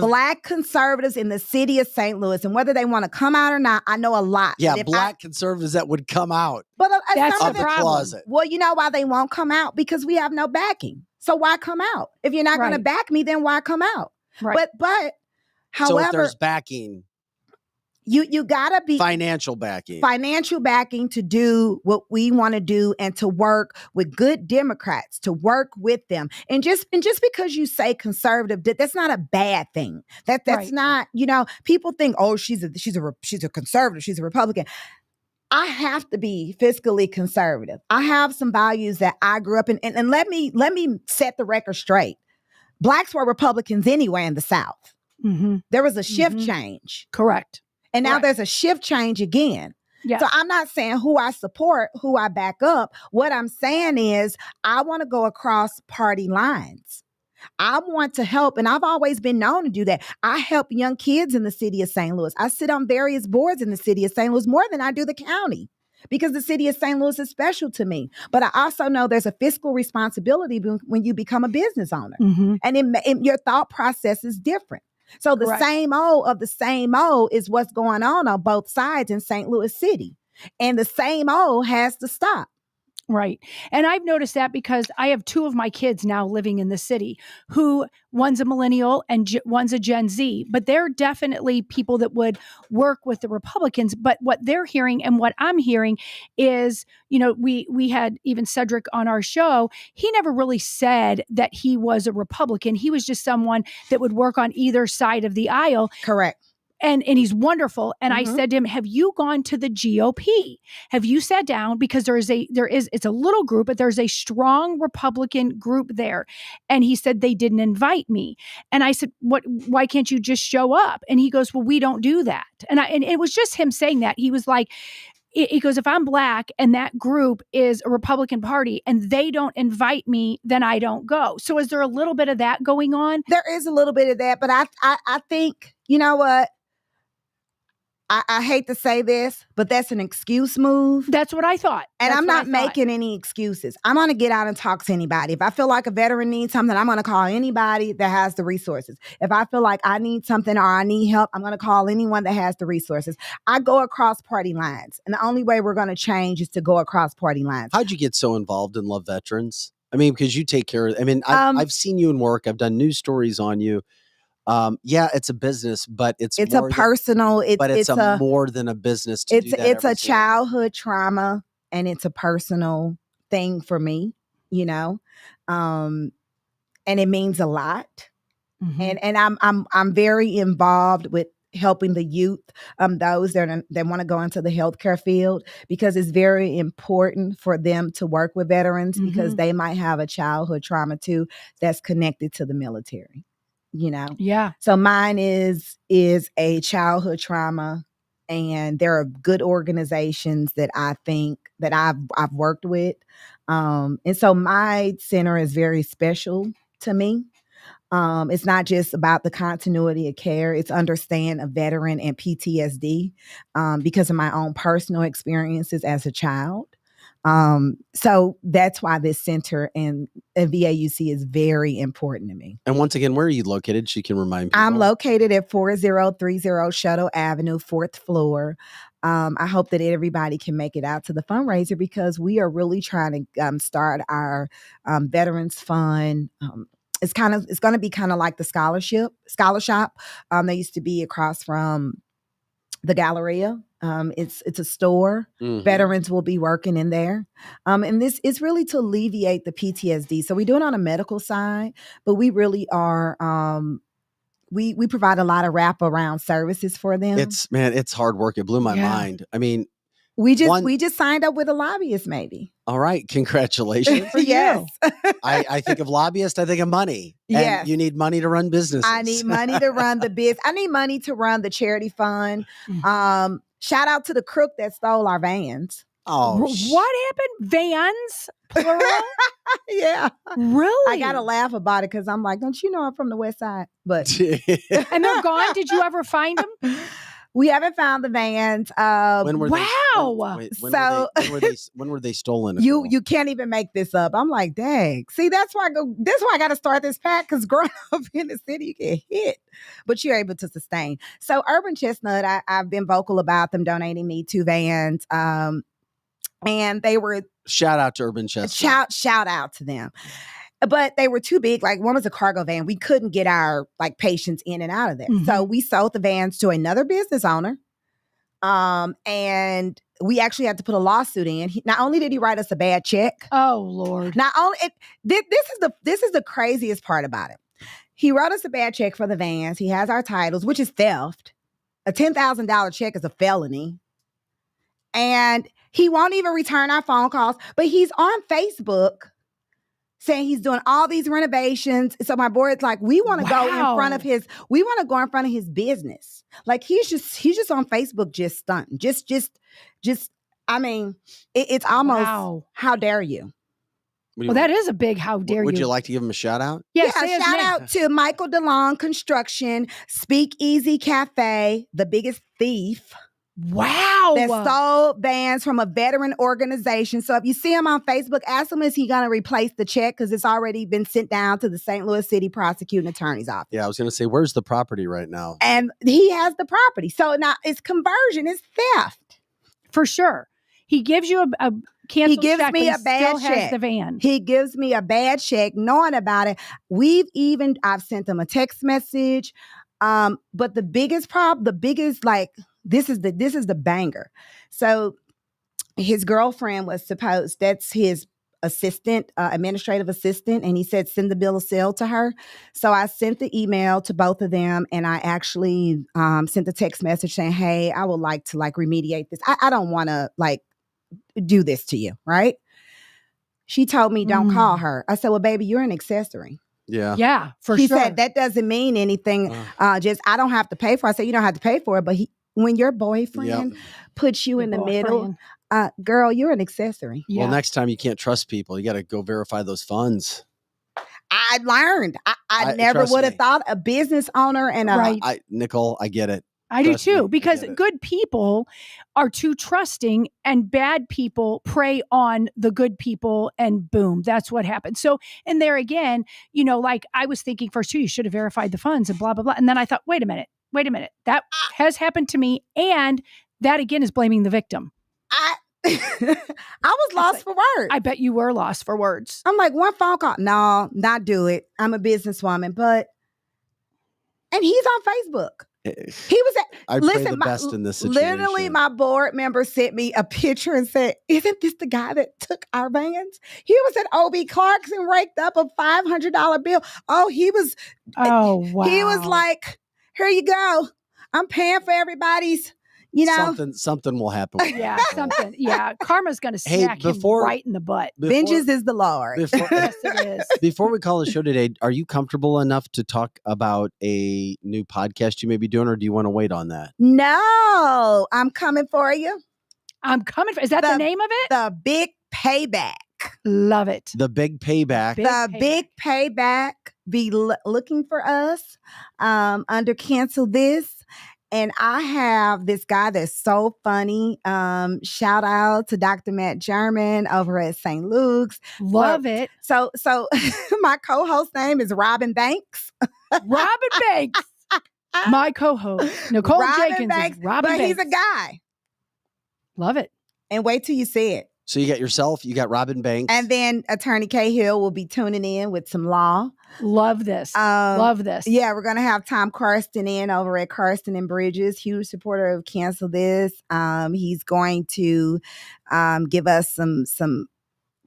Black conservatives in the city of St. Louis. And whether they want to come out or not, I know a lot. Yeah, black conservatives that would come out but that's of the the problem. closet. Well, you know why they won't come out? Because we have no backing. So why come out? If you're not going to back me, then why come out? Right. But however, so if there's backing, you gotta be financial backing to do what we want to do and to work with good Democrats, to work with them. And just because you say conservative, that's not a bad thing. That's not, people think, oh, she's a conservative, she's a Republican. I have to be fiscally conservative. I have some values that I grew up in. And let me set the record straight. Blacks were Republicans anywhere in the South. Mm-hmm. There was a shift change. Correct. And now there's a shift change again. Yeah. So I'm not saying who I support, who I back up. What I'm saying is I want to go across party lines. I want to help, and I've always been known to do that. I help young kids in the city of St. Louis. I sit on various boards in the city of St. Louis more than I do the county because the city of St. Louis is special to me. But I also know there's a fiscal responsibility when you become a business owner. Mm-hmm. And your thought process is different. So the same old of the same old is what's going on both sides in St. Louis City. And the same old has to stop. Right. And I've noticed that because I have two of my kids now living in the city who one's a millennial and one's a Gen Z, but they're definitely people that would work with the Republicans. But what they're hearing and what I'm hearing is, we had even Cedric on our show. He never really said that he was a Republican. He was just someone that would work on either side of the aisle. Correct. And he's wonderful. And I said to him, have you gone to the GOP? Have you sat down? Because it's a little group, but there's a strong Republican group there. And he said, they didn't invite me. And I said, why can't you just show up? And he goes, well, we don't do that. And it was just him saying that. He was like, he goes, if I'm Black and that group is a Republican Party and they don't invite me, then I don't go. So is there a little bit of that going on? There is a little bit of that, but I think, you know what? I hate to say this, but that's an excuse move. That's what I thought. And I'm not making any excuses. I'm going to get out and talk to anybody. If I feel like a veteran needs something, I'm going to call anybody that has the resources. If I feel like I need something or I need help, I'm going to call anyone that has the resources. I go across party lines. And the only way we're going to change is to go across party lines. How'd you get so involved in Love Veterans? I mean, because you take care of, I've seen you in work. I've done news stories on you. Yeah, it's a business, but it's a personal. It's more than a business. It's a childhood trauma, and it's a personal thing for me. And it means a lot. Mm-hmm. And I'm very involved with helping the youth, those that want to go into the healthcare field, because it's very important for them to work with veterans because they might have a childhood trauma too that's connected to the military. Yeah. So mine is a childhood trauma, and there are good organizations that I think that I've worked with, and so my center is very special to me. It's not just about the continuity of care; it's understand a veteran and PTSD because of my own personal experiences as a child. So that's why this center and VAUC is very important to me. And once again, where are you located? She can remind people. I'm located at 4030 Shuttle Avenue, 4th floor. I hope that everybody can make it out to the fundraiser because we are really trying to start our Veterans Fund. It's going to be kind of like the scholar shop. They used to be across from the Galleria. It's a store. Mm-hmm. Veterans will be working in there. And this is really to alleviate the PTSD. So we do it on a medical side, but we really are, we provide a lot of wraparound services for them. It's hard work. It blew my mind. I mean, we just signed up with a lobbyist, maybe. All right. Congratulations. Yes. I think of lobbyists, I think of money. And yes. You need money to run businesses. I need money to run the biz. I need money to run the charity fund. Shout out to the crook that stole our vans. Oh, what happened? Vans, plural? Yeah. Really? I got to laugh about it because I'm like, don't you know I'm from the West Side? But and they're gone. Did you ever find them? We haven't found the vans. When were wow. when were they stolen? You can't even make this up. I'm like, dang. See, that's why I got to start this pack, because growing up in the city, you get hit, but you're able to sustain. So Urban Chestnut, I've been vocal about them donating me 2 vans. And they were shout out to Urban Chestnut. Shout out to them. But they were too big. Like, one was a cargo van. We couldn't get our patients in and out of there. Mm-hmm. So we sold the vans to another business owner. And we actually had to put a lawsuit in. Not only did he write us a bad check. Oh Lord. Not only this is the craziest part about it. He wrote us a bad check for the vans. He has our titles, which is theft. A $10,000 check is a felony. And he won't even return our phone calls. But he's on Facebook saying he's doing all these renovations. So my board's like, we want to go in front of his business. Like, he's just on Facebook, just stunting. I mean, it's almost, how dare you? Well, that is a big how dare you. Would you like to give him a shout out? Yeah, shout out to Michael DeLong Construction, Speakeasy Cafe, The Biggest Thief. Wow. That stole vans from a veteran organization. So if you see him on Facebook, ask him, is he going to replace the check? Because it's already been sent down to the St. Louis City Prosecuting Attorney's Office. Yeah, I was going to say, where's the property right now? And he has the property. So now it's conversion, it's theft. For sure. He gives you a canceled check, He gives me a bad check. Has the van. He gives me a bad check, knowing about it. I've sent him a text message. But the biggest this is the banger. So his girlfriend was that's his assistant, administrative assistant. And he said, send the bill of sale to her. So I sent the email to both of them. And I actually sent a text message saying, hey, I would like to remediate this. I don't want to do this to you. Right. She told me, don't call her. I said, well, baby, you're an accessory. Yeah. Yeah, for sure. She sure. said, that doesn't mean anything. I don't have to pay for it. I said, you don't have to pay for it. But when your boyfriend puts you in the middle, girl, you're an accessory. Yeah. Well, next time you can't trust people. You got to go verify those funds. I learned. I never would have thought a business owner and Nicole, I get it. I do too, because good people are too trusting and bad people prey on the good people, and boom, that's what happens. So, and there again, I was thinking first too, you should have verified the funds and blah, blah, blah. And then I thought, wait a minute. That has happened to me. And that again is blaming the victim. I was lost for words. I bet you were lost for words. I'm like, one phone call. No, not do it. I'm a businesswoman, and he's on Facebook. He was I pray the best in this situation. Literally, my board member sent me a picture and said, isn't this the guy that took our vans? He was at O.B. Clarkson, raked up a $500 bill. Oh, wow. He was like, here you go. I'm paying for everybody's, Something will happen. Yeah, something. Yeah, karma's going to smack him right in the butt. Vengeance is the Lord. Yes, it is. Before we call the show today, are you comfortable enough to talk about a new podcast you may be doing, or do you want to wait on that? No, I'm coming for you. Is that the name of it? The Big Payback. Love it. The Big Payback. Big Payback. Be looking for us under Cancel This. And I have this guy that's so funny. Shout out to Dr. Matt German over at St. Luke's. Love it. So my co-host name is Robin Banks. Robin Banks. My co-host, Nicole Jenkins. Banks, Robin Banks. He's a guy. Love it. And wait till you see it. So you got yourself, you got Robin Banks. And then Attorney Cahill will be tuning in with some law. Love this. Love this. Yeah, we're going to have Tom Karsten in over at Karsten and Bridges, huge supporter of Cancel This. He's going to give us some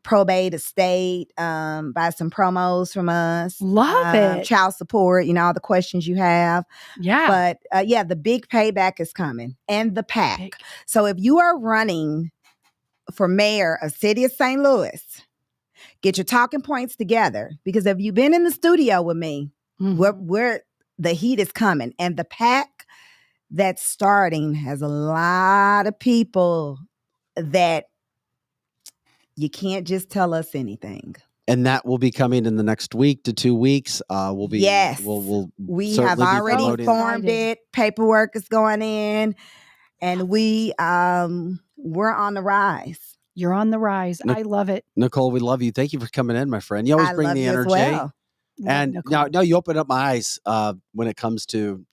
probate estate, buy some promos from us. Love it. Child support, all the questions you have. Yeah. But the Big Payback is coming, and the PAC. So if you are running for mayor of City of St. Louis, get your talking points together, because if you've been in the studio with me, where the heat is coming, and the PAC that's starting has a lot of people that you can't just tell us anything. And that will be coming in the next week to 2 weeks. We'll be Yes. we have already formed it. Paperwork is going in, and we're on the rise. You're on the rise. I love it. Nicole, we love you. Thank you for coming in, my friend. You always I bring love the you as energy. well. And now you open up my eyes when it comes to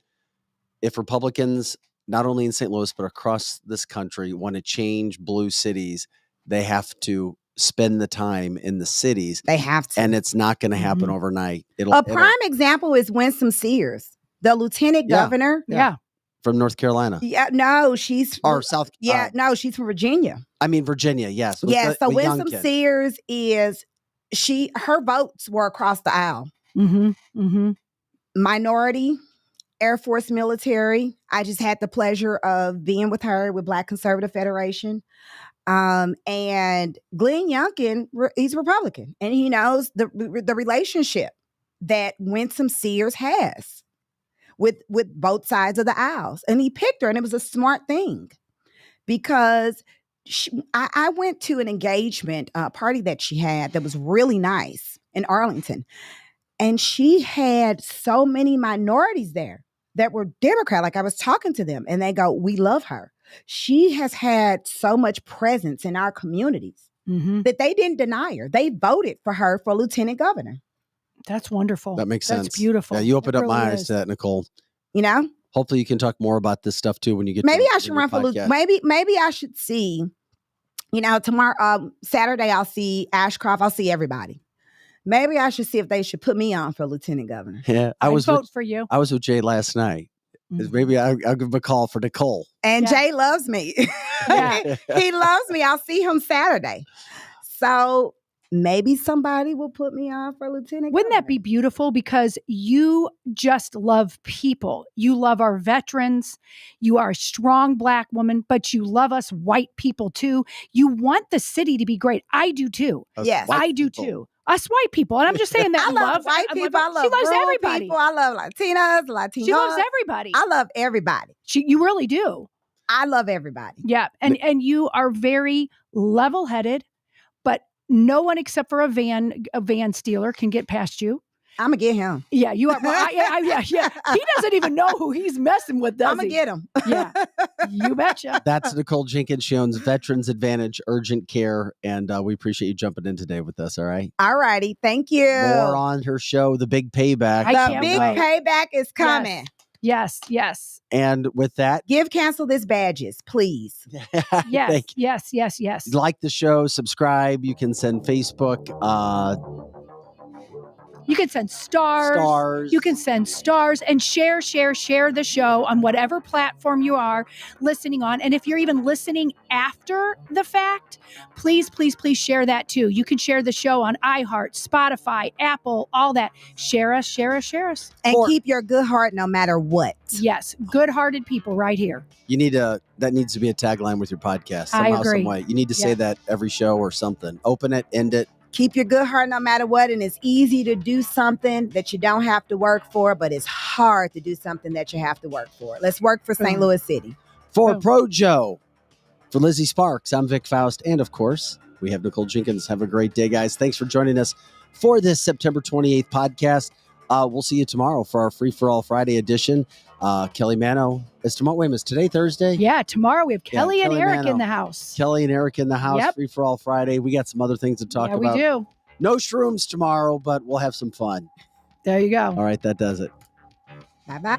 if Republicans, not only in St. Louis, but across this country, want to change blue cities, they have to spend the time in the cities. They have to. And it's not going to happen overnight. A prime example is Winsome Sears, the lieutenant governor. Yeah. From North Carolina. Yeah, no, she's or South. Yeah, no, she's from Virginia. I mean Virginia, yes. Yes, so Winsome Sears is her votes were across the aisle. Mm-hmm. Mm-hmm. Minority, Air Force military. I just had the pleasure of being with her with Black Conservative Federation. And Glenn Youngkin, he's Republican, and he knows the relationship that Winsome Sears has with both sides of the aisles. And he picked her, and it was a smart thing because I went to an engagement party that she had that was really nice in Arlington. And she had so many minorities there that were Democrat. Like I was talking to them and they go, we love her. She has had so much presence in our communities that they didn't deny her. They voted for her for lieutenant governor. That's wonderful. That makes sense. That's beautiful. Yeah, you opened up really my eyes to that, Nicole. You know? Hopefully you can talk more about this stuff too when you get maybe to I should run for maybe I should see, tomorrow, Saturday, I'll see Ashcroft. I'll see everybody. Maybe I should see if they should put me on for lieutenant governor. Yeah, I'd vote for you. I was with Jay last night. Maybe I'll give him a call for Nicole. And Jay loves me. He loves me. I'll see him Saturday. So maybe somebody will put me on for lieutenant Wouldn't that be beautiful? Because you just love people. You love our veterans. You are a strong Black woman, but you love us white people too. You want the city to be great. I do too. Yes. I do too. Us white people. And I'm just saying that I love white people. I love she loves rural everybody. people. I love Latinas, Latinos. She loves everybody. I love everybody. You really do. I love everybody. Yeah. And you are very level-headed, but no one except for a van stealer can get past you. I'm going to get him. Yeah, you are. Yeah. He doesn't even know who he's messing with, does he? I'm going to get him. Yeah, you betcha. That's Nicole Jenkins. She owns Veterans Advantage Urgent Care, and we appreciate you jumping in today with us, all right? All righty. Thank you. More on her show, The Big Payback. The Big Payback is coming. Yes. And with that, give Cancel This badges, please. Yes. Like the show, subscribe. You can send Facebook. You can send stars. You can send stars and share the show on whatever platform you are listening on. And if you're even listening after the fact, please share that too. You can share the show on iHeart, Spotify, Apple, all that. Share us. And keep your good heart no matter what. Yes. Good-hearted people right here. That needs to be a tagline with your podcast. I Somehow, agree. some way. You need to say that every show or something. Open it, end it. Keep your good heart no matter what. And it's easy to do something that you don't have to work for, but it's hard to do something that you have to work for. Let's work for St. Louis City. For Pro Joe, for Lizzie Sparks, I'm Vic Faust. And of course, we have Nicole Jenkins. Have a great day, guys. Thanks for joining us for this September 28th podcast. We'll see you tomorrow for our Free for All Friday edition. Kelly Mano is tomorrow. Wait a minute, is today Thursday? Yeah, tomorrow we have Kelly and Eric Mano. in the house. Kelly and Eric in the house. Yep. Free for All Friday. We got some other things to talk about. Yeah, we do. No shrooms tomorrow, but we'll have some fun. There you go. All right, that does it. Bye-bye.